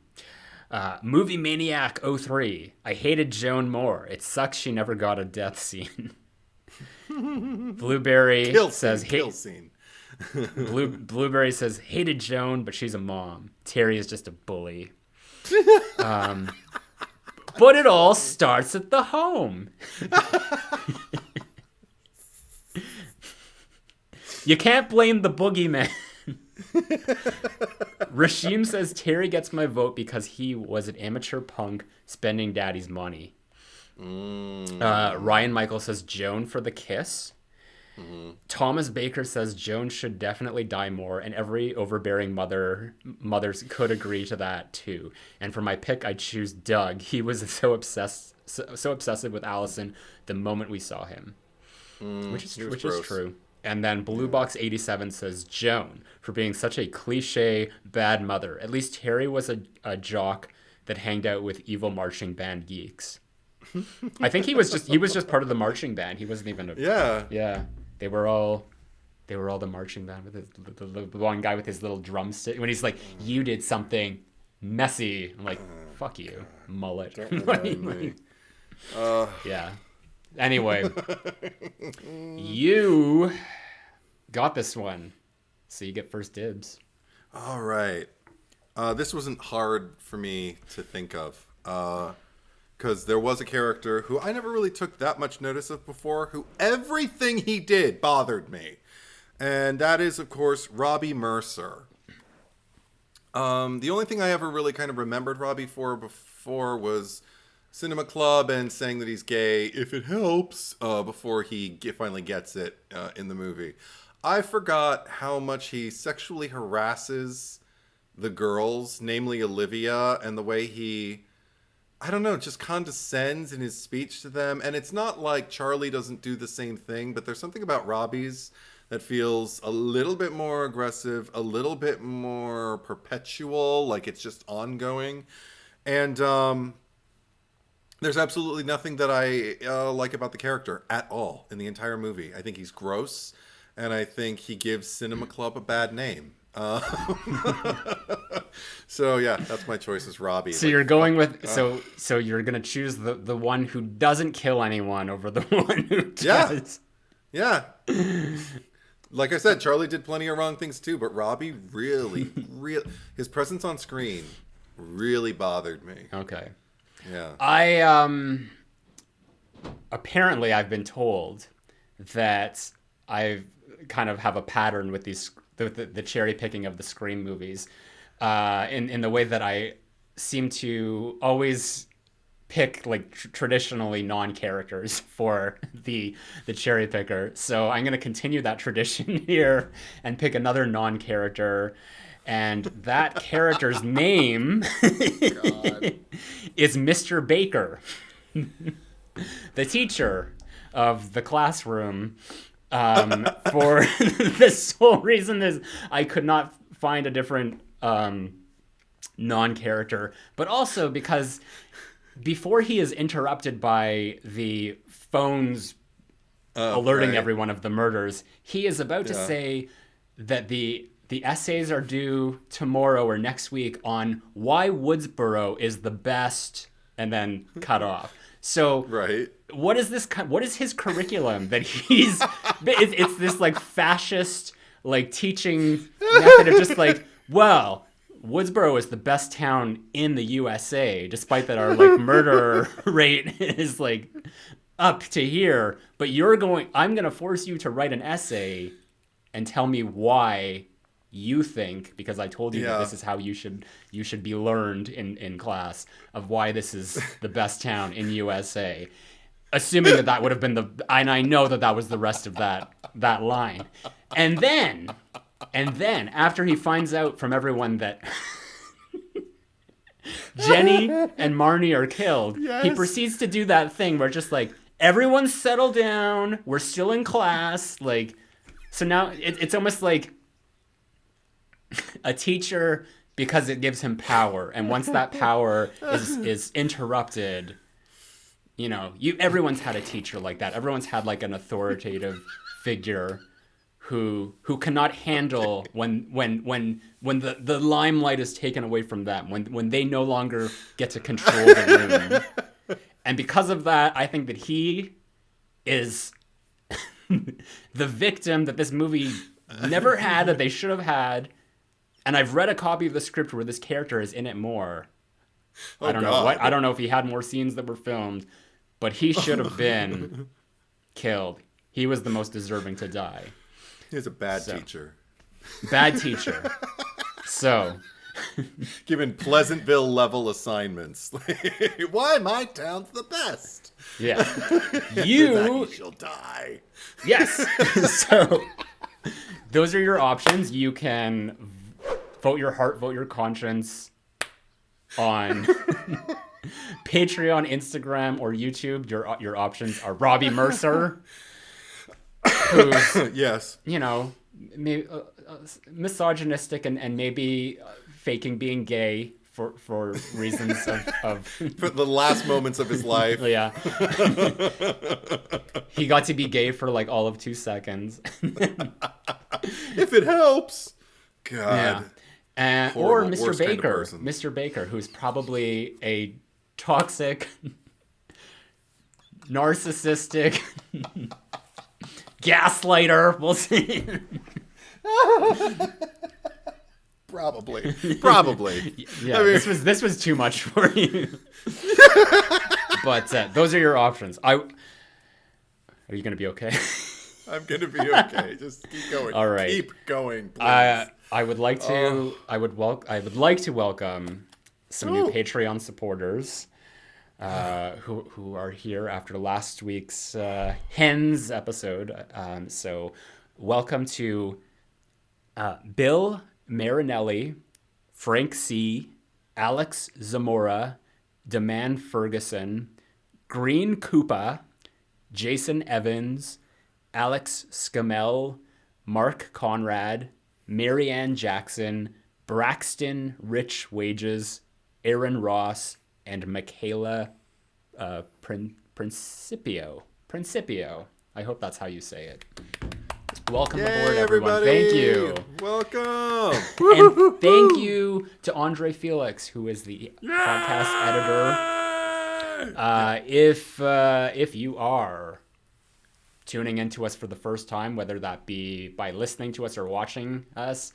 Movie Maniac 03. I hated Joan more. It sucks she never got a death scene. Blueberry says Blueberry says hated Joan, but she's a mom. Terry is just a bully. But it all starts at the home. You can't blame the boogeyman. Rashim says Terry gets my vote because he was an amateur punk spending daddy's money. Ryan Michael says Joan for the kiss. Thomas Baker says Joan should definitely die more, and every overbearing mothers could agree to that too. And for my pick, I choose Doug. He was so obsessive with Allison the moment we saw him, which is true. And then Blue Box 87 says Joan for being such a cliche bad mother. At least Terry was a jock that hanged out with evil marching band geeks. I think he was just part of the marching band. He wasn't even yeah. They were all the marching band with the one guy with his little drumstick. When he's like, "You did something messy," I'm like, "Fuck you, mullet." Yeah. Anyway, you got this one, so you get first dibs. All right. This wasn't hard for me to think of. Because there was a character who I never really took that much notice of before, who everything he did bothered me. And that is, of course, Robbie Mercer. The only thing I ever really kind of remembered Robbie for before was Cinema Club and saying that he's gay, if it helps, before he finally gets it in the movie. I forgot how much he sexually harasses the girls, namely Olivia, and the way he... I don't know, just condescends in his speech to them. And it's not like Charlie doesn't do the same thing, but there's something about Robbie's that feels a little bit more aggressive, a little bit more perpetual, like it's just ongoing. And there's absolutely nothing that I like about the character at all in the entire movie. I think he's gross, and I think he gives Cinema Club a bad name. So yeah, that's my choice is Robbie. So you're going with so you're gonna choose the one who doesn't kill anyone over the one who does. Yeah. Like I said, Charlie did plenty of wrong things too, but Robbie really his presence on screen really bothered me. Okay. Yeah. I apparently I've been told that I kind of have a pattern with these the cherry picking of the Scream movies, in the way that I seem to always pick like traditionally non-characters for the cherry picker. So I'm going to continue that tradition here and pick another non-character, and that character's name is Mr. Baker, the teacher of the classroom. For the sole reason is I could not find a different non-character, but also because before he is interrupted by the phones alerting everyone of the murders, he is about to say that the essays are due tomorrow or next week on why Woodsboro is the best, and then cut off. So what is this? What is his curriculum that he's? It's this like fascist like teaching method of just like, well, Woodsboro is the best town in the USA, despite that our like murder rate is like up to here. But I'm gonna force you to write an essay and tell me why you think, because I told you that this is how you should be learned in class, of why this is the best town in USA, assuming that would have been and I know that was the rest of that line, and then after he finds out from everyone that Jenny and Marnie are killed, he proceeds to do that thing where just like, everyone settle down, we're still in class, like, so now it's almost like a teacher, because it gives him power, and once that power is interrupted, everyone's had a teacher like that. Everyone's had like an authoritative figure who cannot handle when the limelight is taken away from them, when they no longer get to control the room. And because of that, I think that he is the victim that this movie never had, that they should have had. And I've read a copy of the script where this character is in it more. Oh, I don't know God. what. I don't know if he had more scenes that were filmed, but he should have been killed. He was the most deserving to die. He was a bad teacher. Bad teacher. So, Given Pleasantville level assignments. Why my town's the best? yeah. You shall die. Yes. So, those are your options. You can vote your heart, vote your conscience on Patreon, Instagram, or YouTube. Your options are Robbie Mercer, who's, Yes. you know, misogynistic and maybe faking being gay for reasons of For the last moments of his life. yeah. He got to be gay for like all of 2 seconds. If it helps. God. Yeah. Or Horrible, Mr. worst kind of Baker. person. Mr. Baker, who's probably a toxic, narcissistic gaslighter. We'll see. Probably. Yeah, I mean- this was too much for you. But those are your options. Are you gonna be okay? I'm gonna be okay. Just keep going. All right. Keep going, please. I would like to. I would like to welcome some new Ooh. Patreon supporters who are here after last week's Hens episode. So, welcome to Bill Marinelli, Frank C, Alex Zamora, Deman Ferguson, Green Koopa, Jason Evans, Alex Scamell, Mark Conrad, Marianne Jackson, Braxton Rich Wages, Aaron Ross, and Michaela Principio. I hope that's how you say it. Welcome aboard, everyone. everybody. Thank you. Welcome. And thank you to Andre Felix, who is the podcast editor. If you are tuning into us for the first time, whether that be by listening to us or watching us,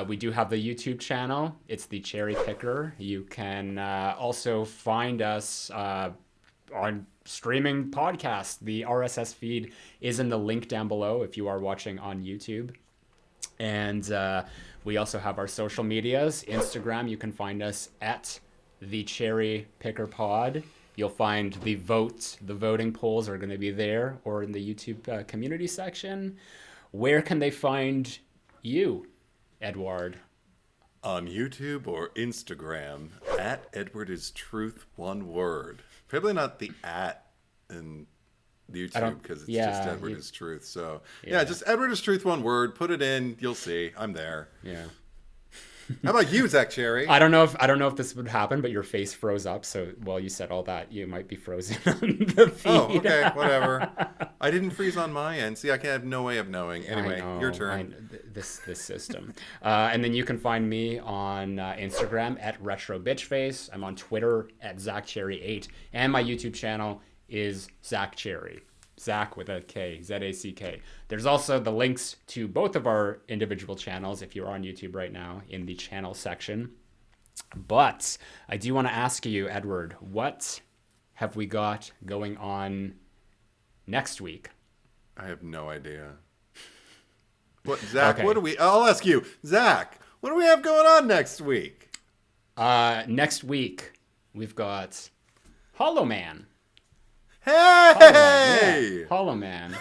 we do have the YouTube channel. It's the Cherry Picker. You can also find us on streaming podcasts. The RSS feed is in the link down below if you are watching on YouTube. And we also have our social medias. Instagram, you can find us at the Cherry Picker Pod. You'll find the voting polls are going to be there or in the YouTube community section. Where can they find you, Edward? On YouTube or Instagram, at Edward is Truth, one word. Probably not the at in YouTube because it's just Edward is Truth. So yeah, just Edward is Truth, one word. Put it in, you'll see. I'm there. Yeah. How about you, Zach Cherry? I don't know if this would happen, but your face froze up. So while you said all that, you might be frozen on the feed. Oh, okay, whatever. I didn't freeze on my end. See, I have no way of knowing. Anyway, your turn. This system. And then you can find me on Instagram at RetroBitchface. I'm on Twitter at ZachCherry8. And my YouTube channel is Zach Cherry. Zach with a K, Z-A-C-K. There's also the links to both of our individual channels if you're on YouTube right now in the channel section. But I do want to ask you, Edward, what have we got going on next week? I have no idea. What, Zach? Okay. What do we? I'll ask you, Zach. What do we have going on next week? Next week we've got Hollow Man. Hey! Hollow Man. Do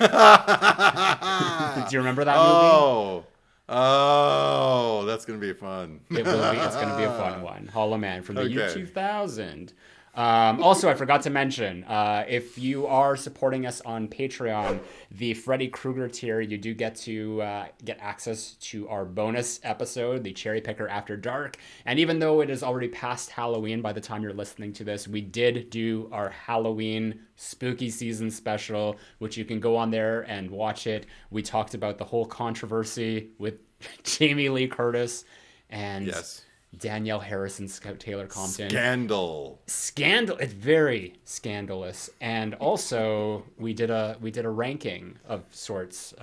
you remember that movie? Oh, that's gonna be fun. It will be. It's going to be a fun one. Hollow Man from the year Okay. 2000. Also, I forgot to mention, if you are supporting us on Patreon, the Freddy Krueger tier, you do get to get access to our bonus episode, the Cherry Picker After Dark. And even though it is already past Halloween by the time you're listening to this, we did do our Halloween spooky season special, which you can go on there and watch it. We talked about the whole controversy with Jamie Lee Curtis and Yes. Danielle Harrison, Scout Taylor Compton. Scandal. It's very scandalous. And also we did a ranking of sorts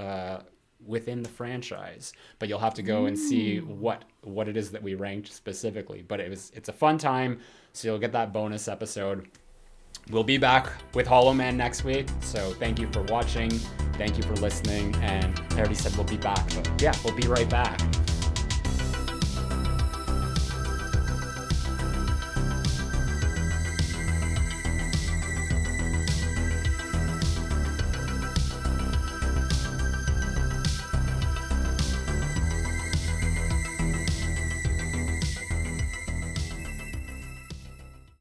within the franchise, but you'll have to go and see what it is that we ranked specifically. But it's a fun time, so you'll get that bonus episode. We'll be back with Hollow Man next week, so thank you for watching, thank you for listening, and I already said we'll be back, but yeah, we'll be right back.